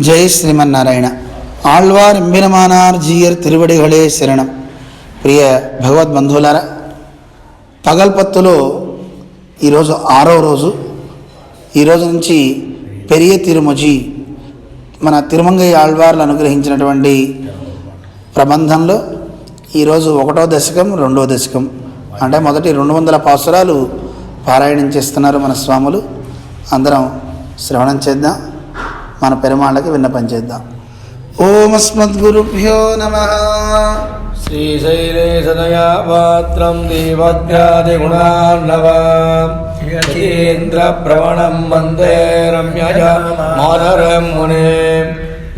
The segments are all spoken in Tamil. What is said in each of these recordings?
ஜெய் ஸ்ரீமன்னாராயண. ஆழ்வார் எம்பெருமானார் ஜீயர் திருவடிகளே శరణం. ప్రియ భగవద్బంధువులారా, పగల్పత్తులో ఈరోజు 6వ రోజు. ఈరోజు నుంచి పెరియ తిరుమజి మన తిరుమంగై ఆళ్వార్లు అనుగ్రహించినటువంటి ప్రబంధంలో ఈరోజు 1వ దశకం 2వ దశకం అంటే మొదటి 200 పాసురాలు పారాయణం చేస్తున్నారు మన స్వాములు. అందరం శ్రవణం చేద్దాం, మన పెరుమాళ్ళకి విన్నపం చేద్దాం. ఓం అస్మద్గురుభ్యో నమః. శ్రీశైలేశదయా పాత్రం దీవద్యాదిగుణార్ణవం యతీంద్ర ప్రవణం వందే రమ్యజా మాధరం మునిం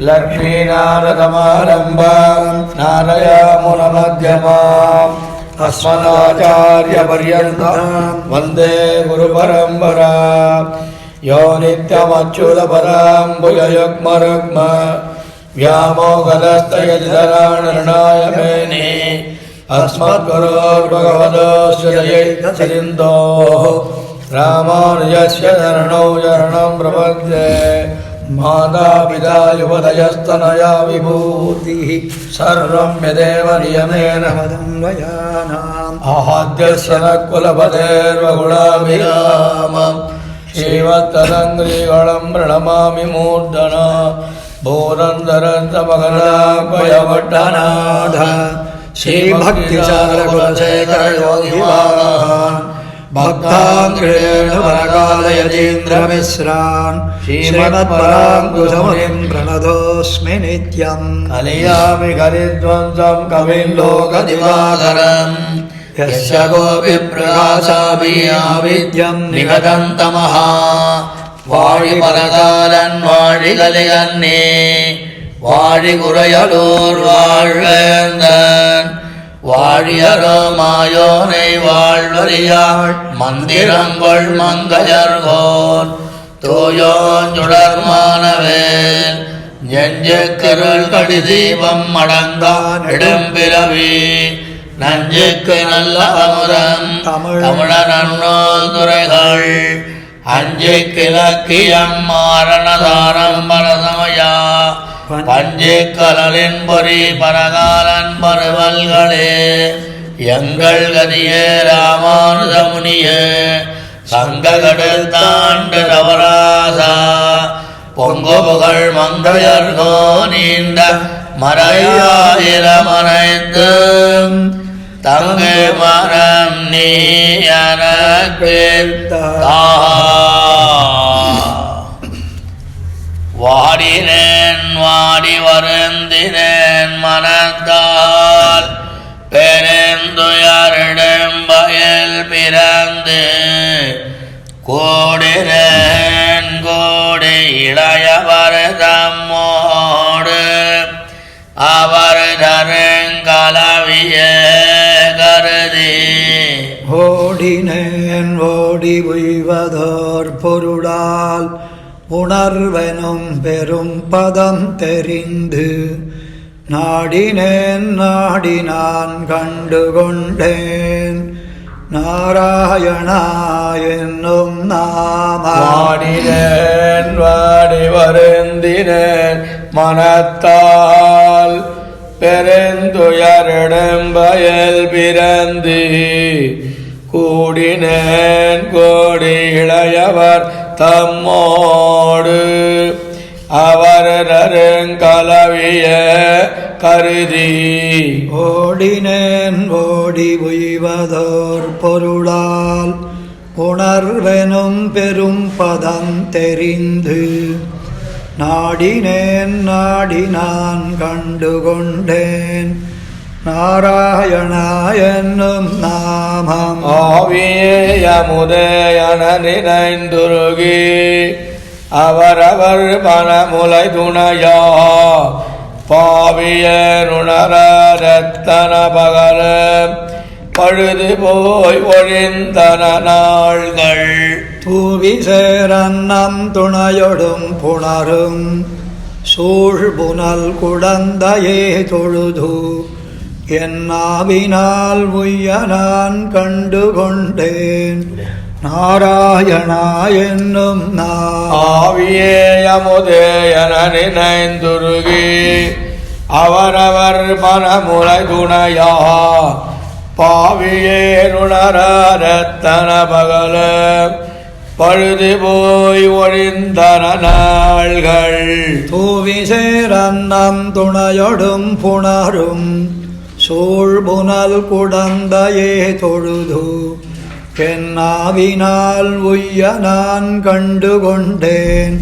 లక్ష్మీనారదమారంభాం నారయామునమధ్యమాం అస్మదాచార్యపర్యంతం వందే గురుపరంపరాం. యో నిత్యమచ్యుతపదాం భుజయుగ్మరుగ్మ వ్యామోహదస్తయదిధరాణరణాయ మేనే అస్మద్గురోర్భగవతోస్య దయైకసింధోః రామానుజస్య శరణౌ శరణం ప్రపద్యే. మాతాపితా యువతయస్తనయా విభూతిః సర్వం యదేవ నియమేన మదన్వయానాం. ఆహాద్యస్య నకులపతేర్వగుణాభిరామం శ్రీవత్తదంగ్రీగళం ప్రణమామి మూర్ధన. భోరంధరంతమగనాభయవట్టనాథ శ్రీభక్తిచారకులశేఖర యోగివాన్ భక్తాంగ్రేణ వరకాలయతీంద్రమిశ్రాన్ శ్రీమత్పరాంకుశమునిం ప్రణతోస్మి నిత్యం. కలియామి కలిధ్వంసం కవిం లోకదివాకరం యస్య గోపిప్రకాశాభియావిద్యం నిగతం తమః. வாழி பரகாலன் வாழி கலியன்னே வாழி குறையலூர் வாழ்வேந்தன் வாழியரோ மாயோனை வாழ்வரியாள் மந்திரங்கள் மங்கையர்கோன் தூயோஞ்சுடர்மானவேல் நெஞ்சுக்கிருள் கடிதீபம் அடங்கான் இடம்பிறவி நஞ்சுக்கு நல்ல அமுதம் தமிழர் அன்னோல் துறைகள் அஞ்சு கிழக்கியம் மாரணதாரம் பரதமயா பஞ்சு கலலின் பொறி பரகாலன் பருவல்களே எங்கள் கதியே ராமானுஜமுனியே சங்ககடல் தாண்டு ரவராசா பொங்கு புகழ் மங்கையர்கோ நீண்ட மறையாயிரமனைத்து தங்கு மரம் நீ வாடினேன் வாடி வருந்தினேன் மனத்தால் பெருந்துயரிடும் வயல் பிறந்து கூடினேன் கூடி இளையவர் தம்மோடு அவர் தருங்கலவிய கருதி. ஓடினேன் ஓடி உய்வதோர் பொருளால் உணர்வெனும் பெரும் பதம் தெரிந்து நாடினேன் நாடி நான் கண்டுகொண்டேன் நாராயணா என்னும் நாம. வாடினேன் வாடி வருந்தினேன் மனத்தால் பெருந்துயரிடும் வயல் பிறந்து கூடினேன் கோடி இளையவர் தம்மோடு அவர் நருங்கலவிய கருதி. ஓடினேன் ஓடி உய்வதோர் பொருளால் உணர்வெனும் பெரும் பதம் தெரிந்து நாடினேன் நாடி நான் கண்டுகொண்டேன் நாராயணா என்னும் நாமம். ஆவியமுதேயன நினைந்துருகி அவரவர் பணமுலை துணையா பாவியனுணரத்தன பகல பழுது போய் ஒழிந்தன நாள்கள். தூவி சேரன்னம் துணையொடும் புணரும் சூழ்புனல் குடந்தையே தொழுது என் நாவினால் உய்ய நான் கண்டுகொண்டேன் நாராயணா என்னும் நாம் ஆவியே அமுதே என நினைந்துருகி அவரவர் மனமுலை துணையா பாவியேருணரத்தன பகல பழுது போய் ஒழிந்தன நாள்கள் தூவி சேரன்னம் துணையொடும் புணரும் சூழ்புனல் குடந்தையே தொழுது பெண்ணாவினால் உய்ய நான் கண்டுகொண்டேன்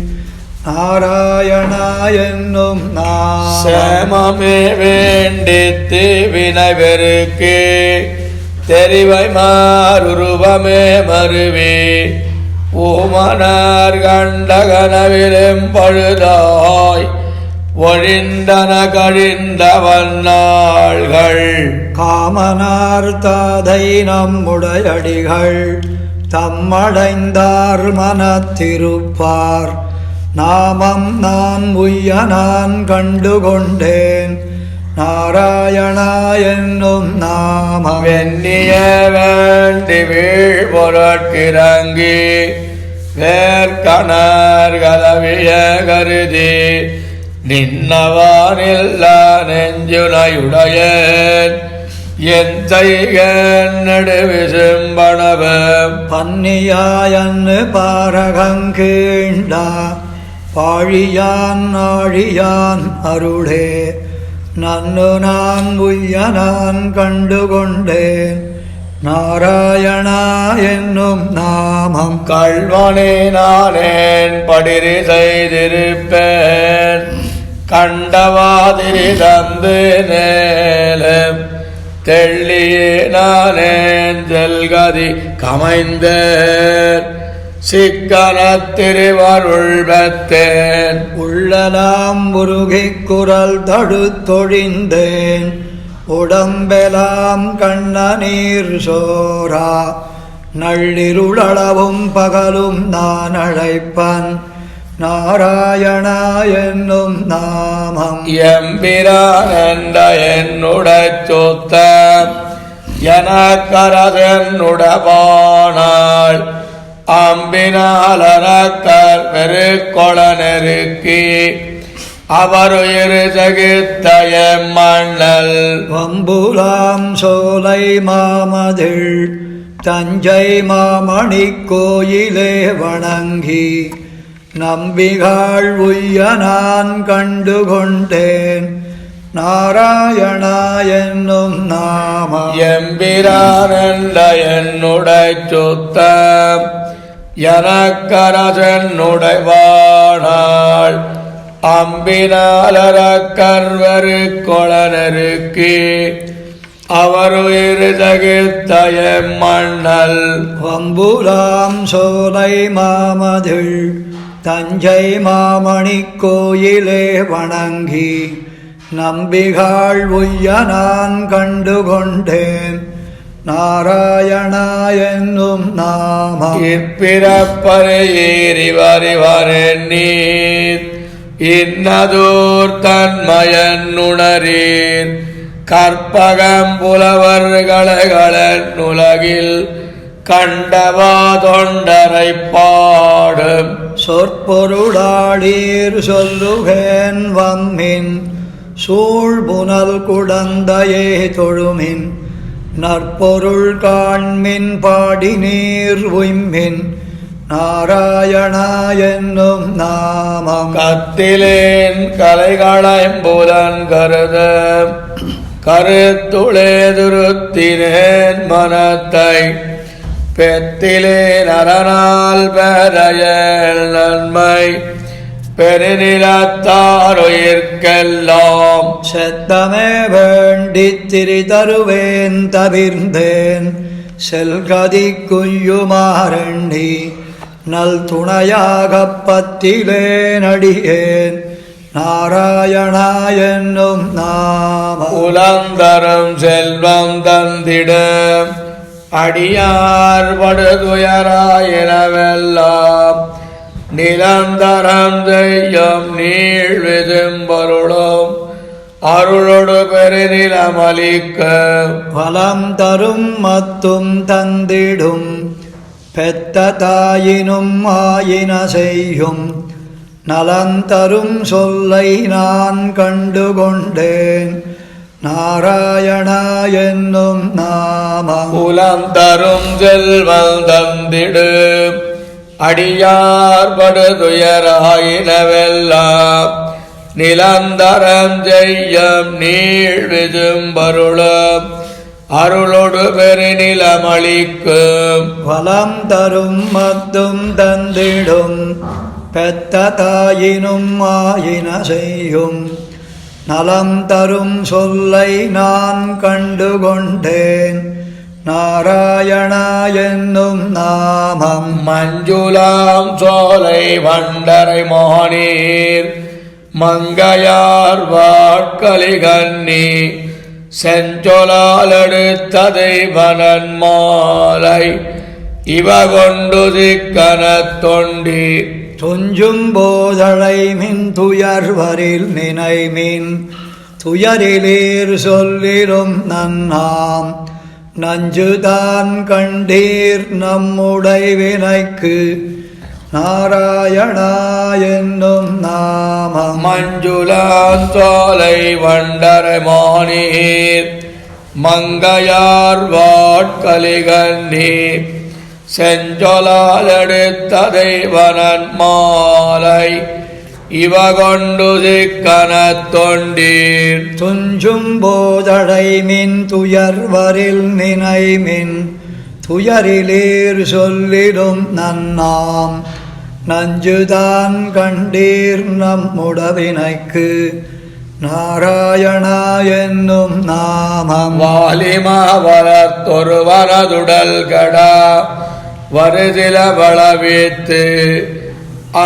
நாராயணா என்னும் நாம் சேமமே வேண்டித்து வினைவருக்கு தெரிவை மாறுருவமே மருவி ஊமனார் கண்ட கனவிலும் பழுதாய் ஒழிந்தன கழிந்த வன்னாள்கள் காமனார் தாதை நம்முடையடிகள் தம்மடைந்தார் மனத்திருப்பார் நாமம் நான் உய்ய நான் கண்டுகொண்டேன் நாராயணா என்னும் நாமம் வெண்ணிய வேண்டி வீழ் பொருட்கிறங்கி வேர்கணர் கலவிய கருதி நின்னவானில்ல நெஞ்சுனையுடையன் என் செய்கன் நடுவிசும்பணவம் பன்னியாயன்னு பாரகங்கீண்டா பாழியான் ஆழியான் அருளே நன்னு நான் உய்ய நான் கண்டுகொண்டேன் நாராயணா என்னும் நாமம் கள்வனே நானேன் படிரி செய்திருப்பேன் கண்டவாதிரி தந்து நேலம் தெள்ளியே நானேன் செல்கதி கமைந்தேன் சிக்கனத் திருவருள் பெற்றேன் உள்ளலாம் உருகிக் குரல் தடுத்தொழிந்தேன் உடம்பெலாம் கண்ணநீர் சோரா நள்ளிருளவும் பகலும் நான் அழைப்பன் நாராயணா என்னும் நாமம் எம்பிரான் என்ற என்னுடைய சொத்தம் எனக்கரசென்னுடபானாள் அம்பினாலனக்கர் பெருக்கொள நெருக்கி அவருயிர் சகித்தய மண்ணல் வம்புலாம் சோலை மாமதிள் தஞ்சை மாமணி கோயிலே வணங்கி நம்பிகாள் உய்ய நான் கண்டுகொண்டேன் நாராயணா என்னும் நாமம் எம்பிரான் என்ற என்னுடைய சொத்தம் எனக்கரசென்னுடைவானாள் அம்பினாலரக்கர்வரு கொள நெருக்கி அவருயிர் தகித்தய மண்ணல் வம்புலாம் சோலை மாமதிள் தஞ்சை மாமணி கோயிலே வணங்கி நம்பிகாள் உய்ய நான் கண்டுகொண்டேன் நாராயணா என்னும் நாமம் இப்பிறப்பறை ஏறி வரிவரெண்ணீர் இன்னதோர் தன்மயன்னுணரீர் கற்பகம் புலவர்களன் உலகில் கண்டவா தொண்டரை பாடும் சொற்பொருளாடீர் சொல்லுகேன் வம்மின் சூழ்புனல் குடந்தையே தொழுமின் நற்பொருள் காண்மின் பாடி நீர் உய்மின் நாராயணா என்னும் நாமம் கத்திலேன் கலைகளம்புலன் கருத கருத்துளேதுருத்தினேன் மனத்தை பெத்திலேன் அரணால் பெறையல் நன்மை பெருநிலத்தாருயிர்க்கெல்லாம் செத்தமே வேண்டித் திரி தருவேன் தவிர்ந்தேன் செல்கதி குய்யுமாறண்டி நல் துணையாகப் பத்திலேன் அடியேன் நாராயணா என்னும் நாமம் உலந்தரும் செல்வம் தந்திடும் அடியார் படுதுயராயினவெல்லாம் நிலந்தரம் செய்யும் நீழ்விதும்பொருளும் அருளொடு பெருநிலமளிக்க வலம் தரும் மத்தும் தந்திடும் பெத்த தாயினும் ஆயின செய்யும் நலந்தரும் சொல்லை நான் கண்டுகொண்டேன். நாராயணா என்னும் நாமம் புலம் தரும் செல்வம் தந்திடு அடியார் படுதுயராயினவெல்லாம் நிலந்தரம் செய்யம் நீள் விஜும்பருளும் அருளொடு பெருநிலமளிக்கும் வலம் தரும் மத்தும் தந்திடும் பெத்த தாயினும் ஆயின செய்யும் நலம் தரும் சொல்லை நான் கண்டுகொண்டேன். நாராயணா என்னும் நாமம் மஞ்சுளாம் சோலை வண்டரை மோனீர் மங்கையார் வாட்களிகன்னி செஞ்சொலால் எடுத்ததை வனன் மாலை இவ கொண்டு சிக்கனத் தொண்டி துஞ்சும் போதழை மின் துயர்வரில் நினைமின் துயரிலேர் சொல்லிலும் நன்னாம் நஞ்சுதான் கண்டீர் நம்முடை வினைக்கு. நாராயணா என்னும் நாமம் மஞ்சுளான் சோலை வண்டரை மோனீர் மங்கையார் வாட்களிகன்னி செஞ்சொலால் எடுத்ததை வனன் மாலை இவ கொண்டு சிக்கனத் தொண்டீர் துஞ்சும் போதழை மின் துயர்வரில் நினைமின் துயரிலேர் சொல்லிடும் நன்னாம் நஞ்சுதான் கண்டீர் நம்முடவினைக்கு. நாராயணா என்னும் நாமம் வாலிமா வளர்த்தொருவரதுடல் கடா வருதில வளவித்து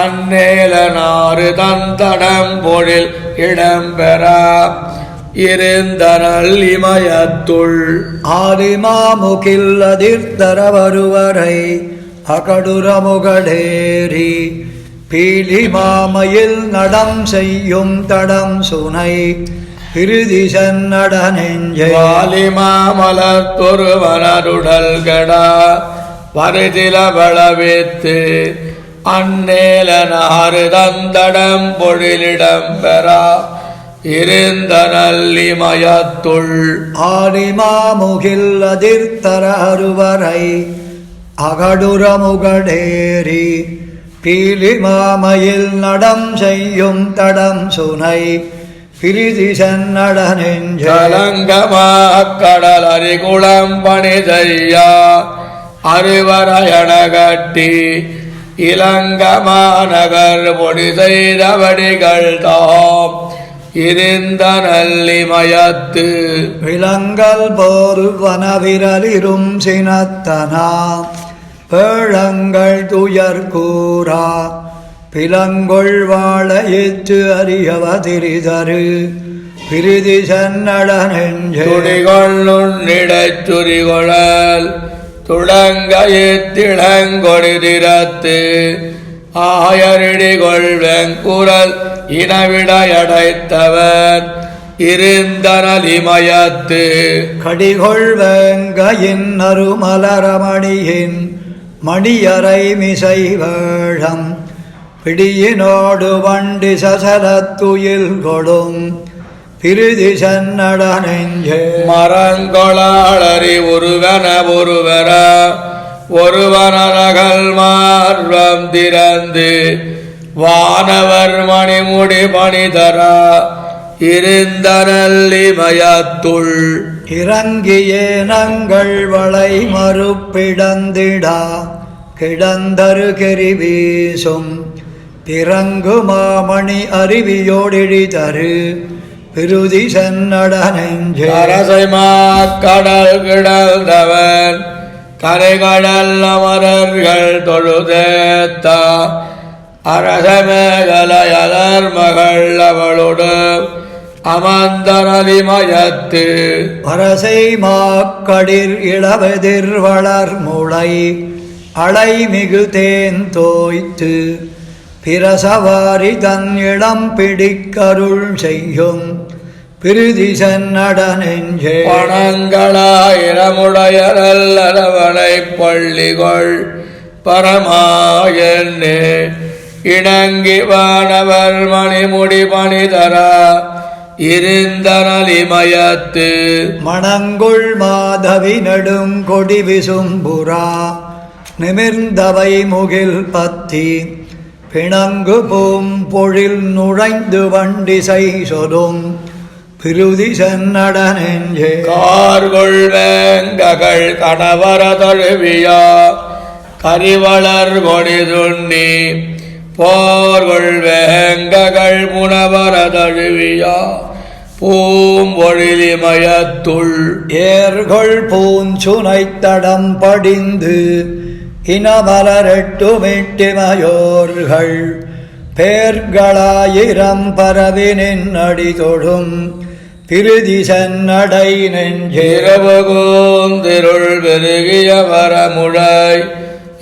அந்நேல நாறு தந்தடம் பொழில் இடம்பெறா இருந்த நல்லிமயத்துள் ஆலிமாமுகில் அதிர்த்தர வருவரை அகடுரமுகடேரி பீலி மாமையில் நடம் செய்யும் தடம் சுனை பிரிதி சன்னட நெஞ்சை. வாலிமா மலர்த்தொருவரதுடல் கடா வருதில வளவித்து அந்நேல நாறு தந்தடம் பொழிலிடம்பெறா இருந்த நல்லிமயத்துள் ஆலிமாமுகில் அதிர்த்தர அருவரை அகடுரமுகடேரி பீலி மாமையில் நடம் செய்யும் தடம் சுனை பிரிதி சன்னட நெஞ்சை. கலங்கமா கடல் அரிகுளம் பணி செய்யா அருவரையண கட்டி இலங்கமாநகர் பொடி செய்தவடிகள் தாம் இருந்த நல்லிமயத்து. விலங்கல் போல் வனவிரலிரும் சினத்தனா பேழங்கள் துயர் கூறா பிலங்கொள் வாழ ஏற்று அறியவதிரிதரு பிரிதி சன்னட நெஞ்சே. துடிகொள்ளுன்னிடச் சுரிகொழல் துடங்க ஏத்திளங்கொடிதிரத்து ஆயரிடிகொள் வெங்குரல் இனவிடையடைத்தவன் இருந்த நலிமயத்து. கடிகொள் வேங்கையின் அருமலரமணியின் மணியரை மிசை வேழம் பிடியினோடு வண்டி சசலத்துயில் கொடும் பிரிதி சன்னட நெஞ்சே. மரங்கொளாளறி ஒருவன ஒருவர ஒருவனரகல் மார்வம் திறந்து வானவர் மணிமுடி பணிதரா இருந்த நல்லிமயத்துள் இறங்கியே நங்கள் வளை மறுப்பிடந்திடா கிடந்தரு கெரி வீசும் பிறங்கு மாமணி அருவியோடிழிதரு பிருதி சன்னட நெஞ்சே. அரசை மாக்கடல் கிடந்தவன் கரைகடல் அமரர்கள் தொழுதேத்த அரசமேகலையலர் மகள் அவளோடு அமர்ந்தனலிமயத்து. அரசை மாக்கடிர் இளவெதிர் வளர் முளை அலை மிகு தேன் தோய்த்து பிரசவாரி தன் இளம் பிடிக்கருள் செய்யும் பிரிதி சன்னட நெஞ்சே. பணங்களாயிரமுடைய நல்லவனை பள்ளிகள் பரமாயன்னே இணங்கி வானவர் மணிமுடி பணிதரா இருந்தனலிமயத்து மணங்குள் மாதவி நெடுங்கொடி விசும்புரா நிமிர்ந்தவை முகில் பத்தி பிணங்கு பூம்பொழில் நுழைந்து வண்டிசை சொலும் பிருதி சென்னடனெஞ்சே கார்கொள் வேங்ககள் கணவர தழுவியா கரிவளர் கொடிதுண்ணி போர்கொள் வேங்ககள் முனவர தழுவியா பூம்பொழிலிமயத்துள் ஏர்கொள் பூஞ்சுனைத்தடம் படிந்து இனமலரெட்டுமிட்டிமயோர்கள் பேர்களாயிரம் பரவி நின்னடி தொழும் பிருதி சென்னடை நெஞ்சே இரவுகூந்திருள் பெருகிய வரமுழை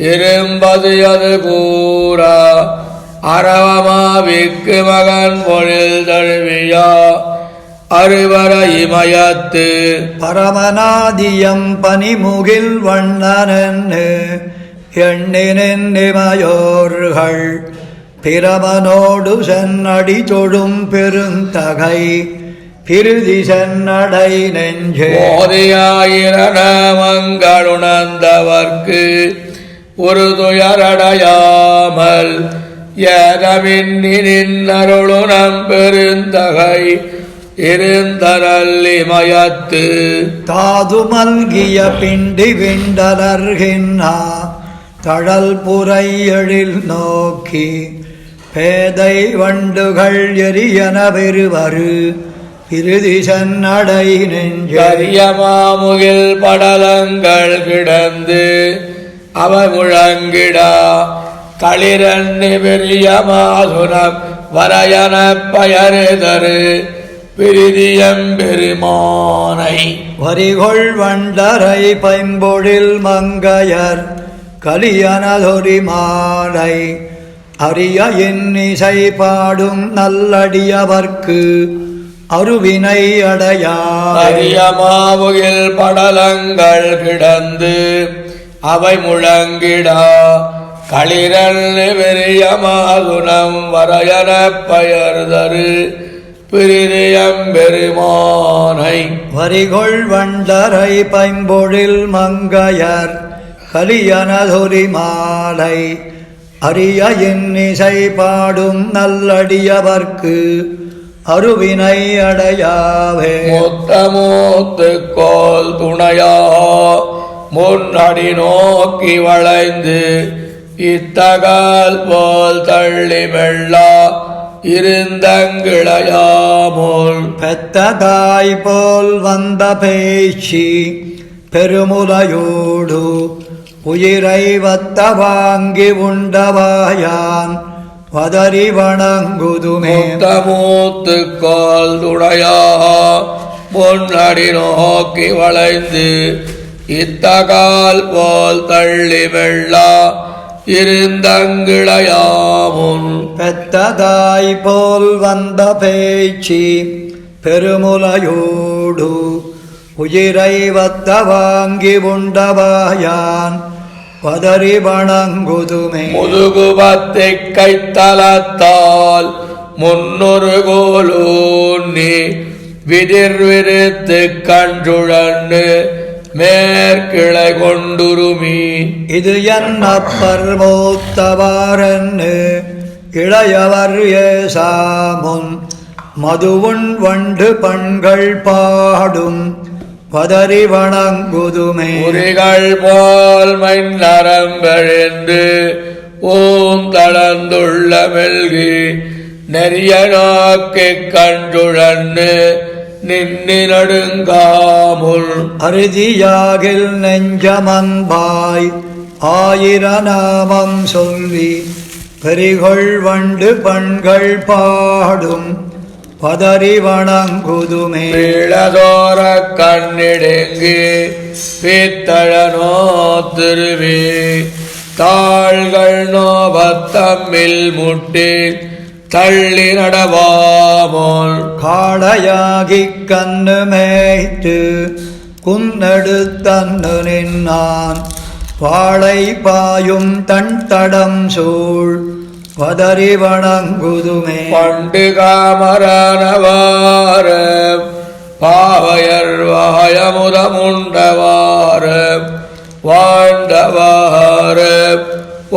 இரும்பது அது கூறா அரவமாவிக்கு மகன் பொழில் தழுவியா அறுவர இமயத்து பரமநாதியம் பனிமுகில் வண்ணனென்னு எண்ணினிமயோர்கள் பிரமனோடு சென்னடி தொழும் பெருந்தகை பிருதி சென்னடை நெஞ்சே மங்களுணர்ந்தவர்க்கு ஒரு துயரடையாமல் ஏதமின்னருளுணம் பெருந்தகை இருந்தரல்லிமயத்து தாது மல்கிய பிண்டி விண்டலர்கின்னா தழல் புரை எழில் நோக்கி பேதை வண்டுகள் எரியன பெருவரு பிருதி சென்னடை நெஞ்சே கரியமாமுகில் படலங்கள் கிடந்து அவ முழங்கிடா களிரண்ணி பெரிய மாசுரம் வரையன பயருதரு பிரிதியம் பெருமானை வரிகொள் வண்டரை பைம்பொழில் மங்கையர் கலியனதொரி மாலை அரிய இன்னிசை பாடும் நல்லடியவர்க்கு அருவினை அடையா அரியமாவுகில் படலங்கள் கிடந்து அவை முழங்கிடா களிரண்ணி பெரிய மாசுரம் வரையன பயர்தரு பிரிதியம் பெருமானை வரிகொள் வண்டரை பைம்பொழில் மங்கையர் கலியனதொரி மாலை அரிய இன்னிசை பாடும் நல்லடியவர்க்கு அருவினை அடையாவே முத்தமூத்து கோல் துணையா முன்னடி நோக்கி வளைந்து இத்தகால் போல் தள்ளி மெல்லா இருந்தங்கிளையாமோல் பெத்ததாய் போல் வந்த பேச்சு பெருமுலையோடு உயிரை வத்த வாங்கி உண்டவாயான் வதறி வணங்குதுமே முத்தமூத்து கோல் துணையா முன்னடி நோக்கி வளைந்து இத்தகால் போல் தள்ளி மெல்லா இருந்தங்கிளையாமுன் பெத்ததாய் போல் வந்த பேச்சு பெருமுலையோடு உயிரை வத்த வாங்கி உண்டவாயான் பதறி வணங்குதுமே முதுகுபத்தை கைத்தலத்தால் முன்னொரு கோலூன்னி விதிர் விரித்து கஞ்சுழன்னு மேற்கிளை கொண்டுருமி இது என்னப்பர் மூத்தவாரென்னு இளையவர் ஏசாமுன் மதுவுண் வண்டு பண்கள் பாடும் பதறி வணங்குதுமே உரிகள் போல் மைநரம்பெழுந்து ஓம் தளர்ந்துள்ள மெல்கி நெறிய நோக்கி கஞ்சுழன்னு நின்னி நடுங்காமுல் அறுதியாகில் நெஞ்சமன்பாய் ஆயிர நாமம் சொல்லி பெரிகொள் வண்டு பண்கள் பாடும் பதறி வணங்குதுமே இளதோர கண்ணிடுங்கி பித்தழனோ திருவி தாள்கள் நோபத்தம்மில் முட்டி தள்ளி நடவாமோல் காளையாகி கண்ணு மேய்த்து குன்னெடுத்தன்னு நின்னான் வாழை பாயும் தன் தடம் சூழ் பதறி வணங்குதுமே. பண்டு காமரானவார பாவையர் வாயமுதமுண்டவார வாழ்ந்தவார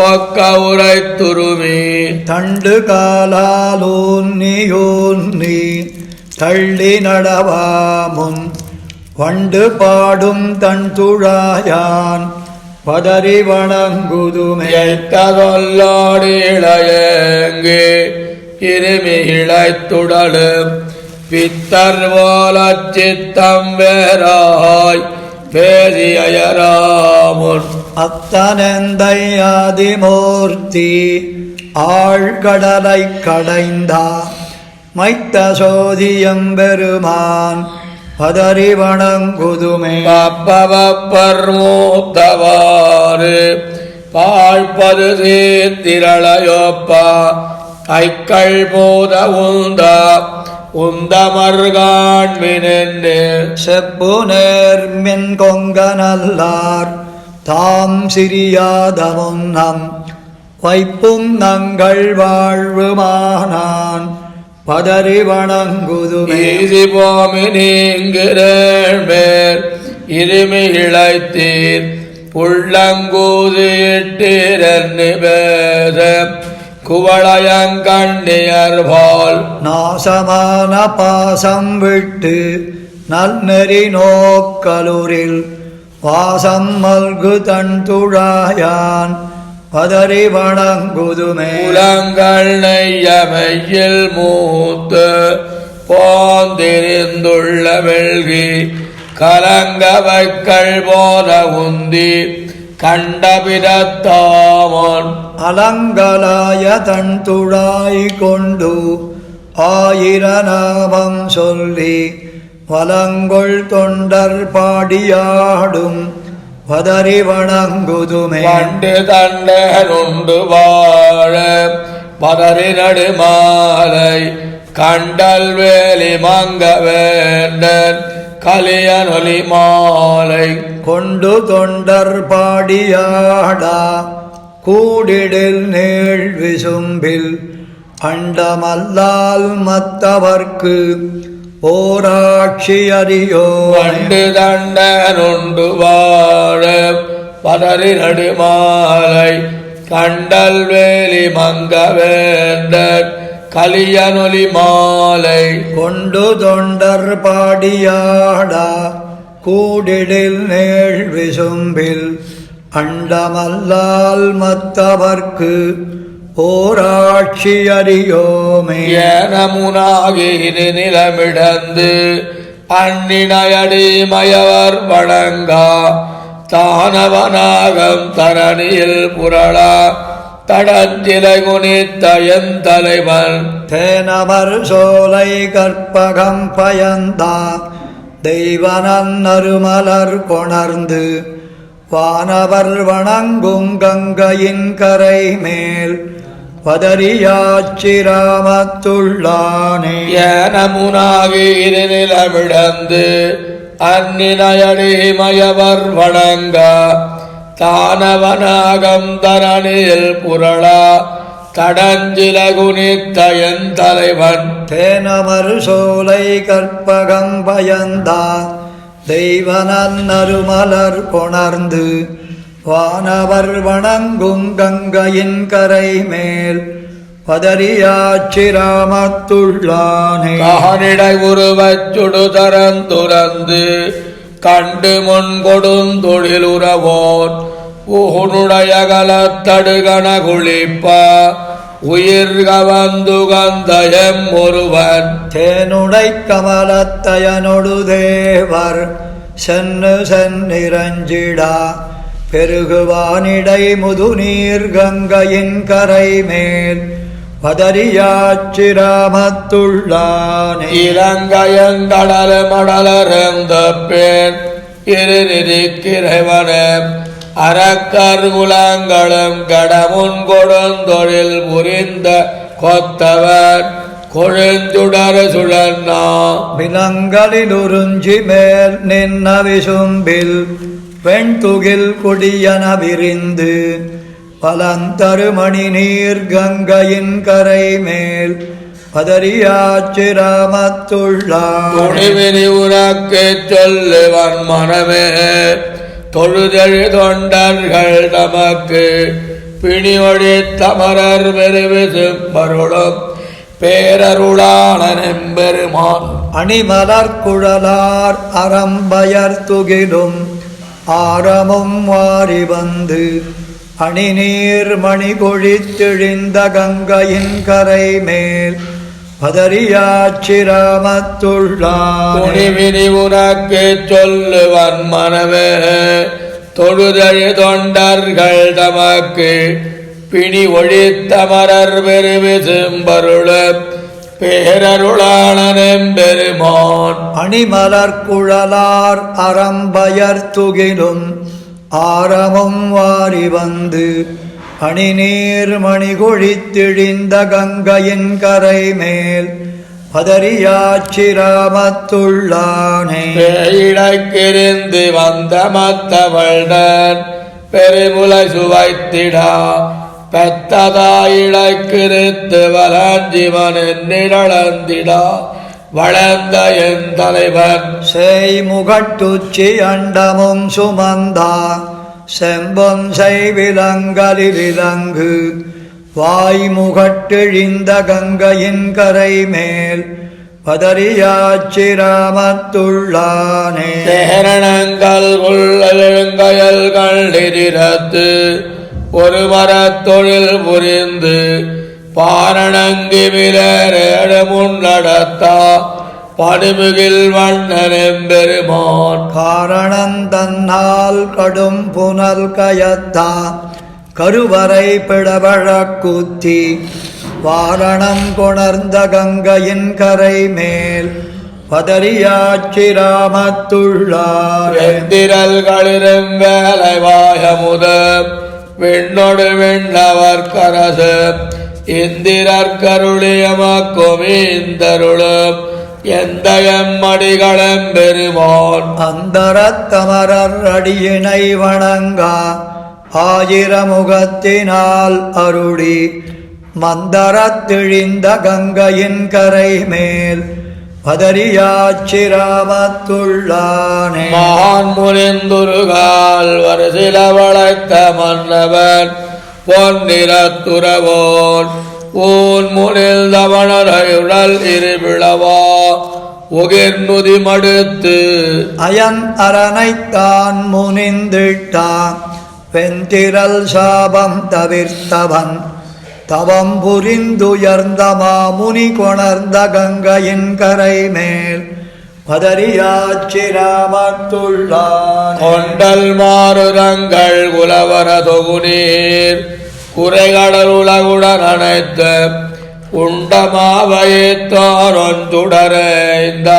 ஒக்க உரைத்துருமே. தண்டு காலாலோன்னியோன்னி தள்ளி நடவாமுன் வண்டு பாடும் தன் துழாயான் பதறி வணங்குதுமே. எட்டதொல்லாடி இளையங்கு இருமி இழைத்துடலும் பித்தர் போலச் சித்தம் வேறாய் பேசியராமுன் அத்தனந்தை ஆதிமூர்த்தி ஆழ்கடலை கடைந்தா மைத்த சோதியம் பெருமான் பதறி வணங்குதுமே. பப்பவப்பர் மூத்தவாறு பாழ்பது சீர்திரளையொப்பா கைக்கள் போத உந்தமர்காண்மினென்று செப்பு நேர்மின் கொங்கனல்லார் தாம் சிறியாத முன்னம் வைப்பும் நங்கள் வாழ்வுமானான் பதறி வணங்குதுமே. ஈசி போமி நீங்கிறேர் இருமி இழைத்தீர் உள்ளங்கூது இட்டீரன்னு பேச குவளையங்கண்ணியர்பால் நாசமான பாசம் விட்டு நல்நெறி நோக்கலுரில் வாசம் மல்கு தன் துழாயான் பதறி வணங்குதுமே. உலங்கள் நெய்யமையில் மூத்து போந்திரிந்துள்ள வெள்கி கலங்க வைக்கள் போத உந்தி கண்டபிரத்தாமன் அலங்கலாய தன் துழாய் கொண்டு ஆயிரநாமம் சொல்லி வலங்கொள் தொண்டர் பாடியாடும் பதறி வணங்குதுமே. பண்டு தண்டனுண்டு வாழ பதறி நடுமாலை கண்டல் வேலி மங்க வேண்டன் கலியனொலி மாலை கொண்டு தொண்டர் பாடியாடா கூடிடில் நீள் விசும்பில் அண்டமல்லால் மத்தவர்க்கு ஓராட்சி அறியோ. பண்டு தண்டனுண்டு வாழ பதறி நடுமாலை கண்டல் வேலி மங்க வேண்டன் கலியனொலி மாலை கொண்டு தொண்டர் பாடியாடா கூடிடில் நீள் விசும்பில் அண்டமல்லால் மத்தவர்க்கு ஓராட்சி அறியோமே. ஏனமுனாகிரு நிலமிடந்து அந்நினையடி மயவர் வணங்கா தானவனாகம் தரணியில் புரளா தடஞ்சிலை குனித்த என் தலைவன் தேனவர் சோலை கற்பகம் பயந்தா தெய்வனன் அருமலர் கொணர்ந்து வானவர் வணங்கும் கங்கையின் கரை மேல் பதறியாச்சிராமத்துள்ளானே. ஏனமுனாகிரு நிலமிடந்து அந்நினையடி மயவர் வணங்கா தானவனாகம் தரணியில் புரளா தடஞ்சில குனித்த என் தலைவன் தேனமர் சோலை கற்பகம் பயந்தா தெய்வனன் அருமலர் கொணர்ந்து வானவர் வணங்கும் கங்கையின் கரை மேல் பதறியாச்சிராமத்துள்ளானே. கானிடை உருவச் சுடுதரந்துறந்து கண்டு முன் கொடுந்தொழிலுறவோன் ஊனுடைய கலத்தடுகண குளிப்ப உயிர் கவந்து கந்தயம் ஒருவன் தேனுடை கமலத்தயனொடு தேவர் சென்னு சென்னிரஞ்சிடா பெருகுவானிடை முதுநீர் கங்கையின் கரை மேல் பதறியாச்சிராமத்துள்ளானே. இலங்கையங்கடல் மடலருந்த பெண் இருநிதிக்கிறைவன அறக்கர் குலங்களும் கடமுன் கொடுந்தொழில் புரிந்த கொத்தவன் கொழுந்துடர் சுழன்னா விலங்களில் உறிஞ்சி மேல் நின்ன விசும்பில் வெண்துகில் கொடியன விரிந்து பலந்தருமணி நீர் கங்கையின் கரை மேல் பதறியாச்சிராமத்துள்ளார். துணிவினி உனக்கு சொல்லுவன் மனமே தொழுதழு தொண்டர்கள் நமக்கு பிணியொழி தமரர் பெருவிசும் மருளும் பேரருளான நெம்பெருமான். அணிமலர் குழலார் அறம்பயர் துகிலும் ஆரமும் வாரி வந்து அணிநீர் மணி கொழித்தெழிந்த கங்கையின் கரை மேல் பதறியாச்சிராமத்துள்ளார். துணிவினி உனக்கு சொல்லுவன் மனமே தொழுதழு தொண்டர்கள் தமக்கு பிணி ஒழித்தமரர் பெருவிசும்பருளும் பேரருளான நெம்பெருமான். அணிமலர் குழலார் அறம்பயர் துகிலும் ஆரமும் வாரி வந்து அணிநீர் மணி கொழித்தெழிந்த கங்கையின் கரை மேல் பதறியாச்சிராமத்துள்ளானே. பேயிடக்கிருந்து வந்த மத்தவள்டன் பெருமுலை சுவைத்திடா பெத்ததாயிழக்கிருத்து வலஞ்சிவன் நிழந்திடா வளர்ந்த என் தலைவன். செய் முகட்டுச்சி அண்டமும் சுமந்தா செம்பொன் செய்விலங்கலி விலங்கு வாய்முகட்டெழிந்த கங்கையின் கரை மேல் பதறியாச்சிராமத்துள்ளானே. சேரணங்கள் உள்ளெழுங்கயல் கள்ளிரத்து ஒரு மரத்தொழில் புரிந்து பாரணங்கி மிளரேட முன்னடத்தா படுமுகில் வண்ணனெம்பெருமான். காரணந்தன்னால் கடும் புனல் கயத்தா கருவறை பிடவழக் கூத்தி வாரணம் கொணர்ந்த கங்கையின் கரை மேல் பதறியாச்சிராமத்துள்ளார். எந்திரல்களிரும் வேலை வாயமுதம் விண்ணொடு விண்ணவர் கரசு இந்திரர் கருளியமக்கும் இந்தருளும் எந்த எம்மடிகளம் பெருமான். அந்தரத்தமரர் அடியினை வணங்கா ஆயிரமுகத்தினால் அருளி மந்தரத்திழிந்த கங்கையின் கரை மேல் பதறியாச்சிராமத்துள்ளானே. மான் முனிந்துருகால் வருசில வளைத்த மன்னவன் பொன்னிறத்துறவோன் ஊன் முனில் தவணரையுடல் இருவிழவா உகிர்நுதி மடுத்து அயன் அரணைத்தான் முனிந்திட்டான் வெந்திரல் சாபம் தவிர்த்தவன் தவம் புரிந்துயர்ந்த மாமுனி கொணர்ந்த கங்கையின் கரை மேல் பதறியாச்சிராமத்துள்ளான். கொண்டல் மாறுதங்கள் உலவர தொகுநீர் குறைகடல் உலகுடன் அனைத்த உண்டமாவையத்தோரொன்றுடரைந்த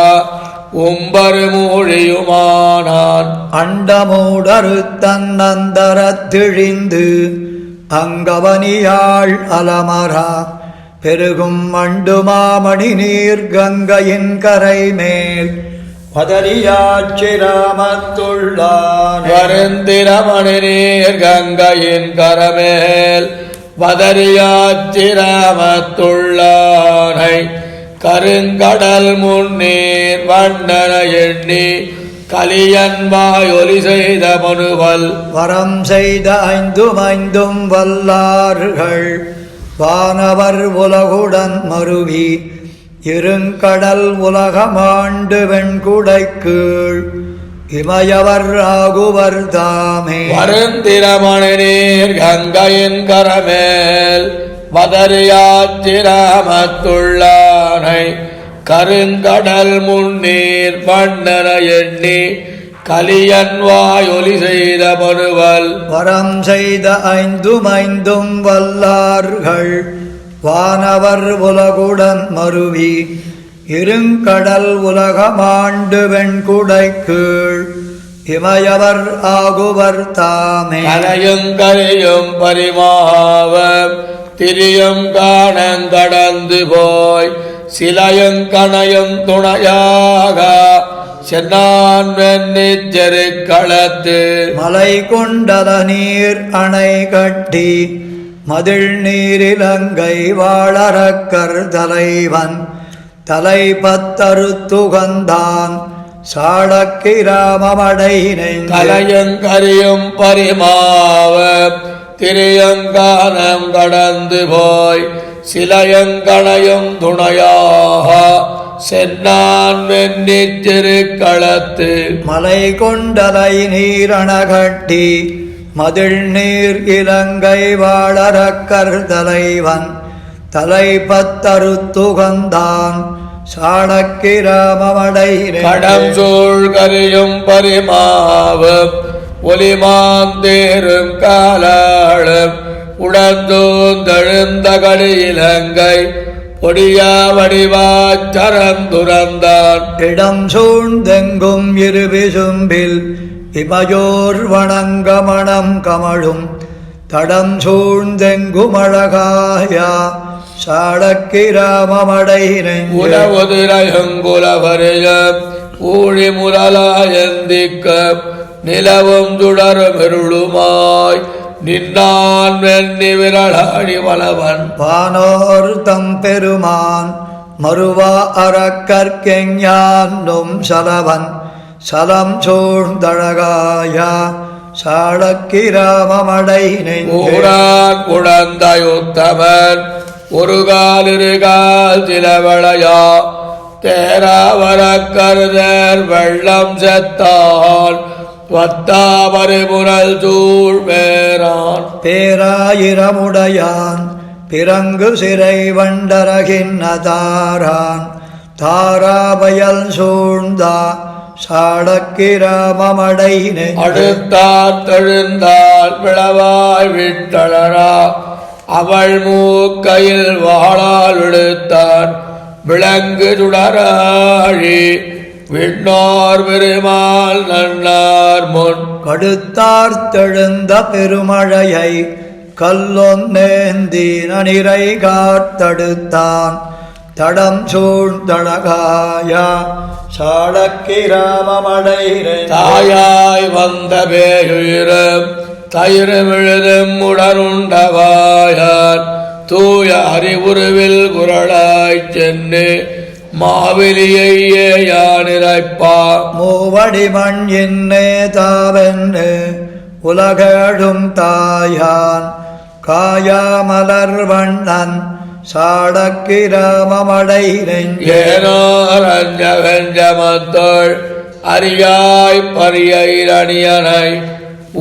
உம்பரு மூழியுமானான். அண்டமூடரு தன்னந்தரத்திழிந்து அங்கவனியாள் அலமரா பெருகும் மண்டுமாமணி நீர் கங்கையின் கரை மேல் பதறியாச்சிராமத்துள்ளான். வருந்திரமணி நீர் கங்கையின் கரமேல் பதறியாச்சிராமத்துள்ளானை கருங்கடல் முன்னீர் வண்ணன எண்ணி கலியன்பாய் ஒலி செய்த மனுவல். வரம் செய்த ஐந்தும் வல்லார்கள் வானவர் உலகுடன் மருவி இருங்கடல் உலகமாண்டு வெண்குடை கீழ் இமயவர் ஆகுவர் தாமே. வருந்திரமணி நீர் கங்கையின் கரமேல் பதறியாச்சிராமத்துள்ளானை கருங்கடல் முன்னீர் வண்ணன எண்ணி கலியன்வாய் ஒலி செய்த மனுவல். வரம் செய்த ஐந்தும் வல்லார்கள் வானவர் உலகுடன் மருவி இருங்கடல் உலகமாண்டு வெண்குடை கீழ் இமயவர் ஆகுவர் தாமே. கலையும் கரையும் பரிமாவம் திரியும் காணங்கடந்து போய் சிலையும் கணையும் துணையாக சென்னான் வெண்ணிச்செருக்களத்து மலை கொண்டத நீர் அணை கட்டி மதில் நீரிலங்கை வாழறக்கர் தலைவன் தலை பத்தறுத்துகந்தான் சாடக்கிராமமடையினை கலையங்கரியும் பரிமாவ திரியங்கானம் கடந்து போய் சிலையங்கணையும் துணையாக சென்னான் வெண்ணிச்சிறுக்களத்து மலை கொண்டதை நீரணகட்டி மதில் நீர் இலங்கை வாழறக்கர் தலைவன் தலை பத்தறுத்துகந்தான் சாடக்கிராமமடையினை கடம் சூழ் கரியும் பரிமாவும் ஒலிமாந்தேரும் காலாளும் உடந்தூந்தெழுந்த கடி இலங்கை பொடியா வடிவாச்சரந்துரந்தான் இடம் சூழ்ந்தெங்கும் இருவிசும்பில் இமயோர் வணங்கமணம் கமழும் தடம் சூழ்ந்தெங்குமழகாயா சாடக்கிராமமடையினை உலவுதிரையுங்குலவரையும் ஊழி முரலாயந்திக்க நிலவும் சுடரும் இருளுமாய் நின்னான் வெண்ணி விரலாடி வளவன் வானோர் தம் பெருமான் மறுவா அறக்கற்கெஞ்ஞான்னும் சலவன் சலம் சூழ்ந்தழகாயா சாடக்கிராமமடையினை ஊரான் குழந்தையுத்தமன் ஒரு கால் இருகால் சிலவளையா தேராவர கருதர் வெள்ளம் செத்தான் வத்தாமரை முரல் சூழ் வேறான் பேராயிரமுடையான் பிறங்கு சிறை வண்டரகின்னதாரான் தாராபயல் சூழ்ந்தா சாடக்கிராமமடையினை அடுத்தார் தெழுந்தால் விளவாய் விட்டளரா அவள் மூக்கையில் வாழால் எடுத்தான் விளங்கு சுடராழி விண்ணோர் பெருமாள் நன்னார் முன் கடுத்தார்த்தெழுந்த பெருமழையை கல்லொன்னேந்தி நனிரை காத்தடுத்தான் தடம் சூழ்ந்தழகாயா சாடக்கிராமமடையினை தாயாய் வந்த பேயுயிரும் தயிரமிழுதும் உடனுண்டவாயார் தூய அறிவுருவில் குரலாய்ச் சென்று மாவிலியையே யானிரைப்பா மூவடிமண் என்னே தாவென்னு உலகழும் தாயான் காயாமலர் வண்ணன் சாடக்கிராமமடையினை ஏனோரஞ்சவெஞ்சமத்தோள் அரியாய் பரியைரணியனை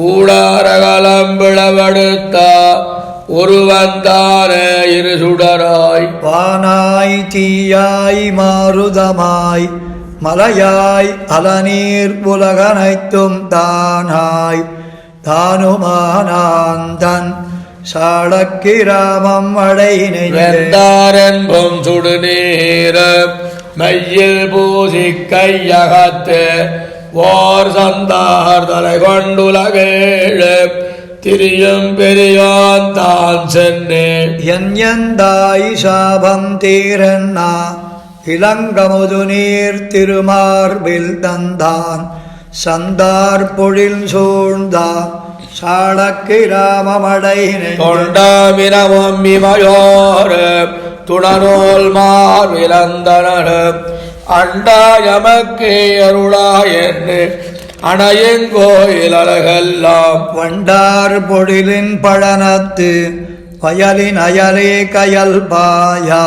ஊடாரகலம் விளவெடுத்தா ஒருவந்தானே இரு சுடராய் வானாய் தீயாய் மாருதமாய் மலையாய் அலநீர் உலகனைத்தும் தானாய் தானுமானாந்தன் சாடக்கிராமம் அடையினை வெந்தாரென்பும் சுடுநீர மையில் பூசி கையகத்து ஓர் சந்தார் தலை கொண்டுலகேழு திரியும் பெரியோன் தான் சென்னே எந்தாய் சாபம் தீரண்ணா இளங்கமுது நீர் திருமார்பில் தந்தான் சந்தார் பொழில் சூழ்ந்தா சாடக்கிராமமடையினை தொண்டாமினமும் இமையோர் துணநூல் மார்விலந்தனர் அண்டாயமக்கே அருளாயன்னு அணையங்கோயில் அழகெல்லாம் வண்டார் பொழிலின் பழனத்து வயலின் அயலே கயல் பாயா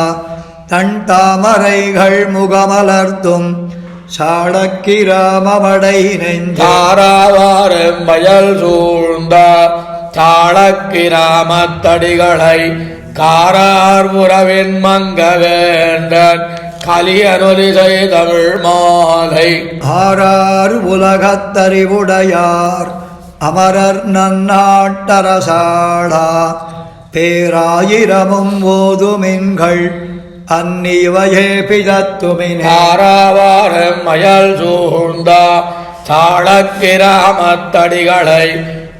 தன் தாமரைகள் முகமலர்த்தும் சாடக்கிராமமடையினை தாராவாரம் வயல் சூழ்ந்த தாளக்கிராமத்தடிகளை காரார் உறவின் மங்க வேண்டன் கலியனொலிசை தமிழ் மாலை ஆரார் உலகத்தறிவுடையார் அமரர் நன்னாட்டரசாளா பேராயிரமும் ஓதுமின்கள் அந்நிவையே பிதத்துமின் தாராவாரம் வயல் சூழ்ந்த தாளக்கிராமத்தடிகளை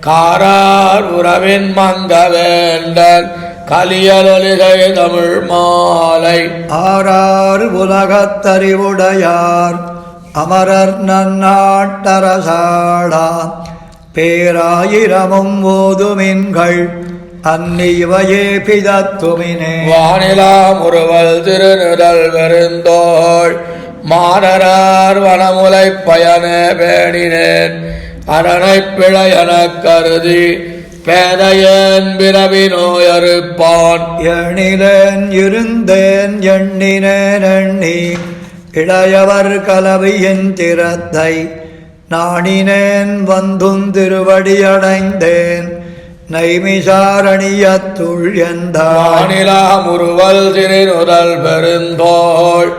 காரார் உறவின் மங்க வேண்டன் கலியலொலிகை தமிழ் மாலை ஆரார் உலகத்தறிவுடையார் அமரர் நன்னாட்டரசாடா பேராயிரமும் ஓதுமின்கள் அந்நிவையே பிதத்துமினே. வானிலாம் ஒருவல் திருநிழல் வெறுந்தோள் மானரார் வனமுலை பயன பேணினேன் அரணை பிழையெனக் கருதி பேதையன் பிறவி நோயறுப்பான். எண்ணிலேன் இருந்தேன் எண்ணினேன் எண்ணி இளையவர் கலவியின் திறத்தை நாணினேன் வந்தும் திருவடியடைந்தேன் நைமிசாரணியத்துள் எந்தாய். முறுவல் திருநுதல் பெருந்தோள்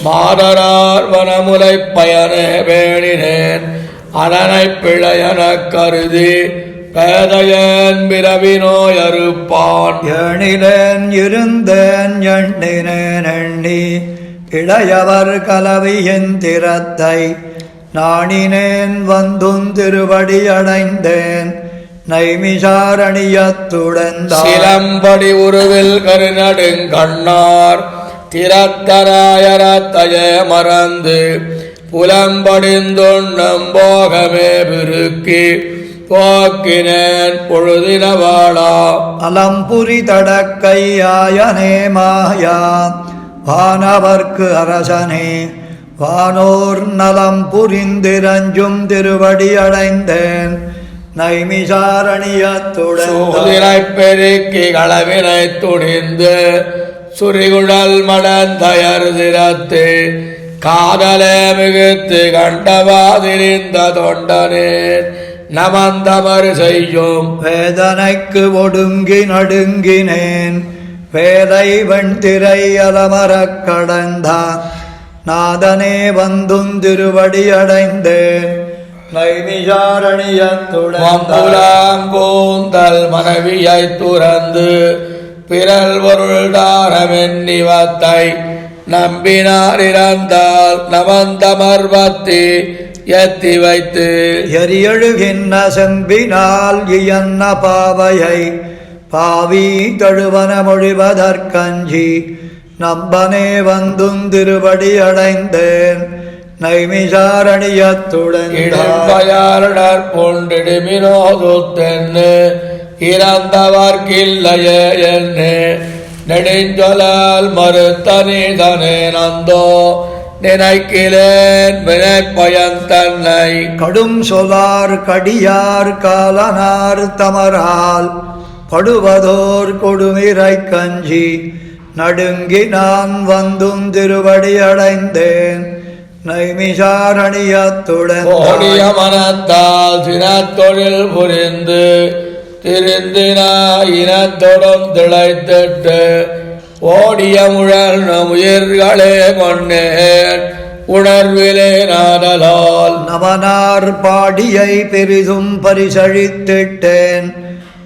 மாதரார் வனமுலை பயனே பேணினேன் அதனை பிழையெனக் கருதி பேதையன் பிறவி நோயறுப்பான். எண்ணிலேன் இருந்தேன் எண்ணினேன் எண்ணி இளையவர் கலவியின் திறத்தை நாணினேன் வந்தும் திருவடியடைந்தேன் நைமிசாரணியத்துடன். சிலம்படி உருவில் கருநடுங்கண்ணார் திறத்தராயரத்தைய மறந்து புலம்படிந்துண்ணம் போகமே பெருக்கி போக்கினேன் பொழுதினவாளா. அலம்புரி தடக்கையாயனே மாயா வானவர்க்கு அரசனே வானோர் நலம் புரிந்திரஞ்சும் திருவடியடைந்தேன் நைமிசாரணியத்துடன். பெருக்கி களவினை துணிந்து சுரிகுழல் மடந்தயர் திறத்து காதலே மிகுத்து கண்டவாதிரிந்த தொண்டனேன் நமந்தமர் செய்யும் வேதனைக்கு ஒடுங்கி நடுங்கினேன் வேலை வெண்திரை அலமரக் கடந்தான் நாதனே வந்தும் திருவடியடைந்தேன் நைமிசாரணியத்துடன். கூந்தல் மனைவியை துறந்து பிறல் பொருள் தாரமென்னிவத்தை நம்பினார் இறந்தால் நமந்தமர்வத்தி எத்தி வைத்து எரியழுகின்ற செம்பினால் இயன்ன பாவையை பாவி தழுவன மொழிவதற்கஞ்சி நம்பனே வந்தும் திருவடியடைந்தேன் நைமிசாரணியத்துடன். இடம்பயாருடற் பொண்டிடுமினோதுத்தென்னு இறந்தவர்க்கில்லையே என்று நெடுஞ்சொலால் மறுத்தனிதனே நந்தோ நினைக்கிலேன் வினைப்பயன் தன்னை. கடும் சொலார் கடியார் காலனார் தமரால் படுவதோர் கொடுமிரை கஞ்சி நடுங்கி நான் வந்தும் திருவடியடைந்தேன் நைமிசாரணியத்துடன். ஓடிய மனத்தால் சினத்தொழில் புரிந்து திருந்தினாயினத்தொடும் திளைத்திட்டு ஓடிய முழல் நம் உயிர்களே கொண்டேன் உணர்விலே நாடலால். நவனார் பாடியை பெரிதும் பரிசழித்திட்டேன்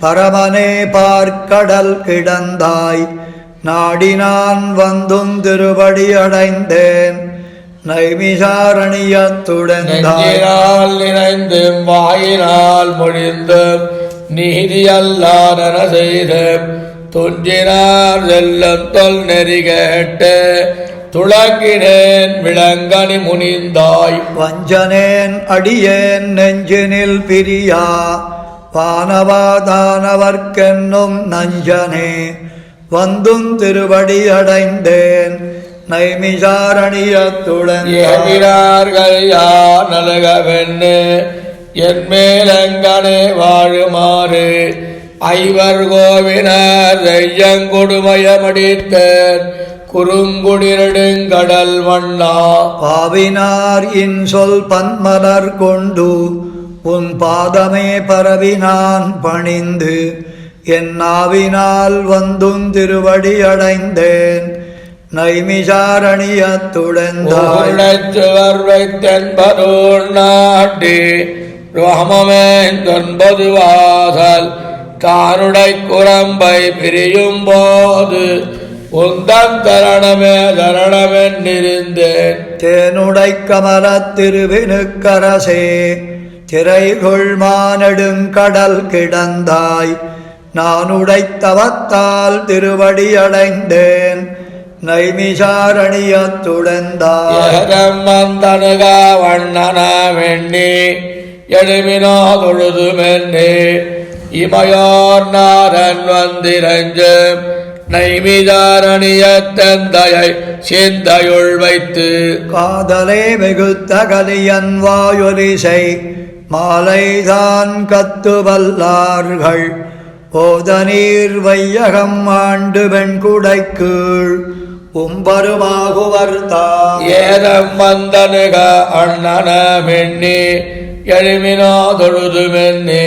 பரமனே பார்க்கடல் கிடந்தாய் நாடினான் வந்தும் திருவடியடைந்தேன் நைமிசாரணியத்துடன். நினைந்து வாயினால் மொழிந்து நீதியல்லாதன செய்து துஞ்சினார் செல்லும் தொல் நெறி கேட்டு துளங்கினேன் விளங்கனி முனிந்தாய். வஞ்சனேன் அடியேன் நெஞ்சினில் பிரியா வானவாதானவர்க்கென்னும் நஞ்சனே வந்தும் திருவடியடைந்தேன் நைமிசாரணியத்துடன். ஏவினார்கள் யார் நலகவென்னு என் மேலங்கனே வாழுமாறு ஐவர் கோவினர் ஐயங்கொடுமயமடித்தேன் குறுங்குடிரடுங்கடல் வண்ணா. பாவினார் இன்சொல் பன்மலர் கொண்டு உன் பாதமே பரவினான் பணிந்து என் நாவினால் வந்தும் திருவடியடைந்தேன் நைமிசாரணியத்துடன். சுவர் வைத்தென்பதோர் நாட்டி ரோமமேன் தொன்பது வாசல் தானுடை குரம்பை பிரியும் போது உந்தம் தரணமே தரணமென்னிருந்தேன். தேனுடை கமல திருவினுக்கரசே திரைகொள் மானெடுங்கடல் கிடந்தாய் நான் உடைத்தவத்தால் திருவடியடைந்தேன் நைமிசாரணியத்துடந்தாய் ஏதம்மந்தனுக வண்ணன வெண்ணி எழுமினோ தொழுது மென்னே இமையோர் நாரன் வந்திரஞ்சு நைமிதாரணியத்தந்தையை சிந்தையுள் வைத்து காதலே மிகுத்த கலியன் வாயொலிசை மாலைதான் கத்து வல்லார்கள் ஓத நீர் வையகம் ஆண்டு வெண்குடைக்கீழ் உம்பருமாகுவர்தாம் ஏதம் வந்தனுக அண்ணன மென்னி எழுமினோ தொழுது மென்னே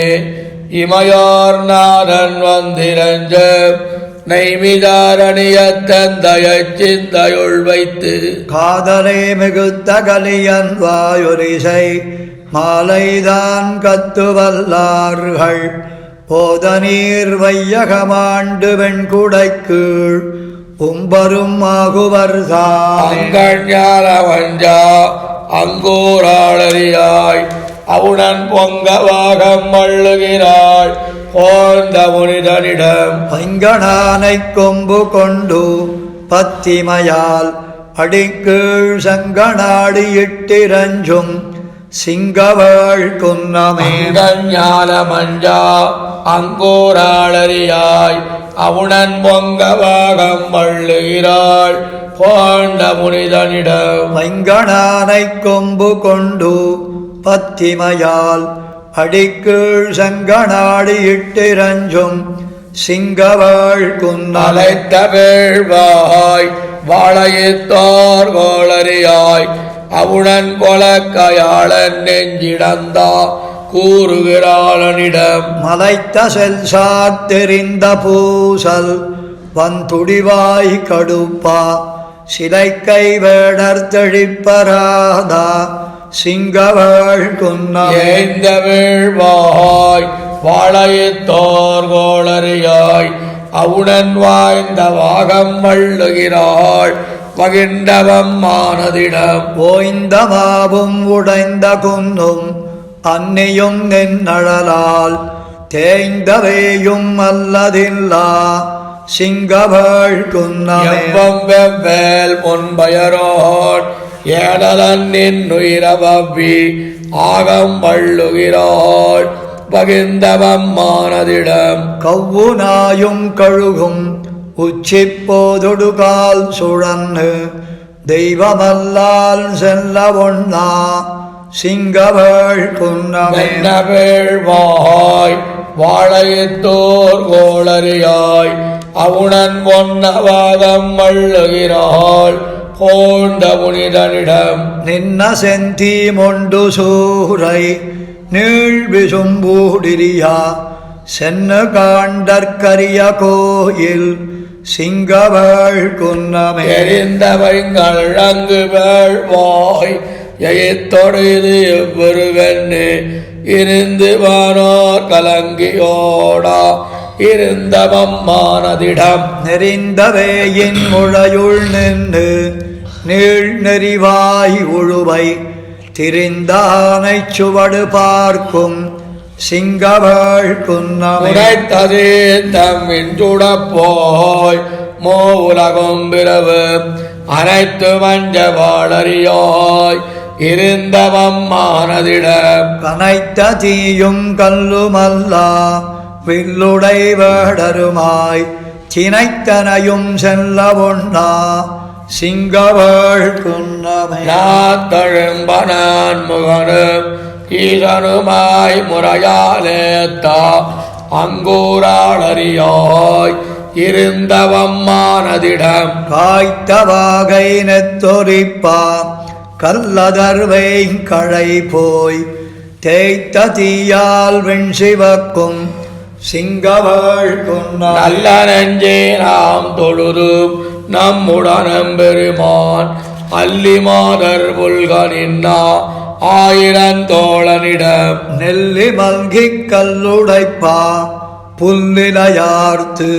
இமையோர் நாரன் வந்திரஞ்ச நைமிதாரணியத்தந்தையை சிந்தையுள் வைத்து காதலே மிகுத்த கலியன் வாயொலிசை மாலைதான் கத்து வல்லார்கள் போத நீர் வையகமாண்டு வெண்குடைக்கீழ் உம்பரும் ஆகுவர்தாம் ஞான வஞ்சா அங்கூராளரியாய் அவுணன் பொங்கவாகம் மள்ளுகிறாள் போந்த முனிதனிடம் பைங்கணானைக் கொம்பு கொண்டு பத்திமையால் அடிக்கீழ் சங்கநாடி இட்டிரஞ்சும் சிங்கவள் குன்னமே ஞான மஞ்சா அங்கூராளரியாய் அவுணன் பொங்கவாகம் மள்ளுகிறாள் போந்த முனிதனிடம் பைங்கணானைக் கொம்பு கொண்டு பத்திமையால் அடிக்கீழ் சங்கநாடி இட்டிரஞ்சும் சிங்கவள் குன்னலை அலைத்த வேள்வாய் வாழையத்தோர் கோளரியாய் அவுணன் கொலக்கையாளன் நெஞ்சிடந்தா கூறுகிறாளனிடம் மலைத்த செல் சாத்தெறிந்த பூசல் வந்துடிவாய் கடுப்பா சிலைக்கை வேடர் தெழிப்பராதா சிங்கவள் குன்னமே ஏந்த வேள்வாய் வாழையத்தோர் கோளரியாய் அவுணன் வாய்ந்த வாகம் மள்ளுகிறாள் மகிண்டவம் மானதிடம் ஓய்ந்த மாவும் உடைந்த குன்னும் அன்னியும் நின்னழலால் தேய்ந்தவேயும் அல்லதில்லா சிங்கவள் குன்னமே எவ்வம் வெவ்வேல் முன்பயரோன் ஏடலன் நின்னுயிரவவ்வி ஆகம் மள்ளுகிறாள் பகிர்ந்தவம் மானதிடம் கவ்வு நாயும் கழுகும் உச்சிப்போதொடுகால் சுழன்னு தெய்வமல்லால் செல்ல ஒண்ணா சிங்கவள் குன்னமே மென்ன வேள்வாய் வாழையத்தோர் கோளரியாய் அவுணன் பொன்னவாகம் மள்ளுகிறாள் போந்த முனிதனிடம் நின்ன செந்தி மொண்டு சூரை நீள் விசும்பூடிரியா சென்னு காண்டற்கரிய கோயில் சிங்கவள் குன்னமே எரிந்தவைங்கள் அங்கு வேள்வாய் எயித்தொடைது எவ்வொருவென்னு இருந்து வானோர் கலங்கியோடா இருந்தவம் மானதிடம் நெறிந்தவேயின் முழையுள் நின்று நீள் நெறிவாய் உழுவை திரிந்தானைச் சுவடு பார்க்கும் சிங்கவள் குன்னமே உரைத்ததே தம்மின் சுடப்போய் மோ உலகம் பிறவு அனைத்து மஞ்ச வாழறியாய் இருந்தவம் மானதிடம் கனைத்த தீயும் கல்லுமல்லா வில்லுடை வேடருமாய் சினைத்தனையும் செல்ல ஒண்ணா சிங்கவள் குன்னமே நாத்தழும்பனான் முகனும் ஈசனுமாய் முறையாலேத்தா அங்கூராளறியாய் இருந்தவம் மானதிடம் காய்த்த வாகை நெத்தொரிப்பா கல்லதர்வை கழை போய் தேய்த்த தீயால் வெண்சிவக்கும் சிங்கவள் குன்னமே நல்ல நெஞ்சே நாம் தொழுது நம்முடனம் பெருமான் அல்லி மாதர் புல்கனின்னா ஆயிரந்தோழனிடம் நெல்லி மல்கிக் கல்லுடைப்பா புல்லிலையார்த்து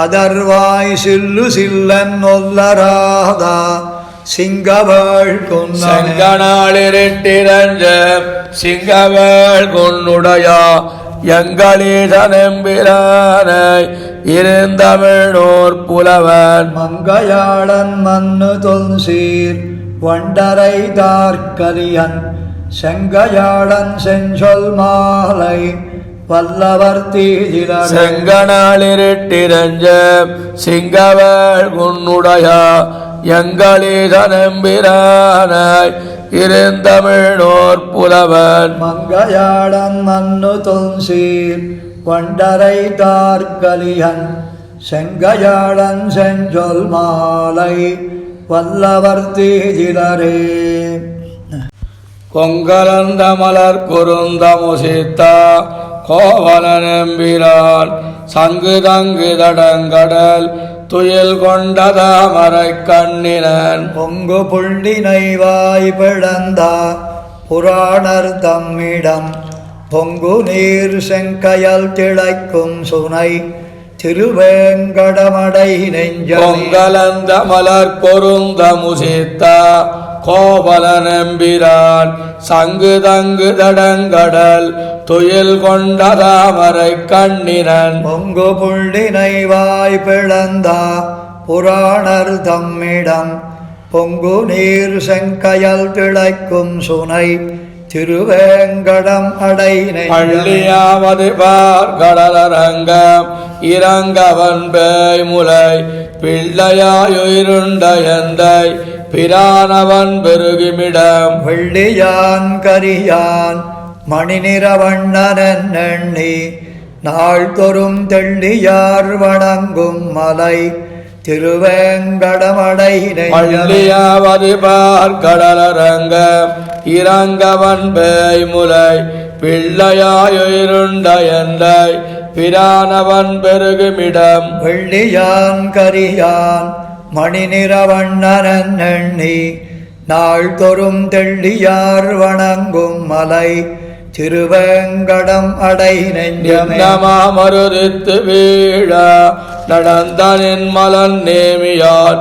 அதர்வாய் சில்லு சில்லன் ஒல்லராதா சிங்கவள் குன்னமே செங்கனாளிரட்டிரஞ்ச சிங்கவேள் கொன்னுடையா எங்களீசனெம்பிரானை இருந்தமிழோர் புலவன் மங்கையாளன் மன்னு தொல்சீர் வண்டரை தார்கலியன் செங்கையாளன் செஞ்சொல் மாலை வல்லவர் தீதிலர் செங்கனாளிருட்டிரஞ்ச சிங்கவேள் உன்னுடைய எங்களீசனெம்பிரானை இருந்தமிழோர் புலவன் மங்கையாளன் மன்னு தொல்சீர் வண்டரை தார்கலியன் செங்கையாளன் செஞ்சொல் மாலை வல்லவர் தீதிலரே. கொங்கலந்த மலர் குருந்தமுசித்தா கோவலனெம்பிரான் சங்கு தங்கு தடங்கடல் துயில் கொண்ட தாமரை கண்ணினன் பொங்கு புள்ளினை வாய் பிளந்தா புராணர் தம்மிடம் பொங்கு நீர் செங்கயல் திளைக்கும் சுனை திருவேங்கடமடை நெஞ்சமே. பொங்கலந்த மலர் பொருந்தமுசித்தா கோவலனெம்பிரான் சங்கு தங்கு தடங்கடல் துயில் கொண்ட தாமரை கண்ணினன் பொங்கு புள்ளினை வாய் பிளந்தா புராணர் தம்மிடம் பொங்கு நீர் செங்கயல் திளைக்கும் சுனை திருவேங்கடம் அடை நெஞ்சமே. பள்ளியாவது பார்கடலரங்கம் இறங்கவன் பேய் முலை பிள்ளையாயுருண்ட எந்தை பிரானவன் பெருகிமிடம் வெள்ளியான் கரியான் மணி நிறவண்ணன் எண்ணி நாள் தொறும் தெள்ளியார் வணங்கும் மலை திருவேங்கடமடை நெஞ்சமே. பள்ளியாவது பார்கடலரங்கம் இறங்கவன் பேய் முலை பிள்ளையாயுருண்ட எந்தை பிரானவன் பெருகுமிடம் வெள்ளியான் கரியான் மணி நிறவண்ணன் எண்ணி நாள் தொறும் தெள்ளியார் வணங்கும் மலை திருவேங்கடம் அடை நெஞ்சமே. மருதித்து வீழ நடந்தனின் மலன் நேமியார்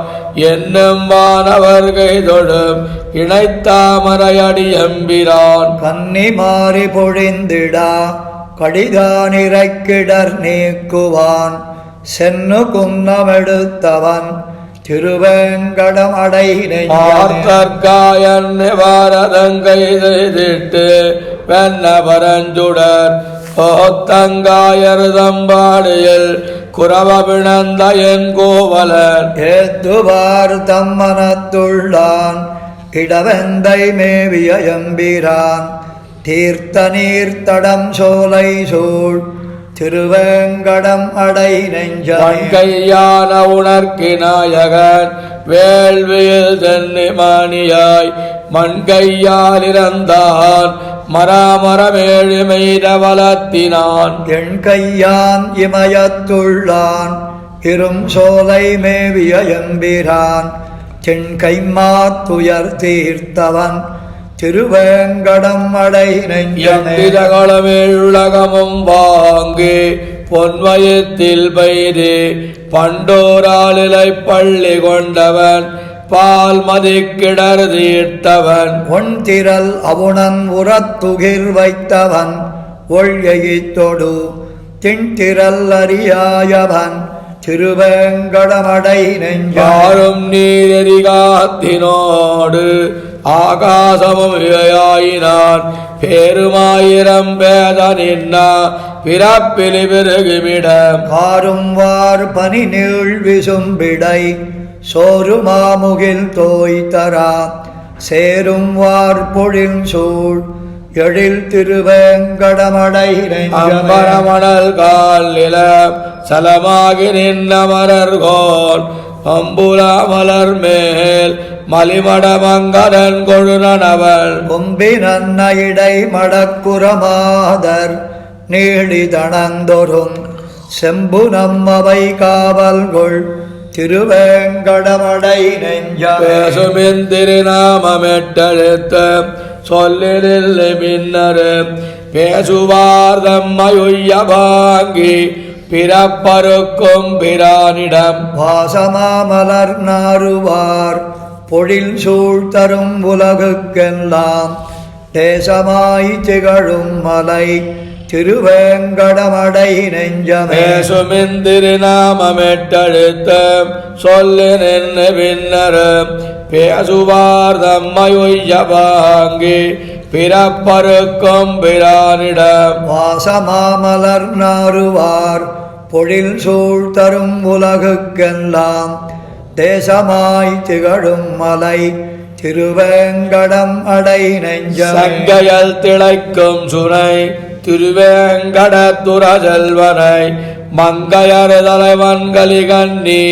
என்னும் வானவர்கை தொடும் இணைத்தாமரையடி எம்பிரான் கன்னி மாறி பொழிந்திடா கடிதானிரைக்கிடர் நீக்குவான் சென்னு குன்னமெடுத்தவன் திருவேங்கடம் அடை நெஞ்சமே. பார்த்தற்காயன் பாரதங்கை செய்திட்டு வெண்ண பரஞ்சுடர் போத்தங்காயர் தம்பாடியில் குரவ பிணந்த என் கோவலன் ஏத்துவார் தம்மனத்துள்ளான் இடவெந்தை மேவிய எம்பிரான் தீர்த்த நீர்த்தடம் சோலை சூழ் திருவேங்கடம் அடை நெஞ்சமே. கையான உணர்கிநாயகன் வேள்வியில் தென்னிமானியாய் மண்கையால் இறந்தான் மராமரமேழுமெய்த வளத்தினான் என் கையான் இமயத்துள்ளான் இரும் சோலை மேவிய எம்பிரான் தென்கைமாத்துயர் தீர்த்தவன் திருவேங்கடம் அடை நெஞ்சமே. எம்பிரகளமேழுலகமும் வாங்கி பொன்வயத்தில் பெய்து பண்டோராலிலை பள்ளி கொண்டவன் பால் மதிக்கிடர் தீர்த்தவன் ஒன் திரள் அவுணன் உரத்துகிர் வைத்தவன் ஒள்கையித்தொடு திண்திரல் அறியாயவன் திருவேங்கடமடை நெஞ்சாரும் நீரெரிகாத்தினோடு ஆகாசமும் இவையாயினான் பேருமாயிரம் பேத நின்னா பிறப்பிலி பெருகுமிடம் காரும் வார் பனி நீள் விசும்பிடை சோறு மாமுகில் தோய்தரா சேரும் வார் பொழில் சூழ் எழில் திருவேங்கடமடை அம்பரமணல் கால் நிலம் சலமாகி நின்ற மலர்கோல் அம்புலா மலர் மேல் மலிமடமங்கடன் கொழுனவள் கொம்பினன்ன இடை மடக்குரமாதர் நீளிதனந்தொரும் செம்பு நம்மவை காவல்கொள் திருவேங்கடமடை பேசுமின் திருநாமமெட்டெழுத்த சொல்லில் மின்னரு பேசுவார் தம்மையுய்ய வாங்கி பிறப்பருக்கும் பிரானிடம் வாசமாமலர் நாறுவார் பொழில் சூழ்த்தரும் உலகுக்கெல்லாம் தேசமாய் திகழும் மலை திருவேங்கடமடை நெஞ்சமே. பேசுமின் திருநாமமெட்டெழுத்த சொல்லின பின்னர் பேசுவார் தம்மையுய்ய பாங்கி பிறப்பருக்கும் பிரானிடம். வாசமாமலர் நாறுவார் பொழில் சூழ் தரும் உலகுக்கெல்லாம் தேசமாய் திகழும் மலை திருவேங்கடம் அடை நெஞ்சமே. சங்கையல் திளைக்கும் சுனை திருவேங்கடத்துற செல்வனை மங்கையர் தலைவன்களி கண்ணி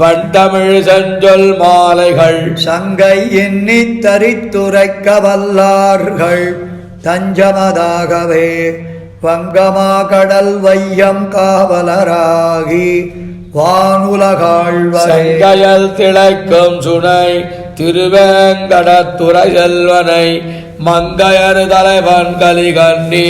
வண்டமிழ் செஞ்சொல் மாலைகள். சங்கை எண்ணி தரித்துரைக்க வல்லார்கள் தஞ்சமதாகவே வங்கமா கடல் வையம் காவலராகி வானுலகாழ்வரே. சங்கையல் திளைக்கும் சுனை திருவேங்கடத்துறை செல்வனை மங்கையர் தலைவன்களி கண்ணி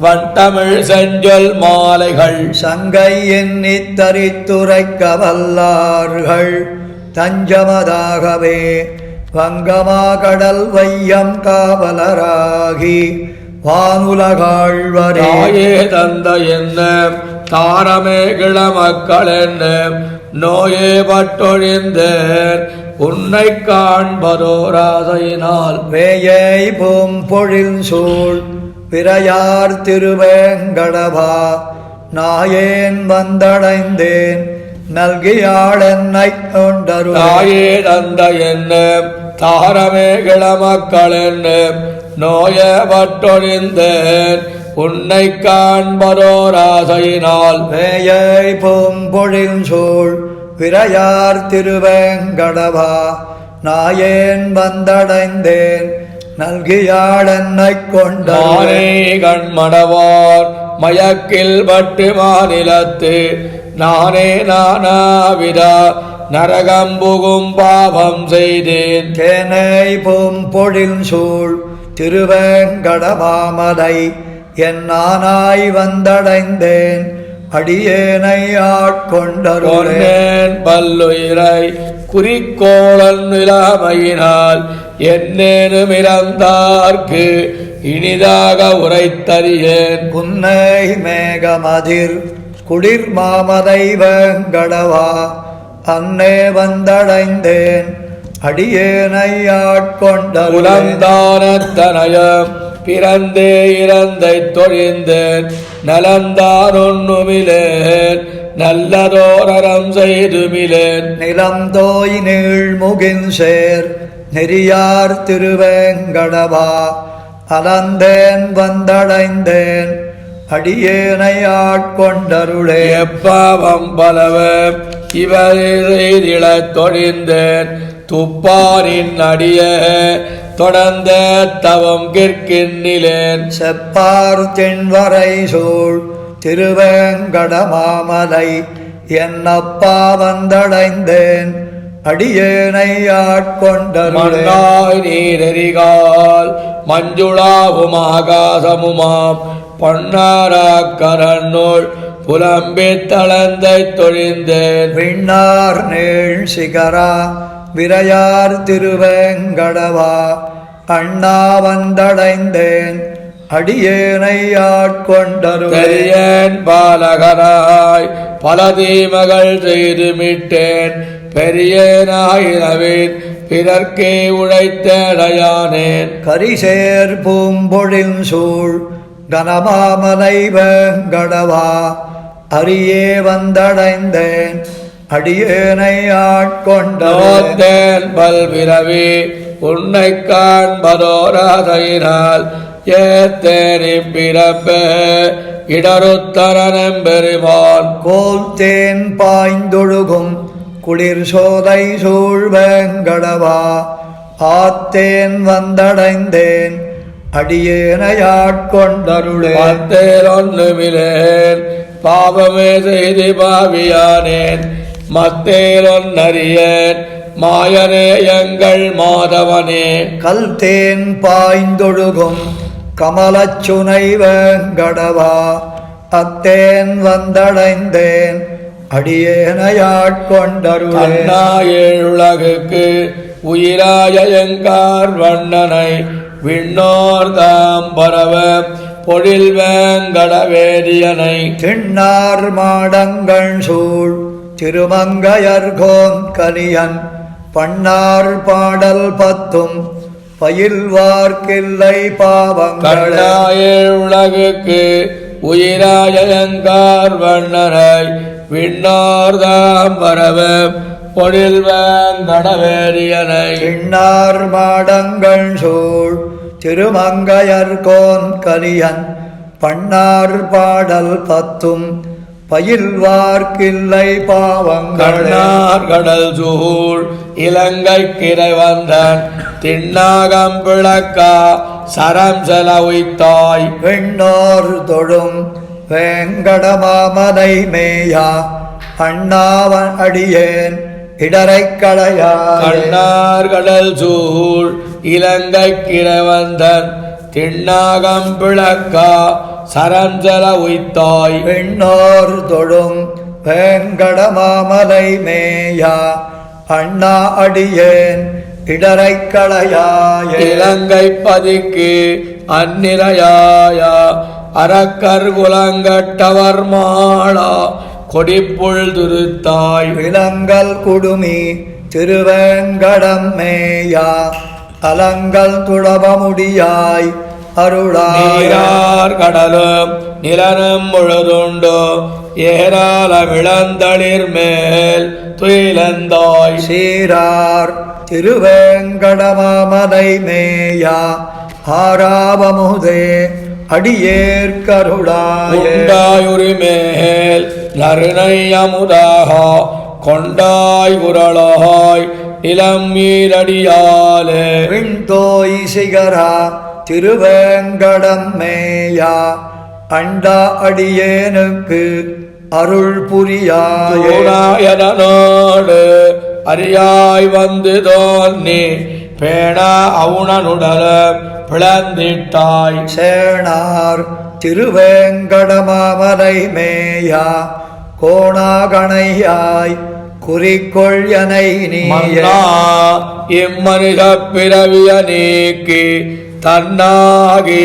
வண்டமிழ் செஞ்சொல் மாலைகள். சங்கை எண்ணி தரித்துரைக்க வல்லார்கள் தஞ்சமதாகவே வங்கமா கடல் வையம் காவலராகி வானுலகாழ்வரே. தாயே தந்த என்ன தாரமே கிளமக்கள் என்ன நோயே பட்டொழிந்தேன் உன்னை காண்பதோராசையினால். வேயை பூம் பொழில் சூழ் பிறையார் திருவேங்கடவா நாயேன் வந்தடைந்தேன் நல்கியாள் என்னை கொண்டருளே. தாயே தந்த என்ன தாரமே கிளமக்கள் என்ன நோய பட்டொழிந்தேன் உன்னை காண்பதோராசையினால். வேயை பூம் பொழில் சூழ் பிறையார் திருவேங்கடவா நாயேன் வந்தடைந்தேன் நல்கியாள் என்னை கொண்டருளே. கண்மடவார் மயக்கில் பட்டு மாநிலத்து நானே நானாவிதா நரகம்புகும் பாவம் செய்தேன். தேனை பூம் பொழில் சூழ் திருவேங்கடமாமலை என் நானாய் வந்தடைந்தேன் அடியேனை ஆட்கொண்டருளே. பல்லுயிரை குறிக்கோளன் இல்லாமையினால் என்னேனும் இறந்தார்க்கு இனிதாக உரைத்தறியேன். புன்னை மேகமதிர் குளிர் மாமதை வேங்கடவா அன்னே வந்தடைந்தேன் அடியேனை ஆட்கொண்டருளே. குலந்தானத்தனயம் பிறந்தே இறந்தை தொழிந்தேன் நலந்தான் ஒண்ணுமிலேன் நல்லதோரம் செய்துமிலேன். நிலம் தோய் நீள் முகின் சேர் நெறியார் திருவேங்கடவா அலந்தேன் வந்தடைந்தேன் அடியேனை ஆட்கொண்டருளே. எப்பாவம் பலவ இவரே செய்திடத் தொழிந்தேன் துப்பாரின் அடிய தொடர்ந்த தவம் கிற்கின்னிலேன். செப்பார் தென்வரை சூழ் திருவேங்கடமாமலை என்னப்பா வந்தடைந்தேன் அடியேனை ஆட்கொண்டருளே. மண்ணாய் நீரெறிகால் மஞ்சுளாவும் ஆகாசமுமாம் பொன்னாராக்கரனுள் புலம்பித் தளந்தை தொழிந்தேன். விண்ணார் நேள் சிகரா விரையார் திருவேங்கடவா அண்ணா வந்தடைந்தேன் அடியேனை ஆட்கொண்டருளே. பெரியன் பாலகராய் பல தீமகள் செய்து மீட்டேன் பெரியனாயிரவின் பிறர்க்கே உழைத்தடையானேன். கரிசேர் பூம்பொழில் சூழ் கனமாமலை வேங்கடவா அரியே வந்தடைந்தேன் அடியேனை ஆட்கொண்டேன். பல்விரவி உன்னை காண்பதோராதையினால் ஏத்தேனி பிறப்ப இடருத்தரனம் பெருமான். கோல் தேன் பாய்ந்தொழுகும் குளிர் சோலை சூழ் வேங்கடவா ஆத்தேன் வந்தடைந்தேன் அடியேனை ஆட்கொண்டருளே. பார்த்தேன் ஒன்றுமிலேன் பாவமே செய்து பாவியானேன் மத்தேல் ஒன்னறியேன் மாயனே எங்கள் மாதவனே. கல் தேன் பாய்ந்தொழுகும் கமலச்சுனை வேங்கடவா அத்தேன் வந்தடைந்தேன் அடியேனை ஆட்கொண்டருளே. அண்ணாயுலகுக்கு உயிராய எங்கார் வண்ணனை விண்ணோர் தாம் பரவ பொழில் வேங்கடவேரியனை திண்ணார் மாடங்கள் சூழ் திருமங்கையர்கோன் கலியன் பண்ணார் பாடல் பத்தும் பயில்வார்க்கில்லை பாவங்கள் கண்ணாயே உலகுக்கு உயிராயங்கார் வண்ணராய் விண்ணார்தாம் வரவ பொழில் வேங்கடவேரியனை திண்ணார் மாடங்கள் சூழ் திருமங்கையர்கோன் கலியன் பண்ணார் பாடல் பத்தும் பயில்வார்க்கில்லை பாவங்கள் கண்ணார் கடல் சூழ் இலங்கை கிரை வந்தான் திண்ணாகம் விளக்கா சரம் செல உய்த்தாய் வெண்ணோர் தொழும் வேங்கடமாமலை மேயா அண்ணாவன் அடியேன் இடரைக் களையாய் கண்ணார் கடல் சூழ் இலங்கை கிரை வந்தன் திண்ணாகம் விளக்கா சரம் செல உய்த்தாய் வெண்ணோர் தொழும் வேங்கடமாமலை மேயா அண்ணா அடியேன் இடரைக் களையாய் இலங்கை பதிக்கு அந்நிலையாயா அரக்கர் குலங்கட்டவர் மாளா கொடிப்புள் துருத்தாய் விலங்கல் குடுமி திருவேங்கடம் மேயா அலங்கல் துளபமுடியாய் அருளாய் நீரார் கடலும் நிலனும் முழுதுண்டு ஏராளமிழந்தளிர் மேல் துயிலந்தாய் சீரார் திருவேங்கடமாமலை மேயா ஆராவமுதே அடியேற்கருளாய் உண்டாயுரிமேல் நறுனை அமுதாக கொண்டாய் குரலாய் இளம் மீரடியாலே விண்தோய் சிகரா திருவேங்கடம் மேயா அண்டா அடியேனுக்கு அருள் புரியாய் நாயனோடு அறியாய் வந்து தோன்னி பேணா அவுணனுடல பிளந்திட்டாய் சேனார் திருவேங்கடமாமலை மேயா கோணாகணையாய் குறிக்கொள் எனை நீயே இம்மனித பிறவிய நீக்கி தன்னாகி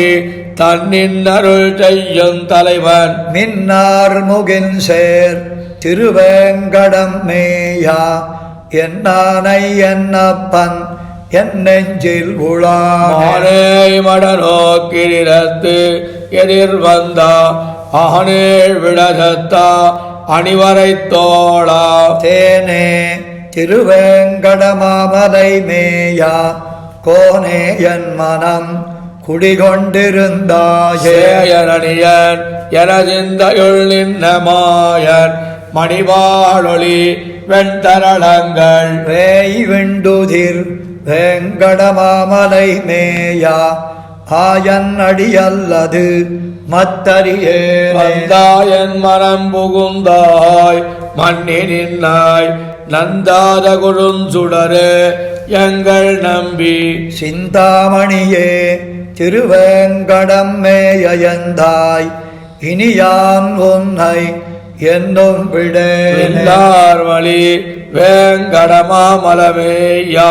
தன்னின் அருள் செய்யும் தலைவன் மின்னார் முகின் சேர் திருவேங்கடம் மேயா என்னானை என்னப்பன் என் நெஞ்சில் உளானே மடநோக்கிரத்து எதிர் வந்தா ஆனேழ் விடதத்தா அணிவரை தோளா தேனே திருவேங்கடமாமலை மேயா கோனே என் மனம் குடிகொண்டிருந்தாயே சேயரணியன் எனதிந்தையுள் நின்ன மாயன் மணிவாளொளி வெண்தரளங்கள் வேய் விண்டுதிர் வேங்கடமாமலை மேயா ஆயன் அடியல்லது மத்தரியே வந்தாயன் மனம் புகுந்தாய் மண்ணி நின்னாய் நந்தாத குழுஞ்சுடரே எங்கள் நம்பி சிந்தாமணியே திருவேங்கடம் மேயந்தாய் இனியான் உன்னை என்னும் விடார்வழி வேங்கடமாமலமேயா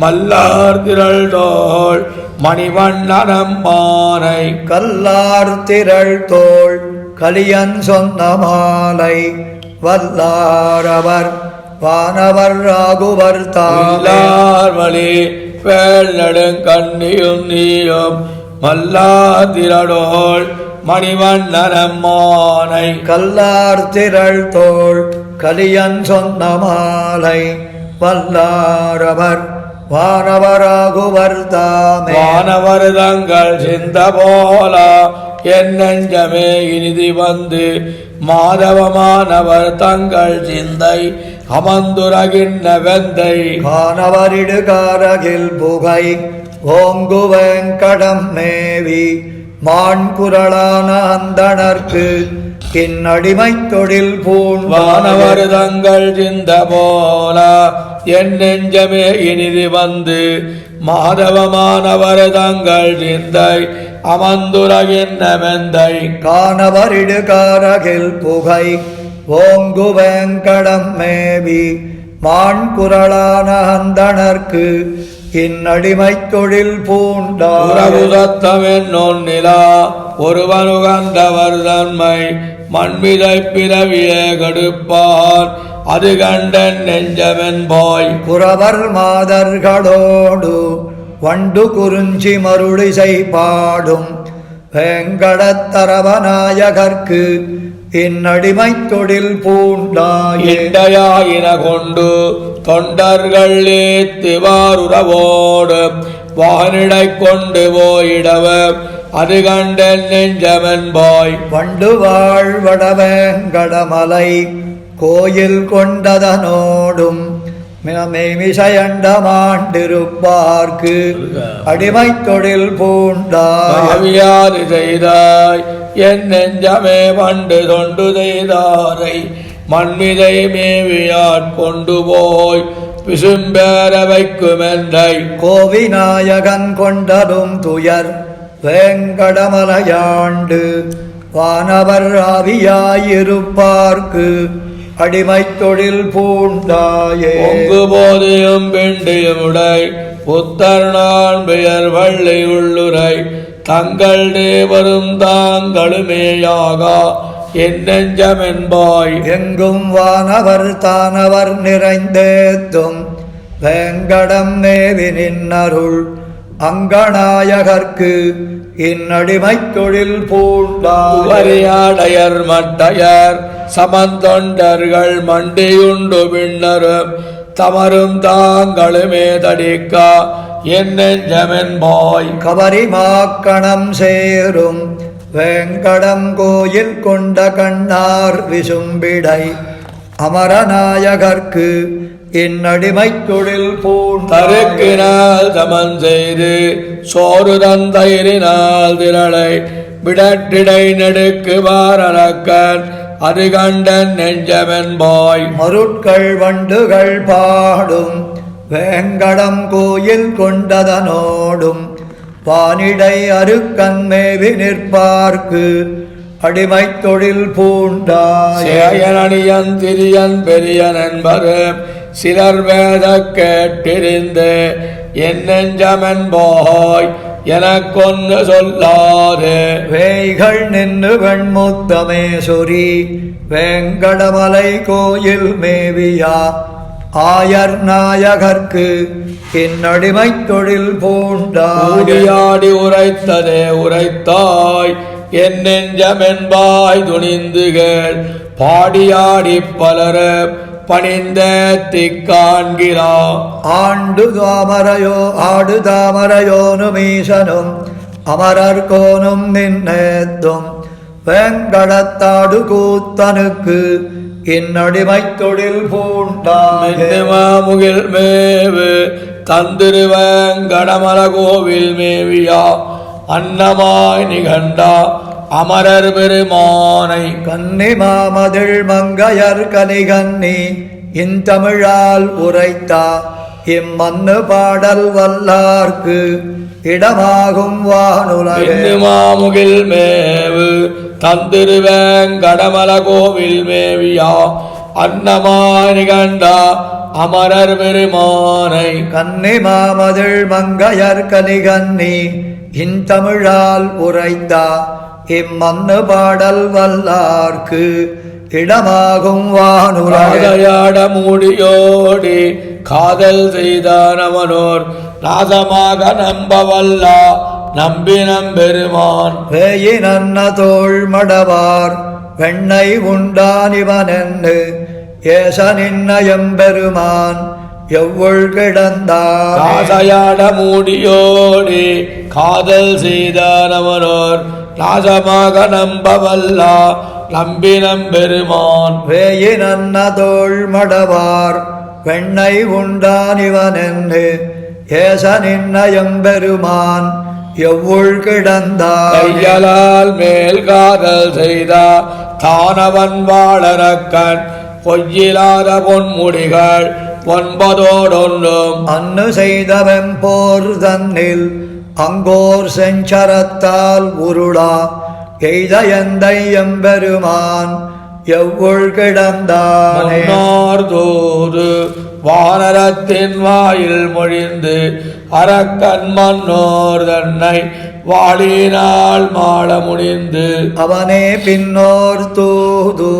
மல்லார் திரள் தோள் மணிவண்ணனம் மானை கல்லார் திரள் தோள் கலியன் சொன்ன மாலை வல்லாரவர் வானவர் ராகுவர் தார்வழி வேள் நெடுங்கண்ணியும் நீயும் மல்லார் திரளோள் மணிவண்ணனம் மானை கல்லார் திரள் தோள் கலியன் சொன்ன மாலை வல்லாரவர் வானவராகுவர் தாமே வானவர் தங்கள் சிந்த போல என் நெஞ்சமே இனிதி வந்து மாதவமானவர் தங்கள் சிந்தை அமர்ந்துரகின்ற வெந்தை கானவரிடுகாரகில் புகை ஓங்கு வேங்கடம் மேவி மான் குரலான அந்தணர்க்கு கிண்ணடிமை தொழில் பூண் வானவர் தங்கள் சிந்த போல என் நெஞ்சமே இனிதி வந்து மாதவமானவர் தங்கள் சிந்தை அமர்ந்துரகின்ற வெந்தை கானவரிடுகாரகில் புகை ஓங்கு வேங்கடம் மேவி மான் குரலான அந்தணர்க்கு இந்நடிமைத் தொழில் பூண்டாய். உறவுதத்தமென்னொன் நிலா ஒருவனுகந்தவர் தன்மை மண்மிதை பிறவிய கடுப்பான் அது கண்டன் நெஞ்சமென்பாய். குறவர் மாதர்களோடு வண்டு குறிஞ்சி மருளிசை பாடும் வேங்கடத்தரவநாயகர்க்கு இந்நடிமைத் தொழில் பூண்டாய். இண்டையாயின கொண்டு தொண்டர்கள் ஏத்திவாருறவோடு வானிடை கொண்டு போயிடவ அது கண்டன் நெஞ்சமென்பாய். வண்டு வாழ்வடவேங்கடமலை கோயில் கொண்டதனோடும் மிசையண்டமாண்டிருப்பார்க்கு அடிமைத் தொழில் பூண்டாய். அவியாது செய்தாய் என் நெஞ்சமே பண்டு தொண்டு செய்தாரை மண்மிதை மேவியாட் கொண்டு போய் பிசும்பேர வைக்குமென்றை. கோவிநாயகன் கொண்டதும் துயர் வேங்கடமலையாண்டு வானவர் ஆவியாயிருப்பார்க்கு அடிமைத் தொழில் பூண்டாயே. பொங்கு போதையும் பெண்டியும் உடை புத்தர் நான் பெயர் வள்ளி உள்ளுரை தங்கள் தேவரும் தாங்களுமேயாக என் நெஞ்சமென்பாய். எங்கும் வானவர் தானவர் நிறைந்தேத்தும் வேங்கடம் மேவி நின்னருள் அங்கநாயகர்க்கு இந்நடிமைத் தொழில் பூண்டாய். உவரியாடையர் மட்டையர் சமந்தொண்டர்கள் மண்டியுண்டு பின்னரும் தமரும் தாங்களுமே தடிக்க என் நெஞ்சமென்பாய். கவரிமாக்கணம் சேரும் வேங்கடம் கோயில் கொண்ட கண்ணார் விசும்பிடை அமரநாயகர்க்கு இந்நடிமைத் தொழில் பூண்டாய். தருக்கினால் சமன் செய்து சோறு தந்தயிரினால் திரளை விடட்டிடை நெடுக்கு வாரக்கன் அது கண்டன் நெஞ்சமென்பாய். மருட்கள் வண்டுகள் பாடும் வேங்கடம் கோயில் கொண்டதனோடும் வானிடை அருக்கன் மேவி நிற்பார்க்கு அடிமைத் தொழில் பூண்டாய். சேயனடியன் திரியன் பெரியன் என்பது சிலர் வேத கேட்டிருந்து என் நெஞ்சமென்பாய் எனக்கொன்று சொல்லாது. வேய்கள் நின்று வெண்முத்தமே சொரி வேங்கடமலை கோயில் மேவியா ஆயர் நாயகர்க்கு இந்நடிமைத் தொழில் பூண்டாய். ஊடியாடி உரைத்ததே உரைத்தாய் என் நெஞ்சமென்பாய் துணிந்துகள் பாடியாடி பலர பணிந்த திக்காண்கிறா. ஆண்டு தாமரையோ ஆடு தாமரையோனும் ஈசனும் அமரர் கோனும் நின்னேத்தும் வேங்கடத்தாடு கூத்தனுக்கு இந்நடிமைத் தொழில் பூண்டாய். முகில் மேவு தந்திருவங்கடமல கோவில் மேவியா அன்னமாய் நிகண்டா அமரர் பெருமானை. கன்னி மாமதிள் மங்கையர் கனிகன்னி இந்தமிழால் உரைத்தா இம்மன்னு பாடல் வல்லார்க்கு இடமாகும் வானுலகே. மாமுகில் மேவு தந்திருவங்கடமல கோவில் மேவியா அன்னமாய் நிகண்டா அமரர் பெருமானை. கன்னி மாமதிள் மங்கையர் கனிகன்னி இந்தமிழால் உரைத்தா இம்மன்னு பாடல் வல்லார்க்கு இடமாகும் வானுலகே. காதையாட மூடியோடி காதல் செய்தானவனோர் நாசமாக நம்பவல்லா நம்பி நம்பெருமான். வேயினன்ன தோள் மடவார் வெண்ணை உண்டானிவனென்னு ஏச நின்ன எம்பெருமான் எவ்வொள் கிடந்தார். காதையாட மூடியோடி காதல் செய்தானவனோர் நாசமாக நம்பவல்லா நம்பி நம்பெருமான். வேயினன்ன தோள் மடவார் வெண்ணை உண்டானிவனென்னு ஏச நின்ன எம்பெருமான் எவ்வொள் கிடந்தார். கையலால் மேல் காதல் செய்தா தானவன் வாழறக்கண் பொய்யிலாத பொன்முடிகள் ஒன்பதோடொன்றும் அன்னு செய்தவன் போர் தன்னில் அங்கோர் செஞ்சரத்தால் உருளா எய்த எந்தை எம்பெருமான் எவ்வுள் கிடந்தானே. முன்னோர் தூது வானரத்தின் வாயில் மொழிந்து அரக்கன் மன்னோர் தன்னை வாழினால் மாள முடிந்து அவனே பின்னோர் தூது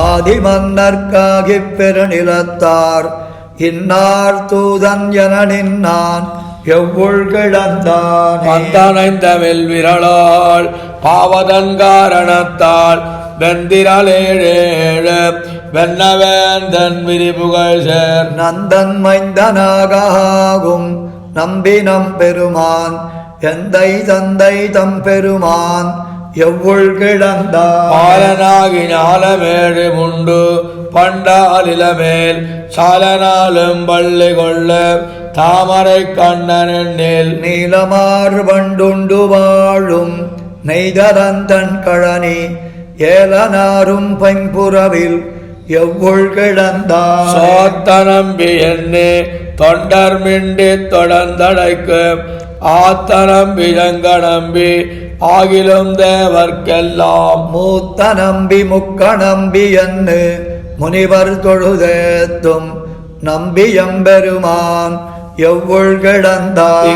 ஆதி மன்னர்க்காகிப் பெருநிலத்தார் இன்னார் தூதன் என நின்னான் எவ்வுள் கிடந்தானே. வந்தனைந்த வெல்விரலால் பாவதன் காரணத்தால் வெந்திரலேழேழ வெண்ணவேந்தன் விரிபுகழ் சேர் நந்தன் மைந்தனாகும் நம்பி நம்பெருமான் எந்தை தந்தை தம்பெருமான் எவ்வுள் கிடந்தான். பாலனாகி ஞாலமேழு முண்டு பண்டாலிலமேல் சாலனாலும் பள்ளி கொள்ள தாமரை கண்ணனில் நீலமார் வண்டுண்டு வாழும் நெய்தரந்தன் கழனி ஏலனாரும் பைம்புறவில் எவ்வுள் கிடந்தான். சோத்த நம்பி என்னே தொண்டர் மிண்டி தொடர்ந்தடைக்கு ஆத்த நம்பி ஜங்க நம்பி ஆகிலும் தேவர்க்கெல்லாம் மூத்த நம்பி முக்க நம்பி என்று முனிவர் தொழுதேத்தும் நம்பி எம்பெருமான் எவ்வுள் கிடந்தான்.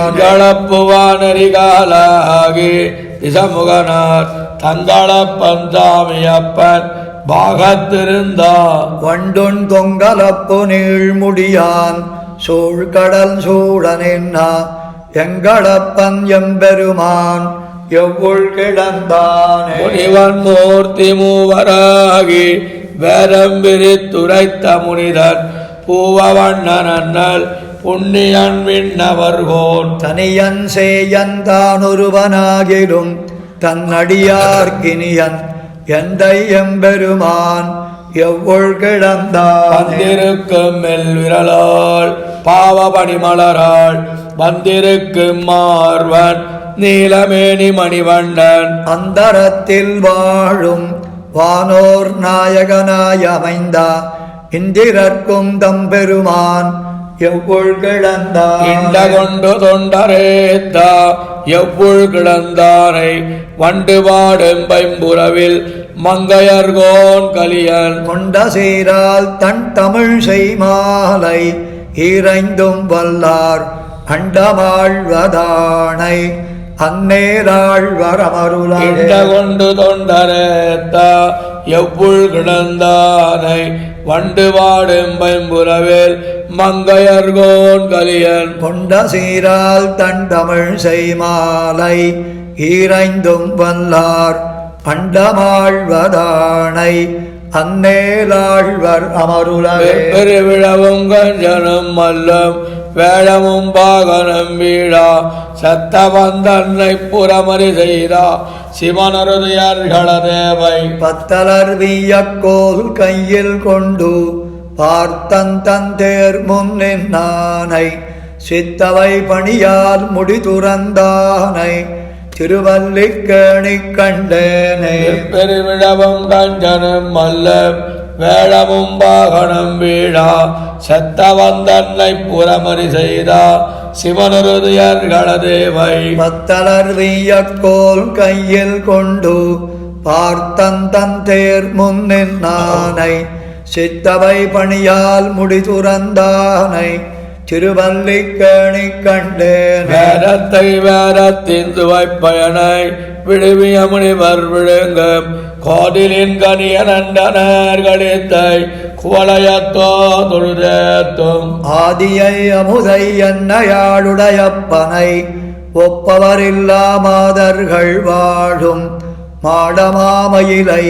திங்களப்புவானரிகாலாகி திசமுகனார் தங்களப்பந்தாமியப்பன் பாகத்திருந்தா வண்டுண் தொங்கலப்பு நீழ்முடியான் சூழ்கடல் சூடனின்னா எங்களப்பன் எம்பெருமான் எவ்வுள் கிடந்தானே. முனிவன் மூர்த்தி மூவராகி வேதம் விரித்துரைத்த முனிதன் பூவவண்ணனல் புண்ணியன் விண்ணவர்கோன் தனியன் சேயன் தானொருவனாகிலும் தன்னடியார்கினியன் எந்தை எம்பெருமான் எவ்வுள் கிடந்தான். வந்திருக்கும் மெல்விரலால் பாவபணிமலரால் வந்திருக்கும் மார்வன் நீலமேனி மணிவண்ணன் அந்தரத்தில் வாழும் வானோர் நாயகனாய் அமைந்தா இந்திரர்க்கும் தம்பெருமான் எவ்வுள் கிடந்தான். இண்ட கொண்டு தொண்டரேத்தா எவ்வுள் கிடந்தானை வண்டு பாடும் பைம்புறவில் மங்கையர்கோன் கலியன் கொண்ட சீரால் தன் தமிழ் செய்மாலை ஈரைந்தும் வல்லார் அண்டமாழ்வதானை அந்நேராழ்வர் இண்ட அமருளாய். கொண்டு தொண்டரேத்தா எவ்வுள் கிடந்தானை வண்டு பாடும் பைம்புறவில் மங்கையர்கோன் கலியன் கொண்ட சீரால் தன் தமிழ் செய்மாலை ஈரைந்தும் வல்லார் அண்டமாழ்வதானை அந்நேலாழ்வர் அமருளவே. பெருவிழவும் கஞ்சனும் மல்லம் வேளமும் பாகனம் வீழா சத்த வந்தன்னை புறமறி செய்தா சிவனருதியர்கள தேவை பத்தலர் வீயக்கோல் கையில் கொண்டு பார்த்தன் தன் தேர் முன் நின்னானை சித்தவை பணியால் முடி துறந்தானை திருவல்லிக்கேணி கண்டேனே. பெருவிழவும் கஞ்சனும் மல்லம் வேளமும் வாகனம் வீழா செத்த வந்தன்னை புறமறி செய்தா சிவனருதியர்கள தேவை பத்தலர் வீயக்கோல் கையில் கொண்டு பார்த்தன் தன் தேர் முன் நின்னானை சித்தவை பணியால் முடி துறந்தானை திருவல்லிக்கேணி கண்டேன். வேதத்தை வேதத்தின் துவைப்பயனை விடுவிய முனிவர் விழுங்கும் கோதிலின் கனிய நண்டனர்களித்தை குவளையத்தோ தொழுதேத்தும் ஆதியை அமுதை என்னையாளுடையப்பனை ஒப்பவரில்லா மாதர்கள் வாழும் மாடமாமயிலை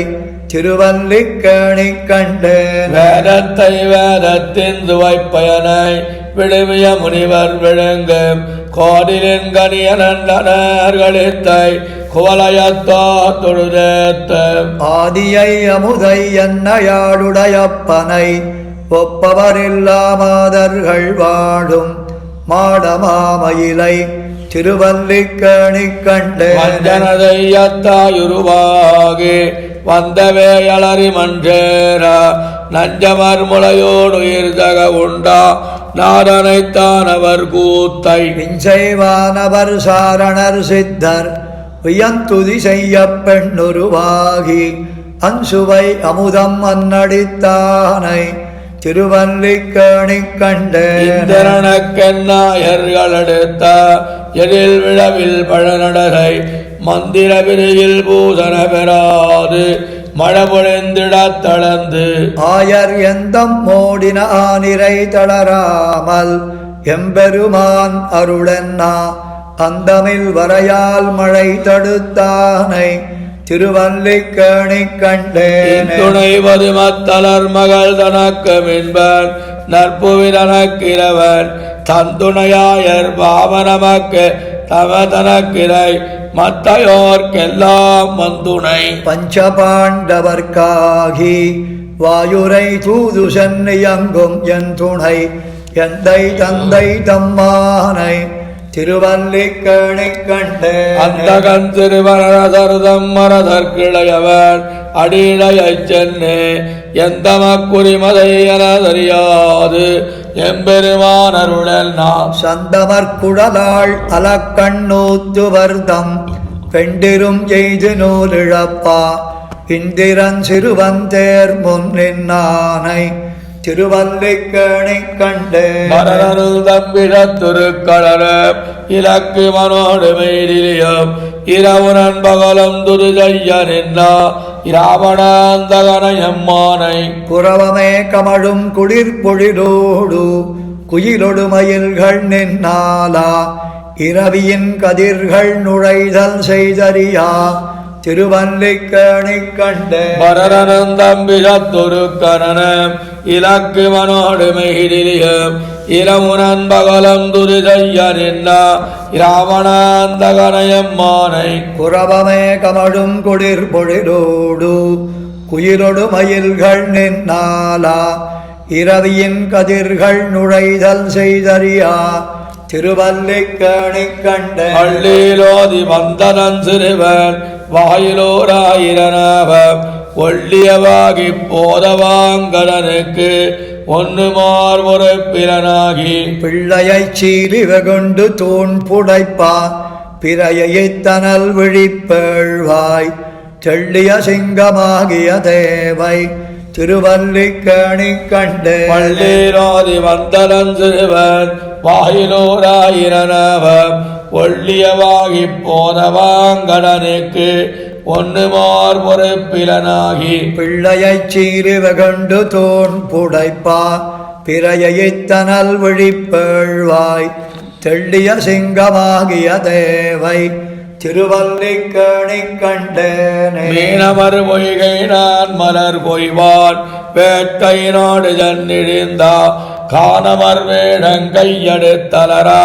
திருவல்லிக்கேணி கண்டேன். வேதத்தை வேதத்தின் துவைப்பயனை விடுவிய முனிவர் விழுங்கும் கோதிலின் கனிய நண்டனர்களித்தை குவளையத்தோ தொழுதேத்தும் ஆதியை அமுதை என்னையாளுடையப்பனை ஒப்பவரில்லா மாதர்கள் வாழும் மாடமாமயிலை திருவல்லிக்கேணி கண்டேன். வஞ்சனதையத்தாயுருவாகி வந்தவேயலறி மன்றேர நஞ்சமர் முளையோடு உயிர்தக உண்டா நாதனைத்தானவர் கூத்தை விஞ்சைவானவர் சாரணர் சித்தர் உயந்துதி செய்ய பெண்ணுருவாகி அன்சுவை அமுதம் அன்னடித்தானை திருவல்லிக்கேணி கண்டேன். இந்திரனக்கென்னாயர்கள் எடுத்த எழில் விழவில் பழநடரை மந்திர விரையில் பூசன பெறாது மழபொழிந்திடத் தளர்ந்து ஆயர் எந்தம் மோடின ஆனிரை தளராமல் எம்பெருமான் அருளென்னா அந்தமில் வரையால் மழை தடுத்தானை திருவல்லிக்கேணி கண்டேன். துணைவது மத்தலர் மகள் தனக்கு மின்பன் நற்புவிதனக்கிறவன் தந்துணையாயர் பாவனமக்கு தம தனக்கிரை மத்தையோர்க்கெல்லாம் வந்துணை. பஞ்சபாண்டவர்க்காகி வாயுரை தூது சென்னியங்கும் என் துணை எந்தை தந்தை தம்மானை திருவல்லிக்கேணி கண்டேன். அந்தகன் திருவரதர்தம் மரதற்கிளையவன் அடிழையச் சென்னே எந்த மக்குரிமதை என தெரியாது எம்பெருமான் அருளல் நான் சந்தமர்குடலாள் அலக்கண்ணூத்துவர்தம் பெண்டிரும் எய்து நூலிழப்பா இந்திரன் சிறுவந்தேர் முன் நின்னானை திருவல்லிக்கேணி கண்டேன். மரணருள் தம்பிடத்துருக்களர இலக்கு மனோடு மெய்திலியம் இரவுனன் பகலம் துரு செய்ய நின்னா இராவணாந்தகனயம்மானை புறவமே கமழும் குளிர்பொழிலோடு குயிலொடு மயில்கள் நின்னாலா இரவியின் கதிர்கள் நுழைதல் செய்தறியா திருவல்லிக்கேணி கண்டேன். மரணந்தம்பிடத்துருக்கரணம் இலக்கு மனோடு மெய்திலியம் இரவுனன் பகலம் துரு செய்ய நின்னா இராவணாந்தகனயம்மானை புறவமே கமழும் குளிர்பொழிலோடு குயிலொடு மயில்கள் நின்னாலா இரவியின் கதிர்கள் நுழைதல் செய்தறியா திருவல்லிக்கேணி கண்டேன். பள்ளியிலோதி வந்தனன் சிறுவன் வாயிலோராயிரனாவம் ஒள்ளியவாகி போதவாங்கடனுக்கு ஒன்றுமார் ஒரு பிறனாகி பிள்ளையைச் சீலி வெகுண்டு தூண் புடைப்பா பிறையைத் தனல் விழிப்பேழ்வாய் தெள்ளிய சிங்கமாகிய தேவை திருவல்லிக்கேணி கண்டேன். பள்ளியிலோதி வந்தனன் சிறுவன் வாயிலோராயிரனாவம் ஒள்ளியவாகி போதவாங்கடனுக்கு ஒன்றுமார் ஒரு பிறனாகி பிள்ளையைச் சீலி வெகுண்டு தூண் புடைப்பா பிறையைத் தனல் விழிப்பேழ்வாய் தெள்ளிய சிங்கமாகிய தேவை திருவல்லிக்கேணி கண்டேனே. மீனமர் பொய்கை நான் மலர் பொய்வான் வேட்டை நாடு ஜன்னிழிந்தா காணமர் வேடங்கையெடுத்தலரா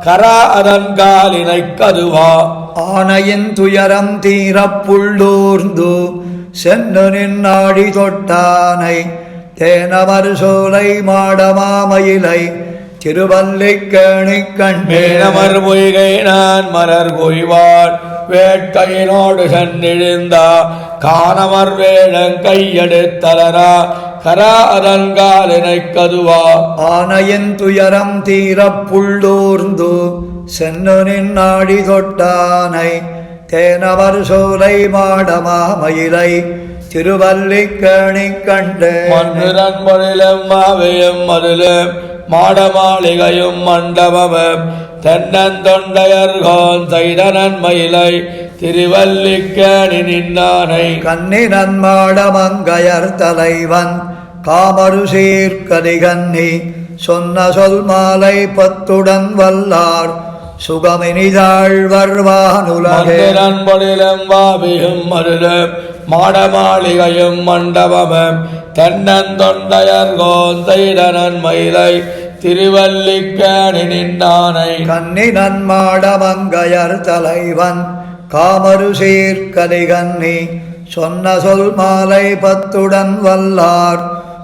கரா அதன் காலினை கதுவா ஆனையின் துயரம் தீரப் புள்ளூர்ந்து சென்னு நின்னாடி தொட்டானை தேனமர் சோலை மாடமாமயிலை திருவல்லிக்கேணி கண்டேன். மீனமர் பொய்கை நான் மலர் பொய்வான் வேட்கையினோடு சென்னிழிந்தா காணமர் வேடங்கையெடுத்தலரா கரா அதன் காலினை கதுவா ஆனையின் துயரம் தீரப் புள்ளூர்ந்து சென்னு நின்னாடி தொட்டானை தேனவர் சோலை மாடமாமயிலை திருவல்லிக்கேணி கண்டேன். மன்னுரன் பொழிலும் மாவையும் மருளும் மாடமாளிகையும் மண்டபமும் தென்னந்தொண்டையர்கோன் செய்தனன் மயிலை திருவல்லிக்கேணி நின்னானை கண்ணினன் மாடமங்கையர் தலைவன் காமரு சீர்கலிகன்னி சொன்ன சொல் மாலை பத்துடன் வல்லார் சுகமினிதாழ்வர் வானுலகே. மன்னுரன் பொழிலும் மாவையும் மருளும் மாடமாளிகையும் மண்டபமும் தென்னந்தொண்டையர்கோன் செய்தனன் மயிலை திருவல்லிக்கேணி நின்னானை கண்ணினன் மாடமங்கையர் தலைவன் காமரு சீர்கலிகன்னி சொன்ன சொல் மாலை பத்துடன் வல்லார்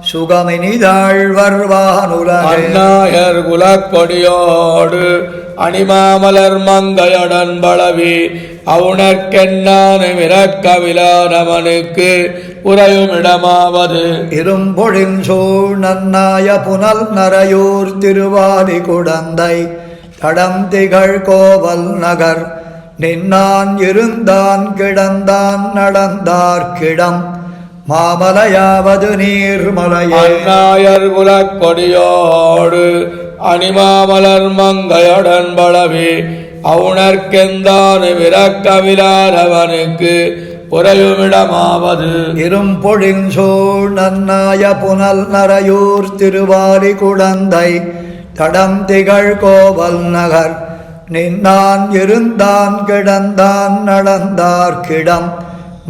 சுகமினிதாழ்வர் வானுலகே. அந்நாயர் குலக்கொடியோடு அணிமாமலர் மங்கையுடன் பளவி அவுணர்க்கென்னானும் இறக்கவிலானவனுக்கு உறையுமிடமாவது இரும்பொழில் சூழ் நன்னாய புனல் நரையூர் திருவாலி குடந்தை தடம் திகழ் கோவல் நகர் நின்னான் இருந்தான் கிடந்தான் நடந்தார்க்கிடம் மாமலையாவது நீர்மலையே. அந்நாயர் குலக்கொடியோடு அணிமாமலர் மங்கையுடன் பலவி அவுணர்க்கெந்தான் விரக்கவிலாரவனுக்கு உறையுமிடமாவது. இரும்பொழிஞ்சோள் நன்னாய புனல் நரையூர் திருவாரி குடந்தை தடம் திகழ் கோவல் நகர் நின்னான் இருந்தான் கிடந்தான் நடந்தார்கிடம்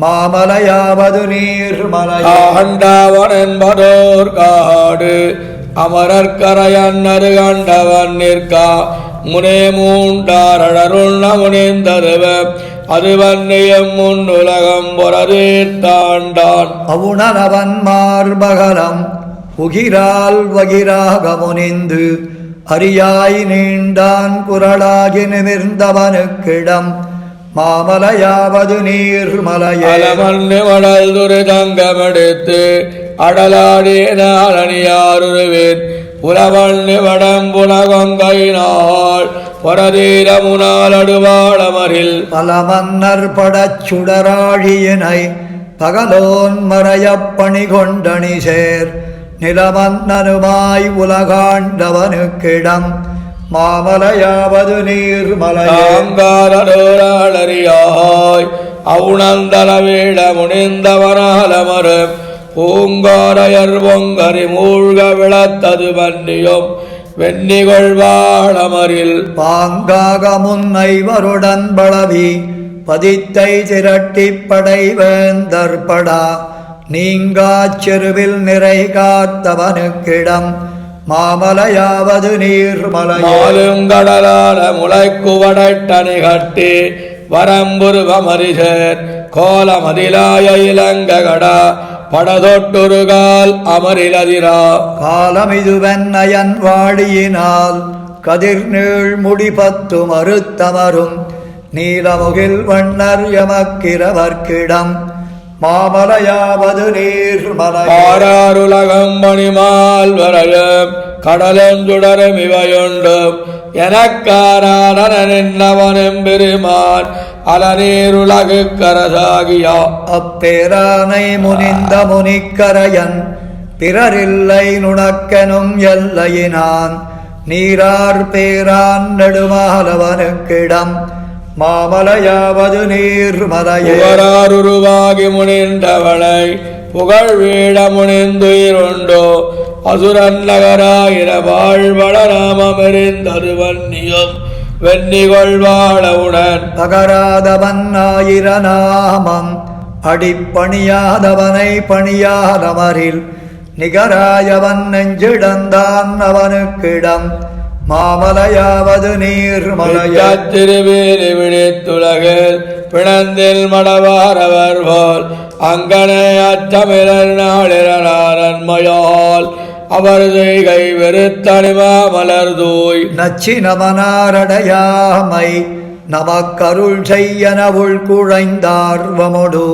மாமலையாவது நீர்மலையே. ஆண்டவன் என்பதோர் காடு அமரர்கரையன் அருகண்டவன் நிற்கா முனே மூண்டாரருள் முனேந்தருவ அதுவன்னியம் முன் உலகம் பொறதேத்தாண்டான். அவுணனவன் மார்பகலம் உகிரால் வகிராக முனிந்து அரியாய் நீண்டான் குரலாகி நிமிர்ந்தவனுக்கிடம் மாமலையாவது நீர்மலையே. அலமன்னு வடல் துரிதங்கமெடுத்து அடலாடினாரணியாருவேன் புலவண்ணு வடம் புலகங்கையினாள் பொறதீரமுனால் அடுவாளமரில் பல மன்னர் படச் சுடராழியினை பகலோன் மறையப் பணி கொண்டணி சேர் நிலமன்னனுமாய் உலகாண்டவனுக்கிடம் மாமலையாவது நீர்மலையே. தாங்காரடோராளறியாய் அவுணந்தல வேட முனிந்தவனாலமரு பூங்காரையர் பொங்கரி மூழ்க விளத்தது வன்னியும் வெண்ணிகொள்வாளமரில் பாங்காக முன்னை வருடன் பளவி பதித்தை திரட்டிப் படைவேந்தற்படா நீங்காச் செருவில் நிறை காத்தவனுக்கிடம் மாமலையாவது நீர்மலையே. மாலுங்கடலான முளைக்குவடட்டணி கட்டி வரம்புருவமரிசேர் கோலமதிலாய இலங்ககடா படதொட்டுருகால் அமரிலதிரா காலமிதுவென்னயன் வாடியினால் கதிர்நீள் முடிபத்து மறுத்தமரும் நீலமுகில் வண்ணர் எமக்கிரவர்க்கிடம் மாமலையாவது நீர்மலையே. பாராருலகம் மணிமால் வரையும் கடலஞ்சுடரும் இவையுண்டும் எனக்காரானவனும் பெருமான் அலநீருலகு கரசாகியா. அப்பேரானை முனிந்த முனிக்கரையன் பிறரில்லை நுணக்கெனும் எல்லையினான் நீரார் பேரான் நெடுமாலவனுக்கிடம் மாமலையாவது நீர்மலையே. புகழாருருவாகி முனிந்தவளை புகழ் வீட முனிந்துயிருண்டோ அசுரன் நகராயிர வாழ்வள நாமமெறிந்தது வன்னியும் வெண்ணிகொள்வாளவுடன் பகராதவன் ஆயிர நாமம் அடிப்பணியாதவனை பணியாதமரில் நிகராயவன் நெஞ்சிடந்தான் அவனுக்கிடம் மாமலையாவது நீர்மலையே. திருவேலி விழித்துலகில் பிணந்தில் மடவாரவர் போல் அங்கனே அச்சமிழர் நாளிரன்மையால் அவர் செய்கை வெறுத்தனிமா மலர் தூய் நச்சி நமனாரடையாமை நமக்கருள் செய்யனவுள் குழைந்தார்வமொடு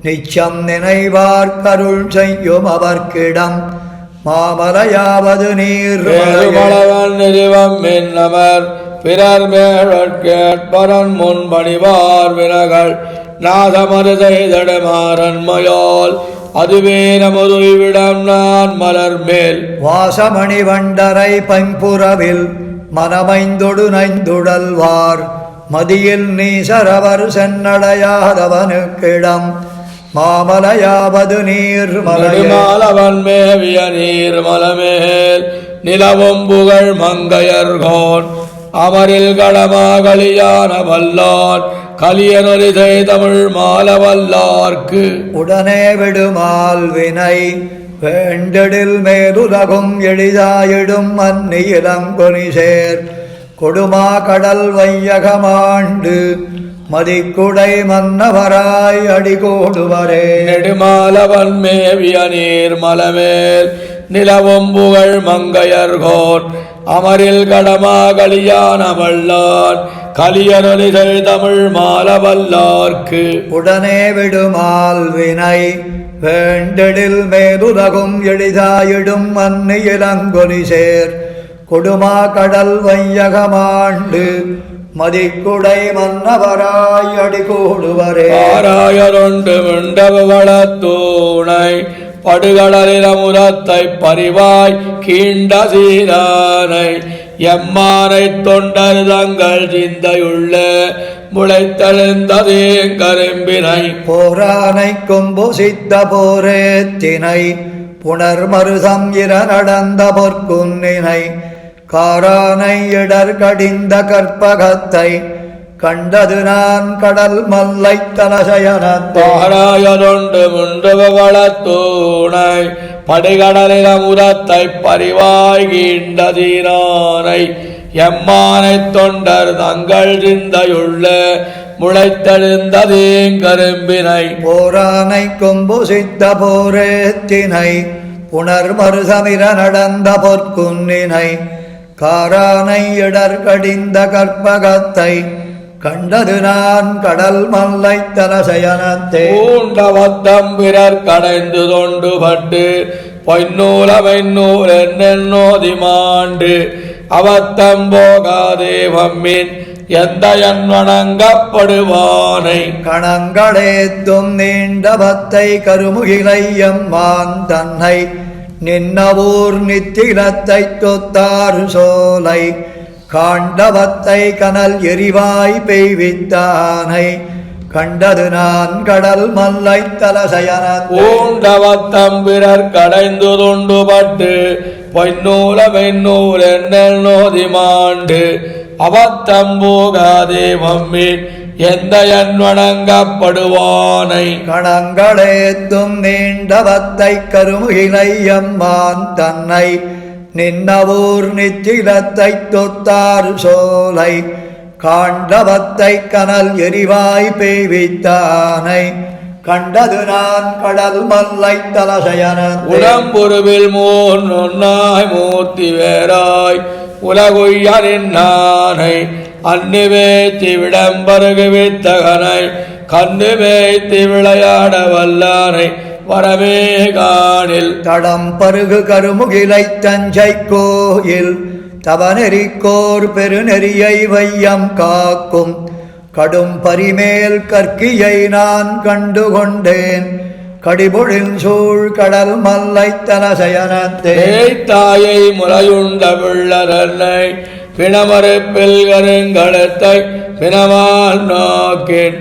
நிச்சம் நினைவார்க்கருள் செய்யும் அவர்க்கிடம் மாமலையாவது நீர்மலவன் நிறுவம் மின்னமர் பிறர் மேற்பரன் முன் பணிவார் வினகள் நாதமறு செய்தடமாறன்மையால் அதுவே நமதுவிடம் நான் மலர் மேல் வாசமணி வண்டரை பைம்புறவில் மனமைந்தொடு நைந்துடல்வார் மதியில் நீசரவர் சென்னடையாதவனுக்கிடம் மாமலையாவது நீர்மலையே. மாலவன் மேவிய நீர்மலமேல் நிலவும் புகழ் மங்கையர்கோன் அமரில் கடமாகலியான வல்லான் கலியனொலிதை தமிழ் மாலவல்லார்க்கு உடனே விடுமால் வினை வேண்டடில் மேலுலகும் எளிதாயிடும் மன்னியிலங்கொனி சேர் கொடுமா கடல் வையகமாண்டு மதிக்குடை மன்னவராய் அடிகோடுவரே. நெடுமாலவன் மேவிய நீர்மலமேல் நிலவும் புகழ் மங்கையர்கோன் அமரில் கடமாகலியான வல்லான் கலியனொலிதை தமிழ் மாலவல்லார்க்கு உடனே விடுமால் வினை வேண்டடில் மேலுலகும் எளிதாயிடும் மன்னியிலங்கொனி சேர் கொடுமா கடல் வையகமாண்டு மதிக்குடை மன்னவராய் அடிகூடுவரே. ஆராயருண்டு மிண்டவ வளத்தூணை படுகடலில் அமுதத்தை பரிவாய் கீண்ட சீரானை எம்மானை தொண்டர் தங்கள் சிந்தையுள்ள முளைத்தெழுந்ததே கரும்பினை போரானை கொம்பு சித்த போரேத்தினை புனர்மருதம் இர நடந்த பொற்குன்னினை காரானை இடர் கடிந்த கற்பகத்தை கண்டது நான் கடல் மல்லை தலசயனத்தை. ஆராயருண்டு மிண்டவ வளத்தூணை படுகடலில் அமுதத்தை பரிவாய் கீண்ட சீரானை எம்மானை தொண்டர் தங்கள் சிந்தையுள்ள முளைத்தெழுந்ததே கரும்பினை போரானை கொம்பு சித்த போரேத்தினை புனர்மருதமிர நடந்த பொற்குன்னினை காரானை இடர் கடிந்த கற்பகத்தை கண்டது நான் கடல் மல்லை தலசயனத்தே. பூண்டவத்தம் பிறர் கடைந்து தொண்டுபட்டு பொன்னூலமென்னூல் என்னோதி மாண்டு அவத்தம் போகாதே வம்மின் எந்த என் வணங்கப்படுவானை கணங்களேத்தும் நீண்டபத்தை கருமுகிலை எம்மான் தன்னை நின்னவூர் நித்திலத்தை தொத்தாறு சோலை காண்டவத்தை கனல் எரிவாய் பெய்வித்தானை கண்டது நான் கடல் மல்லை தலசயனத்தே. பூண்டவத்தம் பிறர் கடைந்து தொண்டுபட்டு பொன்னூலமென்னூல் என்னோதி மாண்டு அவத்தம் போகாதே வம்மின் எந்த என் வணங்கப்படுவானை கணங்களேத்தும் நீண்டவத்தை கருமுகிலை எம்மான் தன்னை நின்னவூர் நித்திலத்தை தொத்தாறு சோலை காண்டவத்தை கனல் எரிவாய் பெய்வித்தானை கண்டது நான் கடல் மல்லை தலசயனத்தே. உடம்புருவில் மூன் நொன்னாய் மூர்த்தி வேறாய் உலகுய்யரின் நானை அன்னு வேத்தி விடம்பருகு வித்தகனை கண்ணு வேத்தி விளையாட வல்லானை வரவே காணில் தடம் பருகு கருமுகிலை தஞ்சை கோயில் தவநெறிக்கோர் பெருநெறியை வையம் காக்கும் கடும் பரிமேல் கற்கியை நான் கண்டுகொண்டேன் கடிபொழில் சூழ் கடல் மல்லை தலசயனத்தே. தாயை முளையுண்ட பிள்ளரன்னை பிணமறுப்பில் கருங்கடத்தை பிணமால் நோக்கின்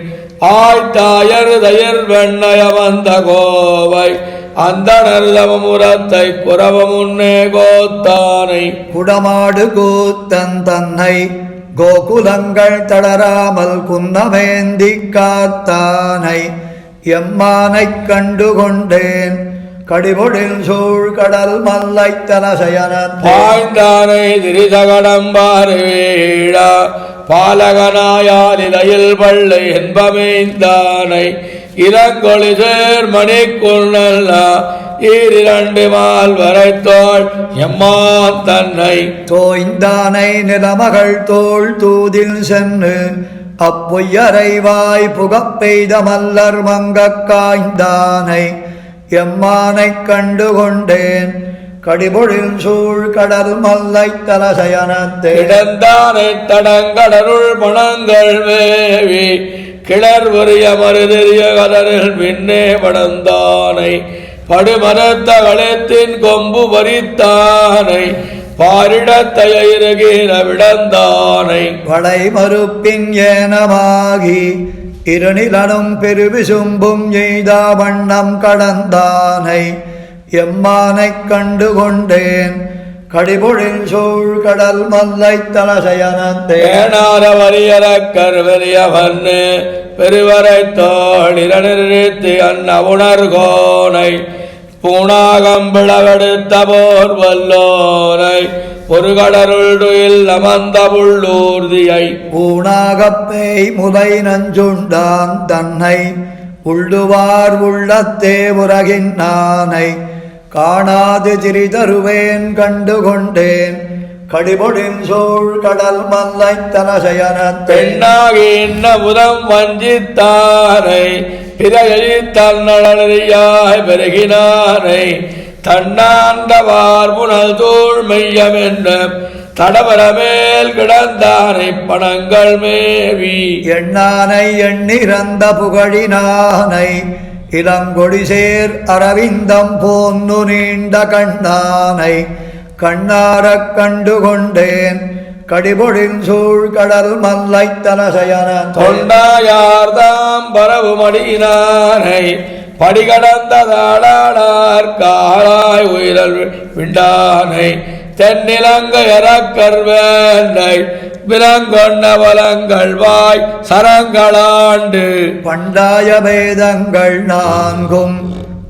ஆய்த்தாயர் தயர் வெண்ணய வந்த கோவை அந்த நல்லமுரத்தை குறவ முன்னே கோத்தானை குடமாடு கூத்தன் தன்னை கோகுலங்கள் தளராமல் குன்னமேந்தி காத்தானை எம்மானை கண்டுகொண்டேன் கடிபொழில் சூழ் கடல் மல்லை தலசயனத்தே. பாய்ந்தானை திரிதகடம்பாறு வீழா பாலகனாயாலிலையில் பள்ளை என்பமைந்தானை இளங்கொழி சேர் மணிக்குள்ளா ஈரிரண்டு மால் வரைத்தோள் எம்மான் தன்னை தோய்ந்தானை நிலமகள் தோள் தூதில் சென்று அப்பொய்யரைவாய் புகப்பெய்த மல்லர் மங்கக் காய்ந்தானை எம்மானை கண்டுகொண்டேன் கடிபொழில் சூழ் கடல் மல்லை தலசயனத்தே. இடந்தானை தடங்கடருள் பணங்கள் மேவி கிளர் உரிய மறுதெரிய கலரில் பின்னே படந்தானை படுமரத்த களத்தின் கொம்பு பறித்தானை பாரிடத்தையிருகிற விடந்தானை வளை மறுப்பின் ஏனமாகி இருநிலனும் பெருவிசும்பும் எய்தா வண்ணம் கடந்தானை எம்மானை கண்டுகொண்டேன் கடிபொழில் சூழ் கடல் மல்லை தலசயனத்தே. ஏனார வரியர கர்வரிய வன்னு பெருவரை தோழிரநிறுத்தி அன்னவுணர்கோனை பூணாகம்பிளவெடுத்த போர் வல்லோனை ஒரு கடருள் அமர்ந்த புள்ளூர்தியை ஊனாகப்பேய் முலை நஞ்சுண்டான் தன்னை உள்ளுவார் உள்ளத்தே உலகின்னானை காணாது திரிதருவேன் கண்டுகொண்டேன் கடிபொழில் சூழ் கடல் மல்லை தலசயனத்தே. பெண்ணாகி இன்ன முதம் வஞ்சித்தானை பிறையழி தன்னழியாய் பெருகினானை தன்னாண்டவார் புனல் தூள் மெய்யம் என்ன தடவரமேல் கிடந்தானை பணங்கள் மேவி எண்ணானை எண்ணிறந்த புகழினானை இளங்கொடி சேர் அரவிந்தம் போன்னு நீண்ட கண்ணானை கண்ணாரக் கண்டு கொண்டேன் கடிபொழில் சூழ் கடல் மல்லை தலசயன தொண்டாயார்தாம் பரவுமடியினானை படிகடந்த தாளாளார் காலாய் உயிரல் விண்டானை தென்னிலங்கை அறக்கர்வேண்டை விலங்கொண்ட வலங்கள் வாய் சரங்களாண்டு பண்டாய வேதங்கள் நான்கும்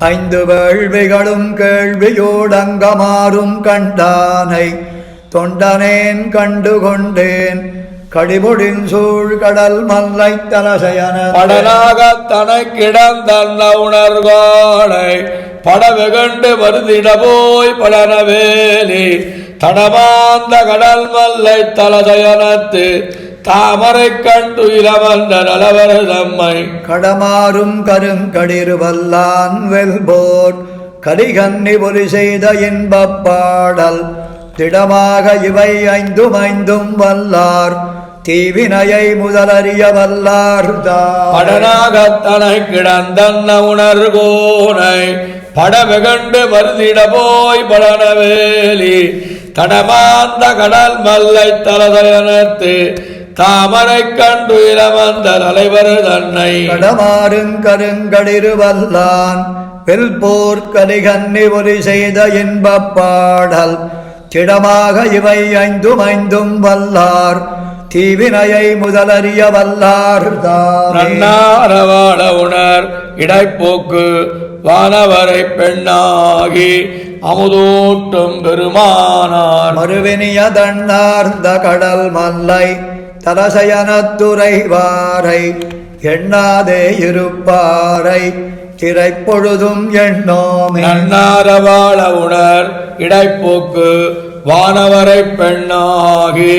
5 வேள்விகளும் கேள்வியோடங்கமாறும் கண்டானை தொண்டனேன் கண்டு கொண்டேன் கடிபொழில் சூழ் கடல் மல்லை தலசயன படனாகத் தனை கிடந்தன்ன உணர்கோளை படவெகண்டு வருதிட போய் படனவேலி தடமாந்த கடல் மல்லை தலசயனத்து தாமரை கண்டு இளவந்த நலவர் தம்மை கடமாறும் கருங்கடிருவல்லான் வெல்போர் கலிகன்னி ஒலி செய்த இன்பப் பாடல் திடமாக இவை 5 வல்லார் தீவினையை முதலறிய வல்லார் படனாகத்தனை கிடந்தன்ன உணர்கோனை படவெகண்டு வருதிட போய் படனவேலி தடமாந்த கடல் மல்லை தலதயனத்து தாமரை கண்டு இளவந்த தலைவர் தன்னை கடமாறும் கருங்கடிருவல்லான் வெல்போர் கலிகன்னி ஒலி செய்த இன்பப் பாடல் திடமாக இவை 5 வல்லார் தீவினையை முதலறிய வல்லார் நன்னாரவாள உணர் இடைப்போக்கு வானவரை பெண்ணாகி அமுதூட்டும் பெருமானார் மறுவினிய தன்னார்ந்த கடல் மல்லை தலசயனத்துறைவாரை எண்ணாதே இருப்பாரை திரைப்பொழுதும் எண்ணோமே நன்னாரவாள உணர் இடைப்போக்கு வானவரை பெண்ணாகி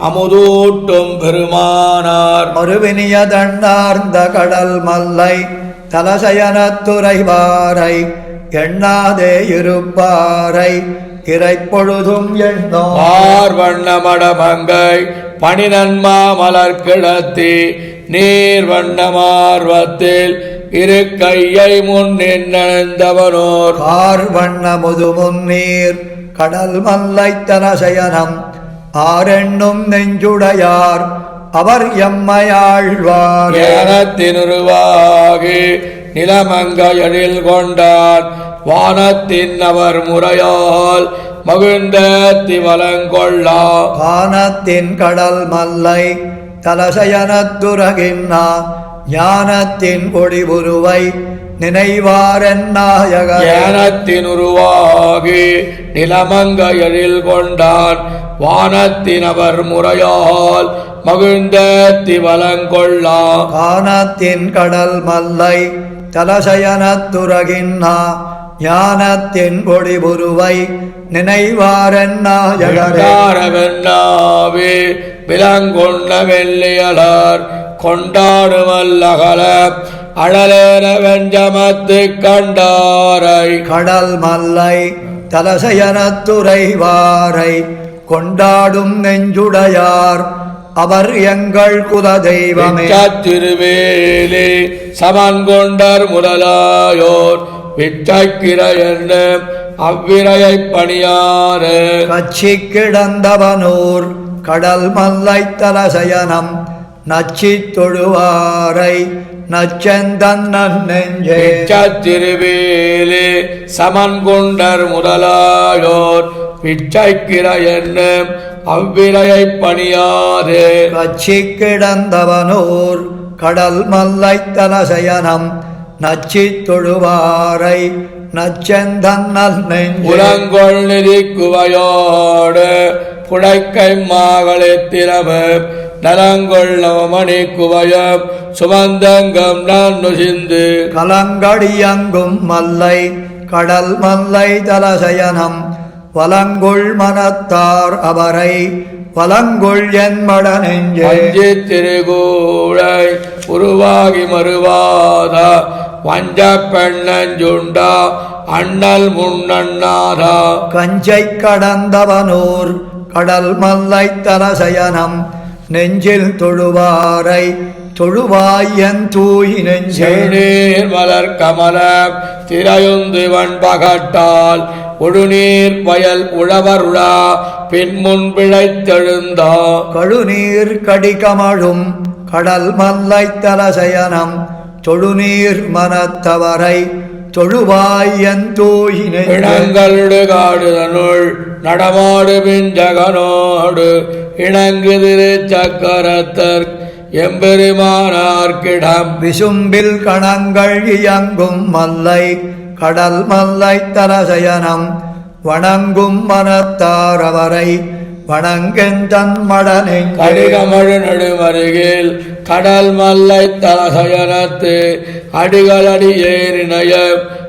அமுதூட்டும் பெருமானார் மறுவினிய தன்னார்ந்த கடல் மல்லை தலசயனத்துறைவாரை எண்ணாதே இருப்பாரை திரைப்பொழுதும் எண்ணோம் பார்வண்ணமடமங்கை பணிநன்மா மலர் கிடத்தி நீர் வண்ணமார்வத்தில் இரு கையை முன்னின்றவனோர் பார்வண்ண முதுமுன்னீர் கடல் மல்லை தலசயனம் ஆரெண்ணும் நெஞ்சுடையார் அவர் எம்மையாழ்வார் ஏனத்தினுருவாகி நிலமங்கையடில் கொண்டான் வானத்தின் அவர் முறையால் மகிழ்ந்தத்தி வலங்கொள்ளா கானத்தின் கடல் மல்லை தலசயனத்துரகின்னா ஞானத்தின் ஒளிவுருவை நினைவாரன் நாயகர் ஏனத்தின் உருவாகி நிலமங்கையரில் கொண்டான் வானத்தின் அவர் முறையால் மகிழ்ந்தத்தி வலங்கொள்ளா கானத்தின் கடல் மல்லை தலசயனத்துரகின்னா ஞானத்தின் ஒளிவுருவை நினைவாரன் நாயகரே விலங்கொண்ட வெள்ளியலார் கொண்டாடுமல்லகல அழலேன வெஞ்சமத்து கண்டாரை கடல் மல்லை தலசயனத்துறைவாரை கொண்டாடும் நெஞ்சுடையார் அவர் எங்கள் குலதெய்வமே திருவேலி சமன் கொண்டர் முதலாயோர் விச்சக்கிர என்ன அவ்விரையை பணியாறு கட்சி கிடந்தவனூர் கடல் மல்லை தலசயனம் நச்சி தொழுவாரை நச்சந்தன் நெஞ்சே திருவேலி சமன் கொண்டர் முதலாயோர் விச்சக்கிர என்ன அவ்விரையை பணியாறு கட்சி கிடந்தவனூர் கடல் மல்லை தலசயனம் நச்சி தொழுவாரை நச்சந்தன் நெஞ்சே புலங்கொள் நிதி குவையோடு புடைக்கை மாகளித்திரம நலங்கொள்ளமணி குவயம் சுமந்தங்கம் நான் நுசிந்து கலங்கடியங்கும் மல்லை கடல் மல்லை தலசயனம் வலங்குள் மனத்தார் அவரை வலங்குள் என் மட நெஞ்சே திருகூழை உருவாகி மறுவாத வஞ்ச பெண்ணஞ்சுண்டா அண்ணல் முன்னண்ணாதா கஞ்சை கடந்தவனூர் கடல் மல்லை தலசயனம் நெஞ்சில் தொழுவாரை தொழுவாயன் தூய் நெஞ்சேர் மலர் கமல திரையுந்துவன் பகட்டால் உழுநீர் வயல் உழவருளா பின்முன் பிழைத்தெழுந்தா கழுநீர் கடிகமழும் கடல் மல்லை தலசயனம் தொழுநீர் மனத்தவரை தொழுவாயன் தூய் இனங்களுடு காடுதனுள் நடமாடு பிஞ்சகனோடு இணங்கு திரு சக்கரத்தர் எம்பெருமானார்க்கிடம் விசும்பில் கணங்கள் இயங்கும் மல்லை கடல் மல்லை தலசயனம் வணங்கும் மனத்தாரவரை வணங்கெந்தன் மடனை கடிகமழு நடுமருகில் கடல் மல்லை தலசயனத்து அடிகள் அடியேறினைய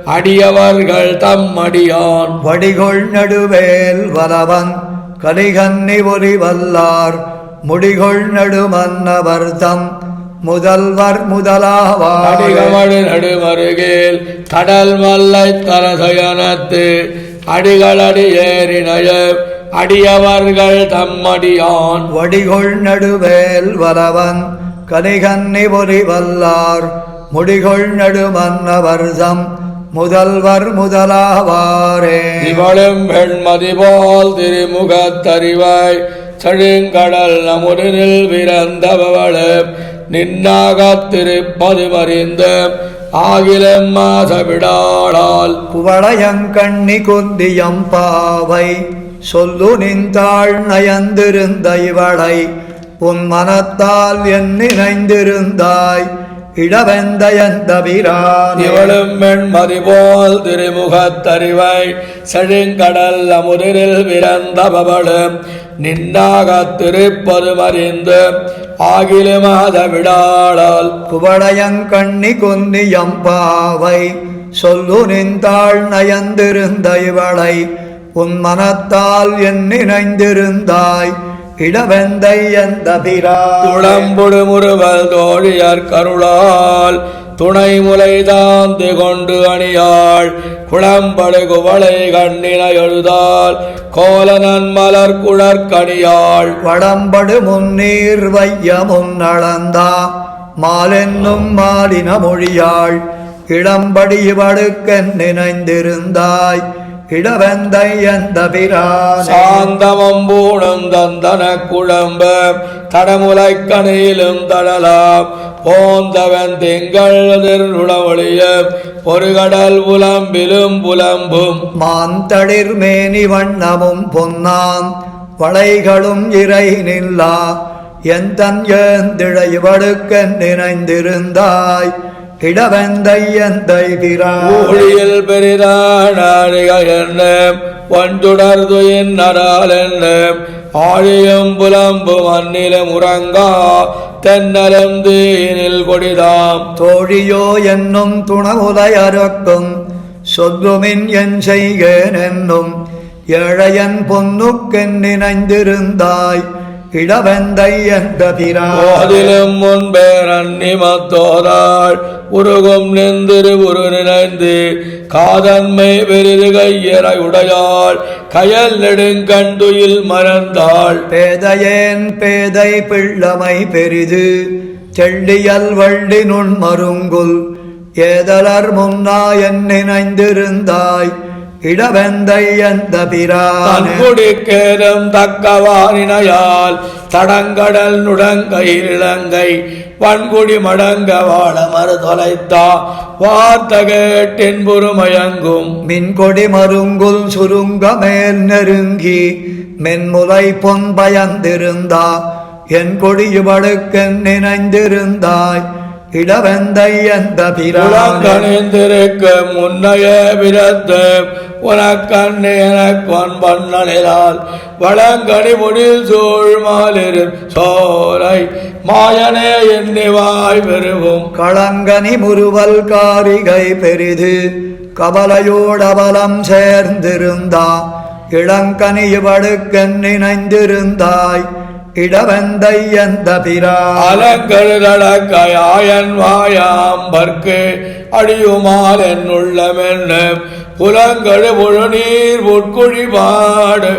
அடியவர்கள் தம் அடியான் வடிகொள் நடுவேல் வலவன் கலிகன்னி ஒரி வல்லார் முடிகொள் நடுமன்னவர் தம் முதல்வர் முதலாவார் அடிகமழு நடுமருகில் கடல் மல்லை தலசயனத்து அடிகள் அடியேறினைய அடியவர்கள் தம்மடியான் வடிகொள் நடுவேல் வலவன் கலிகன்னி ஒரி வல்லார் முடிகொள் நடுமன்னவர் தம் முதல்வர் முதலாவாரே இவளும் வெண்மதி போல் திருமுகத்தறிவாய் செழுங்கடல் நமுடனில் விரந்தவள நின்னாகத் திருப்பது மறிந்த ஆகிலம் மாசவிடாளால் குவளையங்கண்ணி கொந்தியம் பாவை சொல்லு நின்றாள் நயந்திருந்த இவளை உன் மனத்தால் என் நினைந்திருந்தாய் இடவெந்தயந்த வீரான் இவளும் வெண்மதி போல் திருமுகத்தறிவாய் செழுங்கடல் அமுதிரில் விரந்தவளும் நின்னாகத் திருப்பது மறிந்து ஆகில மாத விடாளால் குவளையங்கண்ணி கொந்தியம் பாவை சொல்லு நின்றாள் நயந்திருந்த இவளை உன் மனத்தால் என் நினைந்திருந்தாய் இடவெந்தை எந்த துளம்புடு முறுவல் தோழியர் கருளால் துணை முலை தாந்து கொண்டு அணியாள் குளம்படு குவளை கண்ணின எழுதாள் கோலனன் மலர் குழற்கணியாள் வடம்படு முன்னீர் வைய முன்னளந்தா மாலென்னும் மாலின மொழியாள் இடம்படி வடுக்கன் நினைந்திருந்தாய் இடவெந்தை எந்த சாந்தமம்பூணம் தந்தன குழம்ப தடமுலை கணியிலும் தடலாம் போந்தவன் திங்கள் உளவொழிய ஒரு கடல் புலம்பிலும் புலம்பும் மாந்தளிர் மேனி வண்ணமும் பொன்னாம் வளைகளும் இறை நில்லா எந்தன் ஏந்திழை வடுக்கன் நினைந்திருந்தாய் இடவெந்தை எந்தை ஊழியில் பெரிதானாரிகள் என்ன ஒன்றுடர்து என்னரால் என்ன ஆழியும் புலம்பும் அந்நிலம் உறங்கா தென்னலம் தீனில் கொடிதாம் தோழியோ என்னும் துணவுலையறுக்கும் சொல்லுமின் என் செய்கேன் என்னும் ஏழையன் பொன்னுக்கென் நினைந்திருந்தாய் இடவெந்தை எந்த பிராதிலும் முன்பேர் அந்நிமத்தோதாள் உருகும் நெந்திரு உரு நினைந்து காதன்மை பெரிது கையறை உடையாள் கயல் நெடுங்கண்டுயில் மறந்தாள் பேதையேன் பேதை பிள்ளமை பெரிது தெள்ளியல் வள்ளி நுண் மருங்குல் ஏதலர் முன்னா என் நினைந்திருந்தாய் இடவெந்தை எந்த பிரான்குடிக்கேதும் தக்கவானினையால் தடங்கடல் நுடங்கையில் இளங்கை வன்குடி மடங்க வாழ மறு தொலைத்தா வார்த்த கேட்டின் புறுமயங்கும் மின்கொடி மருங்குல் சுருங்க மேல் நெருங்கி மென்முலை பொன் பயந்திருந்தா என் கொடியுவடுக்கென் நினைந்திருந்தாய் இடவெந்தை எந்த பிரான்கணிந்திருக்க முன்னைய விரத்த உனக்கண்ணு எனக்கொன் பண்ணலால் வளங்கனி முடில் சூழ் மாலிரு சோலை மாயனே எண்ணிவாய் பெறுவோம் களங்கனி முறுவல் காரிகை பெரிது கவலையோடபலம் சேர்ந்திருந்தா இளங்கனி வடுக்கன் நினைந்திருந்தாய் இடவெந்தை எந்த அலங்கருதளக்கையாயன் வாயாம்பற்கு அடியுமால் என்னுள்ளமென்ன புலங்கடு முழு நீர் உட்குழி பாடு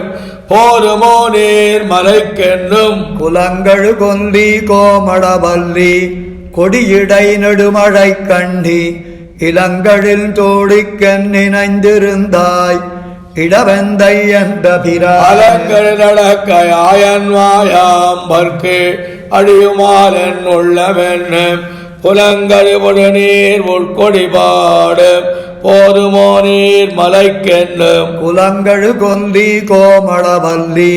போதுமோ நீர் மலைக்கென்னும் குலங்கழு கொந்தி கோமடவல்லி கொடியிடை நெடுமழை கண்டி இளங்களில் தோழிக்கண் நினைந்திருந்தாய் இடவெந்தை என்ற அலங்கள் நடக்க ஆயன் வாயாம்பற்கு அடியுமாறன் உள்ளவென்னு புலங்கழிபடு நீர் உட்கொடிபாடு போதுமோ நீர் மலைக்கென்னும் குலங்கழு கொந்தி கோமளவல்லி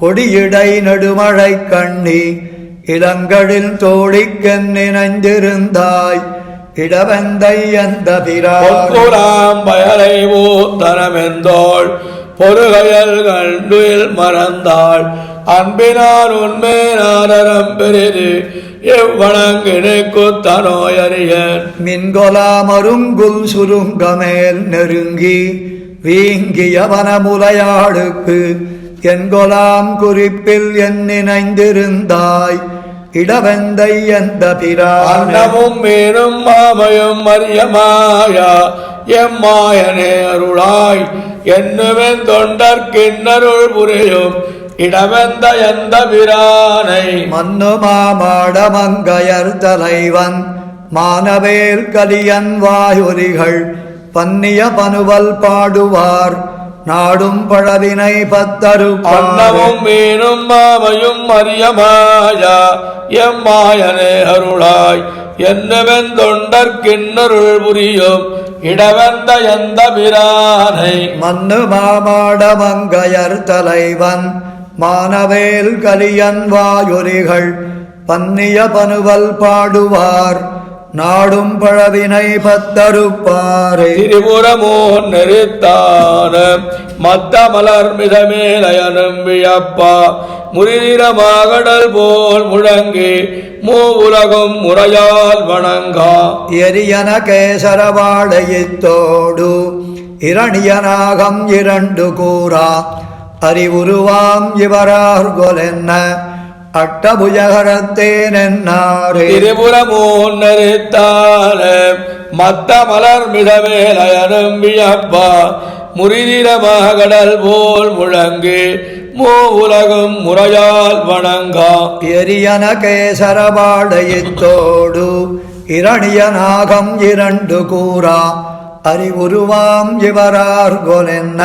கொடியிடை நெடுமழை கண்ணி இளங்களில் தோழிக்கண் நினைந்திருந்தாய் இடவெந்தை அந்த பிராம் பயலை ஊத்தனமெந்தோள் பொறுகையல் கண்டுயில் மறந்தாள் அன்பினார் உண்மையாரம் பெரிது எவ்வளங்கினுக்குத்தனோயறியன் மின்கொலா மருங்குல் சுருங்கமேல் நெருங்கி வீங்கிய வனமுலையாடுக்கு என்கொலாம் குறிப்பில் என் நினைந்திருந்தாய் இடவெந்தை எந்த பிரானமும் மீனும் மாமையும் மரியமாயா எம்மாயனே அருளாய் என்னுவன் தொண்டர்கின்னருள் புரியும் இடவெந்த எந்த பிரானை மன்னு மாமாடமங்கையர் தலைவன் மானவேல் கலியன் வாயுரிகள் பன்னிய பனுவல் பாடுவார் நாடும் பழவினை பத்தரு அன்னமும் மீனும் மாமையும் மரியமாயா எம்மாயனே அருளாய் என்னவென் தொண்டர்கின்னருள் புரியும் இடவெந்த எந்த பிரானை மன்னு மாமாடமங்கையர் தலைவன் மானவேல் கலியன் வாயுரிகள் பன்னிய பனுவல் பாடுவார் நாடும் பழவினை பத்தருப்பாரே திரிபுரமோ நெறித்தான மத்த மலர் மிதமேலயனும் வியப்பா முறிரமாகடல் போல் முழங்கி மூவுலகும் முறையால் வணங்கா எரியன கேசரவாடையத்தோடு இரணியனாகம் இரண்டு கூறா அறிவுருவாம் இவரார்கொலென்ன அட்டபுஜகரத்தேனென்னாரே திரிபுரமோ நெறித்தான மத்த மலர் மிதமேலயனும் வியப்பா முறிரமாகடல் போல் முழங்கி மூவுலகும் முறையால் வணங்கா எரியன கேசரவாடையத்தோடு இரணியனாகம் இரண்டு கூறா அறிவுருவாம் இவரார்கொலென்ன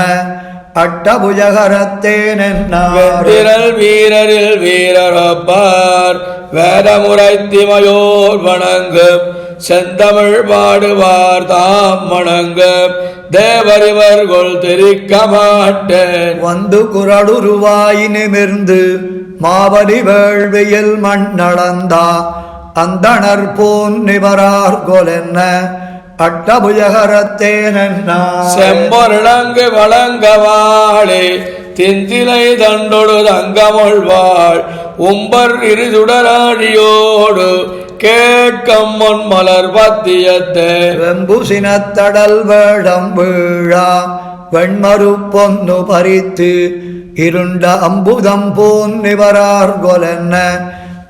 அட்டபுஜகரத்தேனென்னாரே வீரரில் வீரரப்பார் வேதமுறைத்திமையோர் வணங்கும் செந்தமிழ் பாடுவார் தாம் வணங்கும் தேவரிவர்கள் தெரிக்க மாட்டேன் வந்து குரடுருவாய் நிமிர்ந்து மாவடி வேள்வியில் மண்ணளந்தா அந்தணர் போன் நிவரார்கொலென்ன அட்டபுஜகரத்தேனென்னாரே செம்பொருளங்கு வழங்கவாளே திந்திலை தண்டொடு தங்கமொழ்வாள் உம்பர் இருசுடராடியோடு கேட்கம் முன் மலர் பத்தியத்தே வெம்புசினத்தடல் வேடம் வீழா வெண்மரு பொன்னு பறித்து இருண்ட அம்புதம் போன் நிவரார்கொலென்ன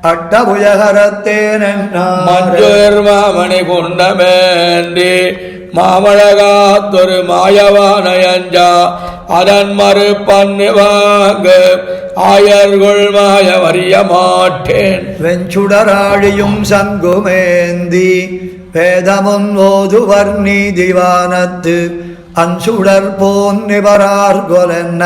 அட்டபுஜகரத்தேனென்னாரே மஞ்சர் மாமணி குண்டமேண்டி மாமழகாத்தொரு மாயவானயஞ்சா அதன் மறுப்பண்ணு வாங்க ஆயர்கள் மாய வரிய மாட்டேன் வெஞ்சுடராழியும் சங்குமேந்தி வேதமுன் ஓதுவர் நீதிவானத்து அன்சுடர் போன் நிவரார்கொலென்ன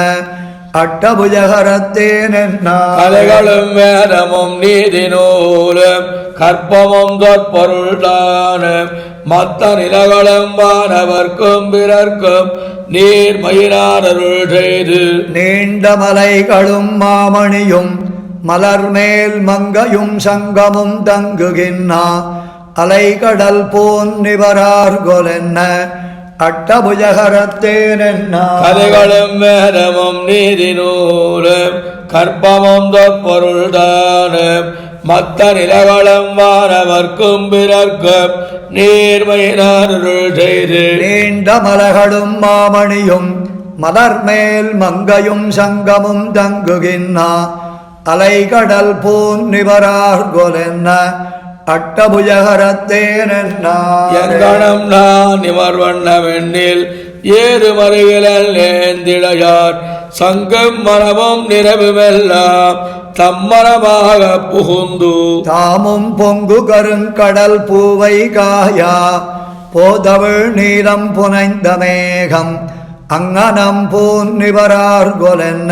அட்டபுஜகரத்தேனென்னாரே கலைகளும் வேதமும் நீதி நூலும் கற்பமும் தொற்பொருள்தான மத்த நிலகளும் வானவர்க்கும் பிறர்க்கும் நீர்மயினாரருள் செய்து நீண்ட மலைகளும் மாமணியும் மலர்மேல் மங்கையும் சங்கமும் தங்குகின்னா அலைகடல் போன் நிவரார்கொலென்ன அட்டபுஜகரத்தேனென்னாரே கதைகளும் வேதமும் நீதி நூலும் கற்பமும் தொற்பொருள்தான மத்த நிலகளும் வானவர்க்கும் பிறர்க்கும் நீர்மையினாரருள் செய்து நீண்ட மலர்களும் மாமணியும் மலர்மேல் மங்கையும் சங்கமும் தங்குகின்னா அலைகடல் போன் நிவரார்கொலென்ன அட்டபுஜகரத்தேனென்னாரே எங்கனம் நான் நிமர்வண்ண வெண்ணில் ஏறு மருகிலல் ஏந்திழையார் சங்கம் மனமும் நிறவுமெல்லாம் தம்மரமாக புகுந்து தாமும் பொங்கு கருங்கடல் பூவை காயா போதவிழ் நீலம் புனைந்த மேகம் அங்கனம் பூன்னிவரார்கொலென்ன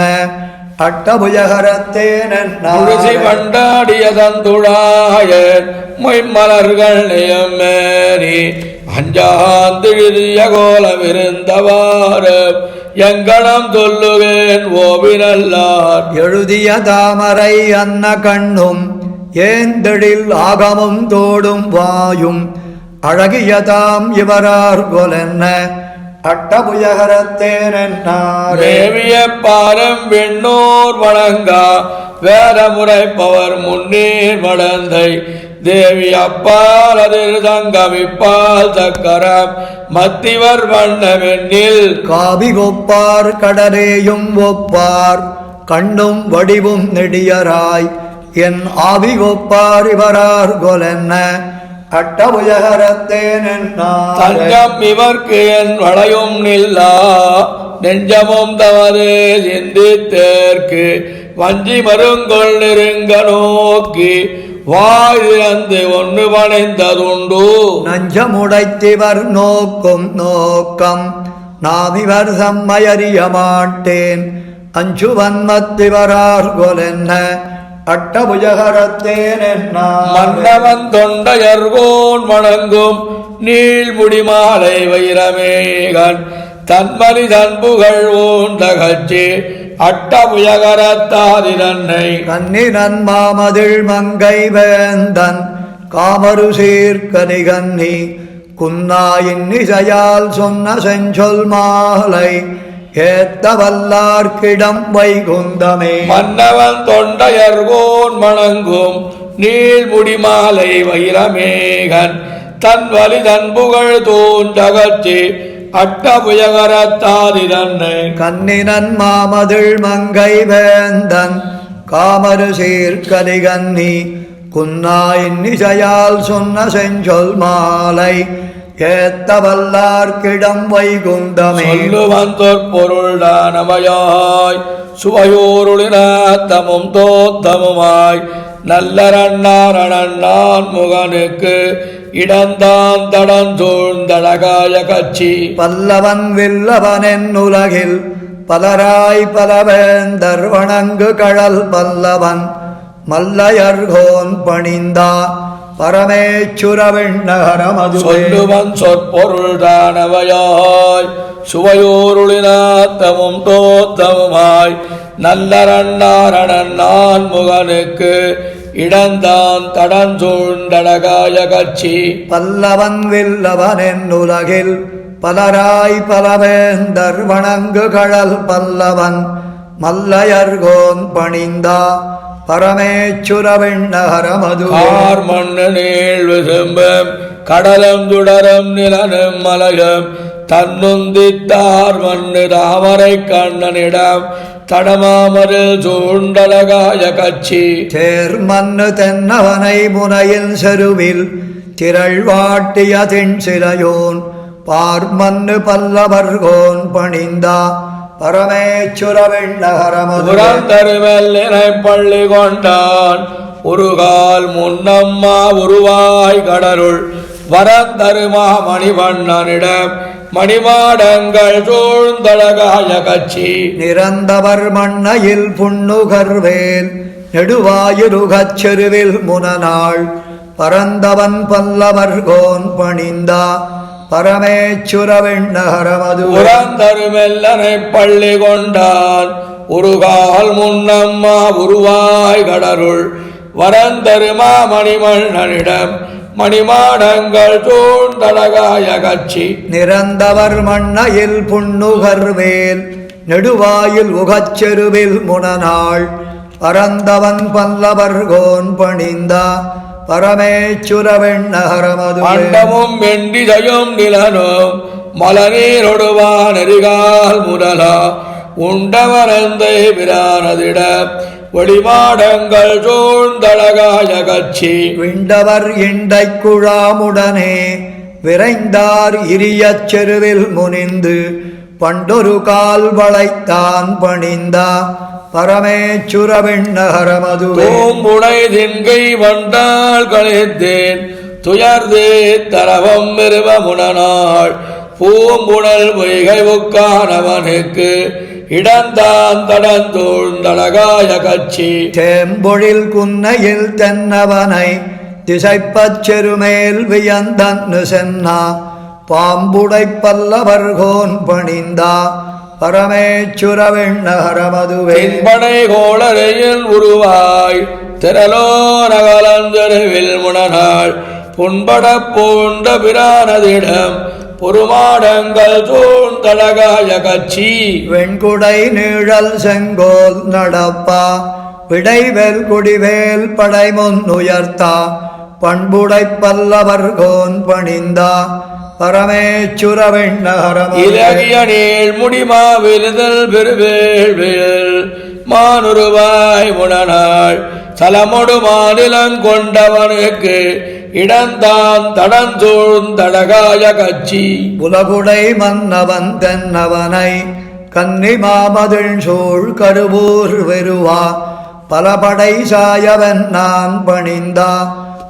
முழுசி வண்டாடிய தந்துழாயன் மொய்மலர்கள் நியமேறி அஞ்சாந்திழிய கோலமிருந்தவாறு எங்கனம் சொல்லுவேன் ஓவினல்லார் எழுதிய தாமரை அன்ன கண்ணும் ஏந்தெழில் ஆகமும் தோடும் வாயும் அழகியதாம் இவரார்கொலென்ன தேவிய பாரம் விண்ணோர் வணங்கா வேதமுறைப்பவர் முன்னீர் மடந்தை தேவி அப்பால் அதிர் தங்கமிப்பால் சக்கரம் மத்திவர் வண்ணமென்னில் காவி ஒப்பார் கடலேயும் ஒப்பார் கண்ணும் வடிவும் நெடியராய் என் ஆவி ஒப்பார் இவரார்கொலென்ன தஞ்சம் இவர்க்கு என் வளையும் நில்லா நெஞ்சமும் தவறு சிந்தித்தேற்கு வஞ்சி மருங்கொள் நெருங்க நோக்கி வாயிறந்து ஒன்று பணைந்ததுண்டு நஞ்சமுடைத்திவர் நோக்கும் நோக்கம் நாம் இவர் சம்மையறிய மாட்டேன் அஞ்சு வன்மத்திவரார்கொலென்ன மன்னவன் தொண்டையர்கோன் வணங்கும் நீள்முடி மாலை வைரமேகன் தன்மலி தன்புகள் ஓண்டகச்சி அட்டபுயகரத்தாதிரன்னை கன்னினன் மாமதில் மங்கை வேந்தன் காமரு சீர்கனிகன்னி குன்னாயின் இசையால் சொன்ன செஞ்சொல் மாலை ஏத்த வல்லார்க்கிடம் வைகுந்தமே மன்னவன் தொண்டையர்கோன் வணங்கும் நீள்முடி மாலை வைரமேகன் தன் வலி தன்புகள் தோன்றகச்சி அட்டபுயகரத்தாதிரன்னை கன்னினன் மாமதில் மங்கை வேந்தன் காமரு சீர்கலிகன்னி குன்னாயின் இசையால் சொன்ன செஞ்சொல் மாலை ஏத்த வல்லார்க்கிடம் வைகுந்தமே சொல்லுவன் தொற்பொருள்டானமையாய் சுவையோருளினத்தமும் தோத்தமுமாய் நல்லரண்ணாரணான் முகனுக்கு இடந்தான் தடன் சூழ்ந்தழகாய கட்சி பல்லவன் வில்லவனென் உலகில் பலராய் பலவேந்தர் வணங்கு கழல் பல்லவன் மல்லையர்கோன் பணிந்தா பரமேச்சுரவிண்ணகரமது சொல்லுவன் சொற்பொருள்தானவையாய் சுவையோருளினத்தமும் தோத்தமுமாய் நல்லரண்ணாரணான் முகனுக்கு இடந்தான் தடன் சூழ்ந்தழகாய கட்சி பல்லவன் வில்லவனென் உலகில் பலராய் பலவேந்தர் வணங்கு கழல் பல்லவன் மல்லையர்கோன் பணிந்தா பரமேச்சுரவிண்ணகரமது மண்ணு நீள் விசும்பம் கடலும் துடரும் நிலனும் மலையும் தன்னுந்தித்தார் மண்ணு தாமரை கண்ணனிடம் தடமாமரில் சூண்டழகாய கட்சி தேர் மண்ணு தென்னவனை முனையில் செருவில் திரள்வாட்டிய திண்சிலையோன் பார்மண்ணு பல்லவர்கோன் பணிந்தா பரமேச்சுரவிண்ணகரமது புறந்தருமெல்லினை பள்ளி கொண்டான் உருகால் முன்னம்மா உருவாய் கடருள் வரந்தருமா மணிவண்ணனிடம் மணிமாடங்கள் சூழ்ந்தழகாய கட்சி நிரந்தவர் மண்ணையில் புண்ணுகர்வேல் நெடுவாயுருகச் செருவில் முனநாள் பரந்தவன் பல்லவர்கோன் பணிந்தா பரமேச்சுரவிண்ணகரமது புறந்தருமெல்லனை பள்ளி கொண்டான் உருகால் முன்னம்மா உருவாய் கடருள் வரந்தருமா மணிமன்னனிடம் மணிமாடங்கள் சூழ்ந்தழகாய கட்சி நிரந்தவர் மண்ணையில் புண்ணுகர்வேல் நெடுவாயில் உகச்செருவில் முனநாள் பரந்தவன் பல்லவர்கோன் பணிந்தா பரமேச்சுரவிண்ணகரமது அண்டமும் வெண்டிதையும் நிலனும் மலநீரொடுவா நெறிகால் முதலா உண்டவரந்தை பிரானதிட ஒளிமாடங்கள் சூழ்ந்தழகாய கட்சி விண்டவர் இண்டை குழாமுடனே விரைந்தார் இரியச் செருவில் முனிந்து பண்டொரு கால் வளைத்தான் பணிந்தா பரமேச்சுர விண்ணகரமதுவே பூம்புடை தின்கை வண்டாள் கழித்தேன் துயர்தே தரவம் மிருவமுடனாள் பூம்புணல் பொய்கை உக்கானவனுக்கு இடந்தான் தடந்தூழ்ந்தழகாய கட்சி தேம்பொழில் குன்னையில் தென்னவனை திசைப்பச் செருமேல் வியந்தன்னு சென்னா பாம்புடை பல்லவர்கோன் பணிந்தா பரமேச்சுர விண்ணகரமதுவே படை கோளரையில் உருவாய் திரலோ நகலந்தருவில் முடனாள் புண்பட பூண்ட பிரானதிடம் பொறுமாடங்கள் தூண்டழகாய கட்சி வெண்குடை நீழல் செங்கோல் நடப்பா விடைவேல் குடிவேல் படை முன்னுயர்த்தா பண்புடை பல்லவர்கோன் பணிந்தா பரமேச்சுர விண்ணகரமதுவே இலகிய நீள் முடிமா விருதல் பெருவேள் மானுருவாய் முடனாள் சலமொடு மாநிலம் கொண்டவனுக்கு இடந்தான் தடந்தூழ்ந்தழகாய கட்சி உலகுடை மன்னவன் தென்னவனை கன்னி மாமதில் சூழ் கருவூர் வெறுவா பலபடை சாயவன் நான் பணிந்தா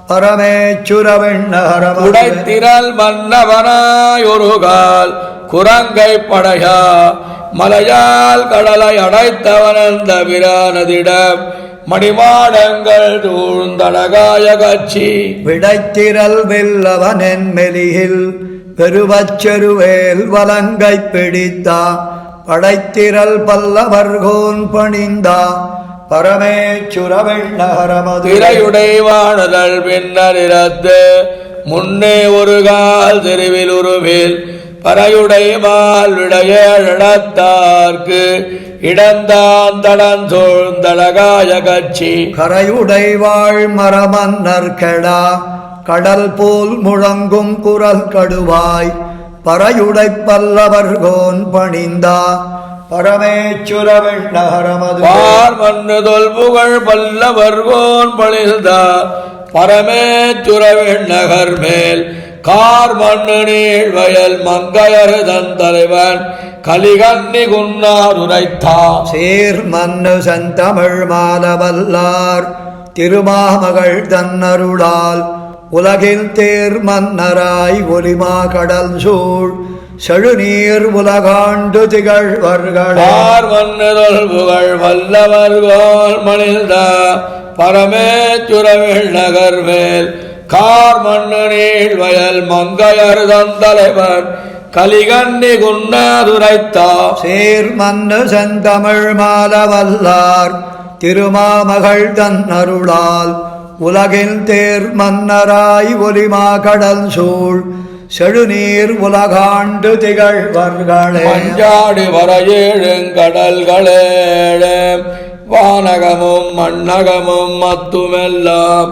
பரமேச்சுர விண்ணகரமதுவே உடைத்திரல் மன்னவனாய் ஒரு கால் குரங்கை படையா மலையால் கடலை அடைத்தவனந்த பிரானதிடம் மணிமாடங்கள் தூழ்ந்தழகாய கட்சி விடைத்திரல் வெல்லவனென் மெலிகில் பெருவச்செருவேல் வலங்கை பிடித்தா படைத்திரல் பல்லவர்கோன் பணிந்தா பரமேச்சுர விண்ணகரமதுவே திரையுடை வாணுதல் பின்னரிரத்து முன்னே ஒரு கால் தெருவில் உருவில் பறையுடை மால் விடையழத்தார்க்கு இடந்தான் தடந்தோழ்ந்தழகாய கட்சி கரையுடை வாழ் மரமன்னர் கெடா கடல் போல் முழங்கும் குரல் கடுவாய் பறையுடை பல்லவர்கோன் பணிந்தா பரமேச்சுர விண்ணகரமதுவே மண்ணு தொல் புகழ் பல்லவர்கோன் பணிந்தா பரமேச்சுர விண்ணகர் மேல் கார் மண்ணு நீள் வயல் மங்கையரு தன் தலைவன் கலிகன்னி குன்னார் உரைத்தா சேர் மன்னு செந்தமிழ் மாலவல்லார் திருமாமகள் தன்னருளால் உலகில் தேர் மன்னராய் ஒலிமா கடல் சூழ் செழுநீர் உலகாண்டு திகழ்வர்கள் மன்னுதல் புகழ் வல்லவர்கோன் மணிந்தா பரமேச்சுர விண்ணகர் மேல் கார் மண்ணு நீள் வயல் மங்கையர் தன் தலைவன் கலிகன்னி குன்னாதுரைத்தா சேர் மன்னு செந்தமிழ் மாலவல்லார் திருமாமகள் தன்னருளால் உலகில் தேர் மன்னராய் ஒலிமா கடல் சூழ் செழுநீர் உலகாண்டு திகழ்வர்களே பஞ்சாடி வரையேழுங்கடல்களே வானகமும் மண்ணகமும் மத்துமெல்லாம்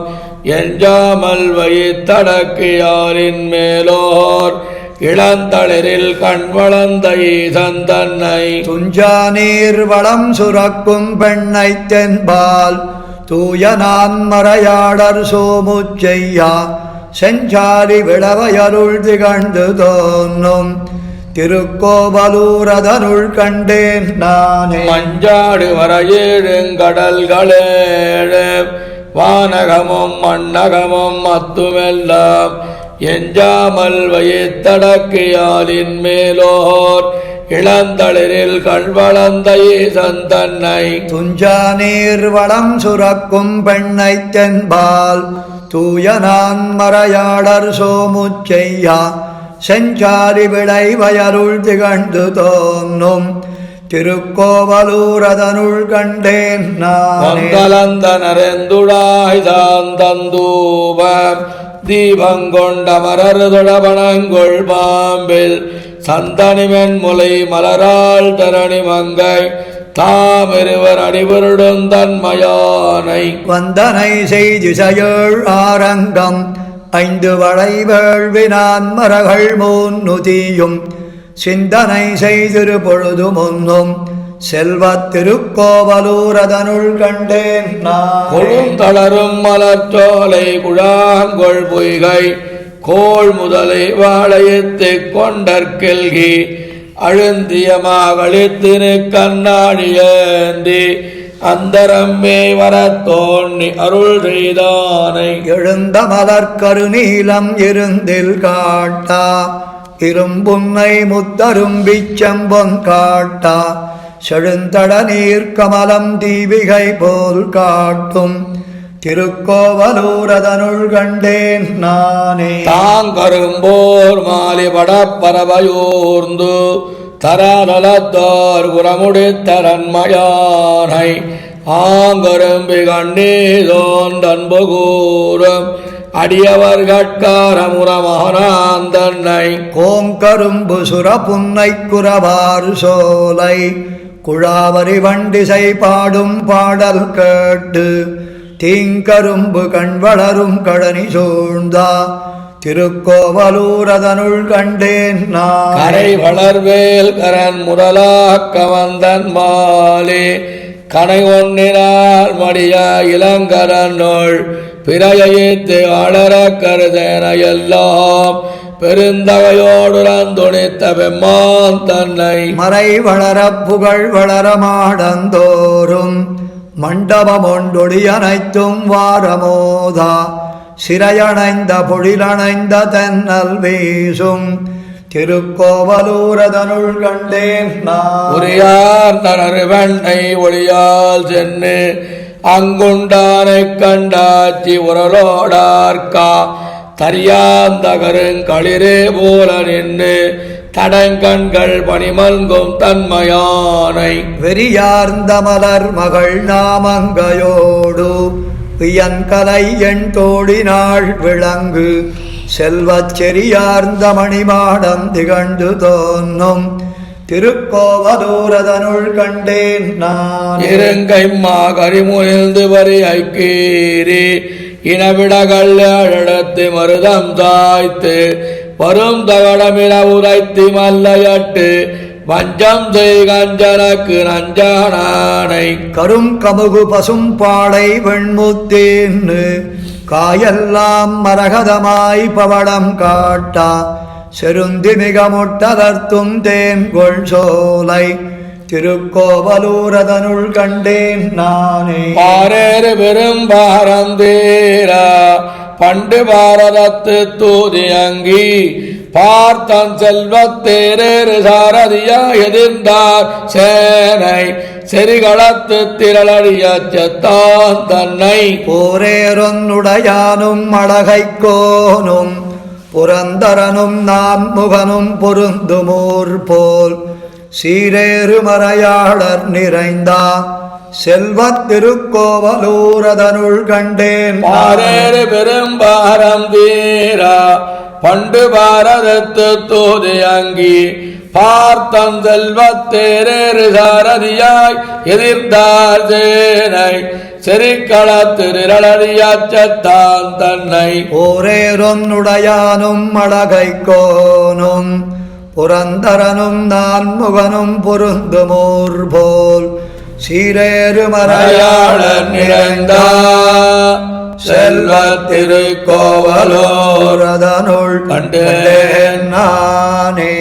எஞ்சாமல் வைத்தடக்கியாரின் மேலோர் இளந்தளிரில் கண் வளர்ந்த ஈசன் தன்னை துஞ்சா நீர் வளம் சுரக்கும் பெண்ணை தென்பால் தூய நான் மறையாடர் சோமுச்செய்யா செஞ்சாரி விளவையருள் திகழ்ந்து தோன்றும் திருக்கோவலூரதனுள் கண்டேன் நானே மஞ்சாடு வரையேழுங்கடல்களே வானகமும் மண்ணகமும் மத்துமெல்லாம் எஞ்சாமல் வைத்தடக்கியாலின் மேலோர் இளந்தளிரில் கண் வளர்ந்த ஈசன் தன்னை துஞ்சா நீர் வளம் சுரக்கும் பெண்ணை தென்பால் தூய நான் மறையாடர் சோமுச்செய்யா செஞ்சாரி விளை வயருள் திகழ்ந்து தோன்றும் திருக்கோவலூரதனுள் கண்டேன் நானேந்த நரந்துடாய் சாந்தந்தூபம் தீபங்கொண்ட மரருதொடபணங்கொள் பாம்பில் சந்தனிமென் முலை மலரால் தரணி மங்கை தாமிருவர் அடிவருடன் தன்மயானை வந்தனை செய்திசையேழ் ஆரங்கம் ஐந்து வளை வேள்வினான் மரகள் மூன்னுதியும் சிந்தனை செய்திரு பொழுது முன்னும் செல்வத் திருக்கோவலூரதனுள் கண்டேன் கொழுந்தளரும் மலர்ச்சோலை குழாங்கொள் பொய்கை கோள் முதலை வாழையத்தை கொண்டற்கெல்கி அழுந்தியமாகளித்திரு கண்ணாடியேந்தி அந்தரம்மே வரத்தோன்னி அருள் செய்தானை. எழுந்த மலர்கரு நீலம் இருந்தில் காட்டா இரும்புன்னை முத்தரும்பிச் செம்பொன் காட்டா செழுந்தட நீர் கமலம் தீவிகை போல் காட்டும் திருக்கோவலூரதனுள் கண்டேன் நானே. தாங்கரும்போர் மாலிபட பரவையூர்ந்து தரநலத்தோர் புறமுடித்தரன்மயானை ஆங்கரும்பி கண்ணீதோன்றன்பு கூறும் அடியவர் கட்காரமுறமானந்தன்னை. கோங்கரும்பு சுர புன்னை குறவார் சோலை குழாவரி வண்டிசை பாடும் பாடல் கேட்டு தீங்கரும்பு கண் வளரும் கடனி சூழ்ந்தா திருக்கோவலூரதனுள் கண்டேன் நான். கரை வளர்வேல் கரன் முதலாக்க வந்தன் மாலே கனை ஒன்னினால் மடிய இளங்கரனுள் பிறையைத்து அலர கருதேன எல்லாம் பெருந்தகையோடுரந்துணித்த பெம்மான் தன்னை. மறை வளர புகழ் வளர மாடந்தோறும் மண்டபமொண்டொடி அனைத்தும் வாரமோதா சிறையணைந்த பொழிலணைந்த தென்னல் வீசும் திருக்கோவலூரதனுள் கண்டேன் நான். உரியார் தனறு வெண்ணை ஒளியால் சென்று அங்குண்டானை கண்டாச்சி உரலோடார்கா தரியாந்த கருங்களிரே போல நின்று தடங்கண்கள் பணிமல்கும் தன்மையானை. வெறியார்ந்த மலர் மகள் நாமங்கையோடு வியன்கலை என் தோடினாள் விளங்கு செல்வச் செறியார்ந்த மணிமாடம் திகழ்ந்து தோன்னும் திருக்கோவலூரதனுள் கண்டேன் நான். இருங்கைம்மா கரிமுயல்ந்து வரி ஐக்கீரி இனவிடகள் அழத்து மருதம் தாய்த்து வரும் தகடமிட உரைத்தி மல்லையட்டு வஞ்சம் செய் கஞ்சனக்கு நஞ்சானானை. கரும் கமுகு பசும் பாடை வெண்முத்தேன்னு காயெல்லாம் மரகதமாய் பவளம் காட்டா செருந்தி மிக முட்டலர்த்தும் தேன்கொள் சோலை திருக்கோவலூரதனுள் கண்டேன் நானே. பாரேறு பெரும் பாரம் தேரா பண்டு பாரதத்து தூதி அங்கி பார்த்தன் செல்வத்தேரேறு சாரதியா எதிர்ந்தார் சேனை செரிகளத்து திரளறிய செத்தான் தன்னை. போரேறொன்னுடையானும் அழகைக்கோனும் புரந்தரனும் நான் முகனும் பொருந்துமோர் போல் சீரேறு மறையாளர் நிறைந்தா செல்வத் திருக்கோவலூரதனுள் கண்டேன். பாரேறு பெரும்பாரம் தீரா பண்டு பாரதத்து தூதி அங்கி பார்த்தன் செல்வத்தேரேறு சாரதியாய் எதிர்த்தார் சேனை செரிக்களத்து நிரளறிய செத்தான் தன்னை. ஓரேறொன்னுடையானும் அழகைக்கோனும் புரந்தரனும் நான் முகனும் பொருந்துமோர் போல் சீரேறு மறையாளர் நிறைந்தா செல்வத் திருக்கோவலூரதனுள் கண்டேன் நானே.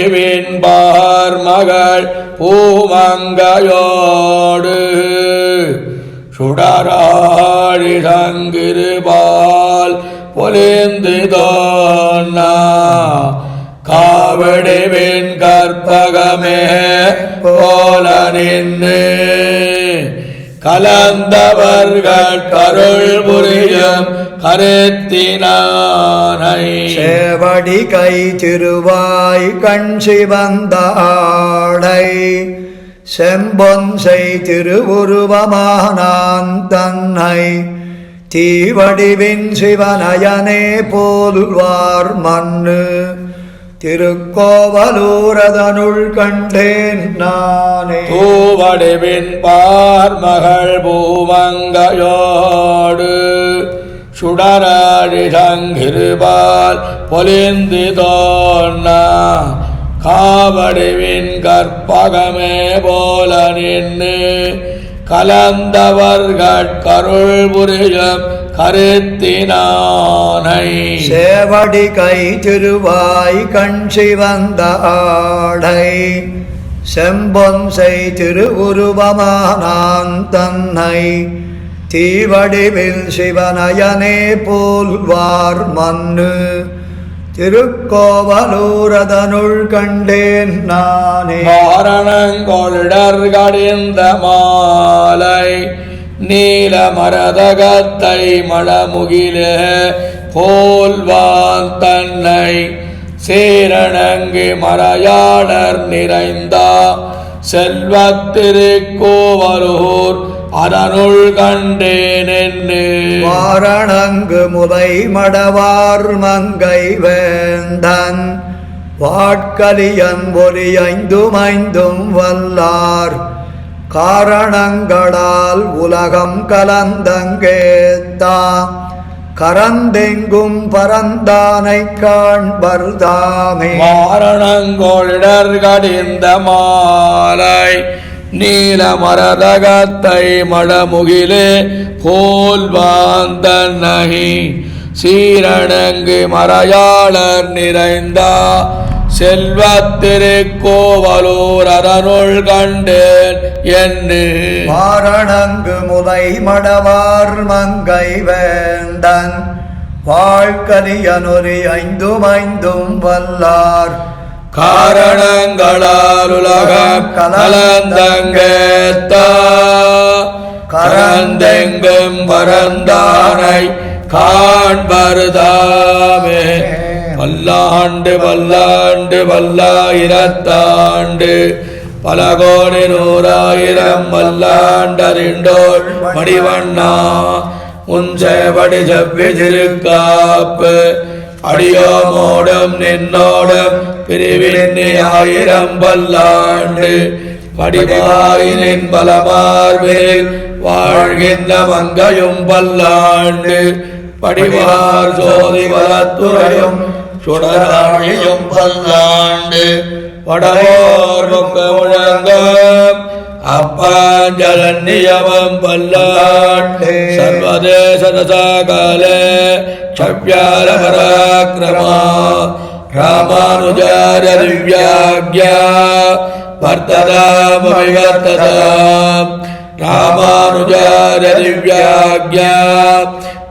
தூவடிவின்பார் மகள் பூமங்கையோடு சுடராழி சங்கிருபால் பொலிந்து தோன்னா காவடிவின் கற்பகமே போல நின்று கலந்தவர்கள் கருள் புரியும் கருத்தினானை. சேவடி கை திருவாய் கண் சிவந்த ஆடை செம்பொன் செய் திருவுருவமானான் தன்னை தீவடிவின் சிவனயனே போல்வார் மண்ணு திருக்கோவலூரதனுள் கண்டேன் நானே. தூவடிவின் பார்மகள் பூமங்கையோடு சுடராழி சங்கிருபால் பொலிந்து தோன்னா காவடிவின் கற்பகமே போல நின்று கலந்தவர்கட்கருள் புரியம் கருத்தினானை சேவடி கை திருவாய் கண் சிவந்த ஆடை செம்பொன்சை திருவுருவமானான் தன்னை தீவடிவில் சிவனயனே போல்வார் மன்னு திருக்கோவலூரதனுள் கண்டேன் நானே. வாரணங்கொழிடர்கடிந்த மாலை நீல மரதகத்தை மடமுகிலே போல்வான் தன்னை சேரணங்கு மறையாளர் நிறைந்தா செல்வத்திருக்கோவலூர் அதனுள் கண்டேனென்னு. வாரணங்கு முலை மடவார் மங்கை வேந்தன் வாட்கலியன் ஒலி ஐந்துமைந்தும் வல்லார் காரணங்களால் உலகம் கலந்தங்கேத்தா கரந்தெங்கும் பரந்தானை காண்பர்தாமே. வாரணங்கொழிடர்கடிந்த மாலை நீல மரதகத்தை மடமுகிலே போல்வான் தன்னை சீரணங்கு மறையாளர் நிறைந்தா செல்வத்திருக்கோவலூர் அதனுள் கண்டேன் என்று. வாரணங்கு முலை மடவார் மங்கை வேந்தன் வாழ்கலியனொலி ஐந்துமைந்தும் வல்லார் காரணங்களால் உலகம் கலந்தங்கேத்தா கரந்தெங்கும் பரந்தானை காண்பருதாமே. பல்லாண்டு பல்லாண்டு பல்லாயிரத்தாண்டு பல கோடி நூறாயிரம் வல்லாண்டறிண்டோள் மடிவண்ணா முஞ்சபடி செவ்வி திருக்காப்பு அடியோமோடும் நின்னோடும் பிரிவின் ஆயிரம் பல்லாண்டு படிவாயினின் பலமார்பில் வாழ்கின்ற மங்கையும் பல்லாண்டு படிவார் சோதி வலத்துறையும் சுடராழியும் பல்லாண்டு வடவோர் முக்க முழங்கம் அப்பாஞ்சலநியமம் பல்லாண்டு சர்வதேச தசாகால சவ்யார பராக்கிரமா ராமானுஜார திவ்யாக்யா வர்த்ததாம் விவர்த்ததாம் ராமானுஜார திவ்யாக்யா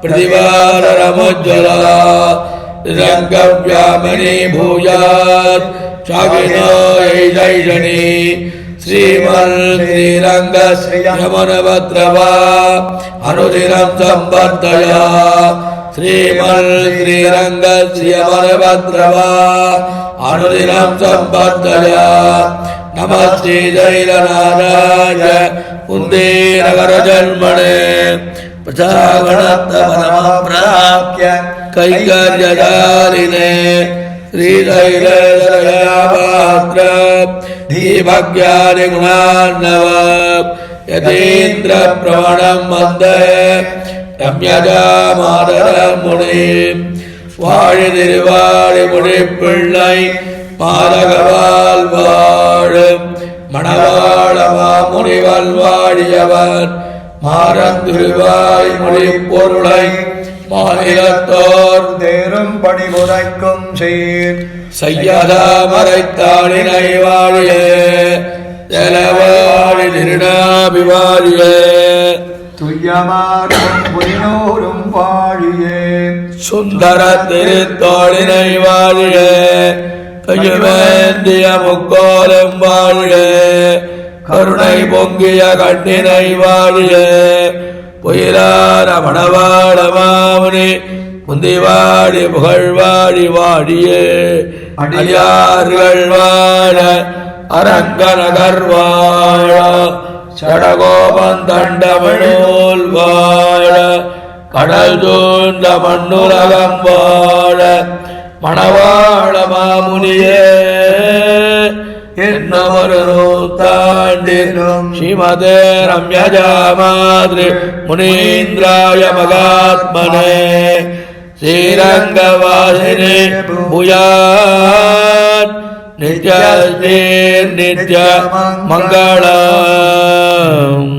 प्रतिवारमुज्ज्वला रङ्गव्यामनी भूयात् शागिनो यैजैषणी श्रीमन् श्रीरङ्गश्रियमनभद्रवा अनुदिनं संवर्धया श्रीमन् श्रीरङ्गश्रियमनभद्रवा अनुदिनं संवर्धया नमः श्रीजैलनाराय कुन्दे नगरजन्मणे प्रजागणत्तमनमप्राप्य कैकर्यजालिने श्रीशैलदयापात्र धीभग्यानि गुणार्णव यतीन्द्रप्रवणं वन्दे रम्यजामादरं मुनिं வாழி திருவாழி முடிப்பிள்ளை மாதகவால் வாழும் மணவாள மாமுனிவல் வாழியவர் மாறந்திருவாய் மொழி பொருளை மாநிலத்தோர் தேரும் படிமுறைக்கும் சீர் செய்யதா மறைத்தாளினை வாழியே ஜலவாழி திருநாபிவாழியே துய்யமாரும் புரினோரும் வாழியே சுந்தர திருத்தோழினை வாழியே கையுமேந்திய முக்கோலம் வாழியே கருணை பொங்கிய கண்ணினை வாழியே புயலார மணவாள மாமுனி முந்திவாடி புகழ்வாடி வாழியே அடியார்கள் வாழ அரங்கநகர் வாழ சடகோபன் தண்டமணூல் வாழ கடல் சூழ்ந்த மண்ணுலகம் வாழ மணவாள மாமுனியே என்னொரு நூத்தாண்டிலும் ஸ்ரீமதே ரம்யஜாமாத்ரி முனீந்திராய மகாத்மனே ஸ்ரீரங்கவாசினி பூயாத் நித்ய நித்ய மங்களம்.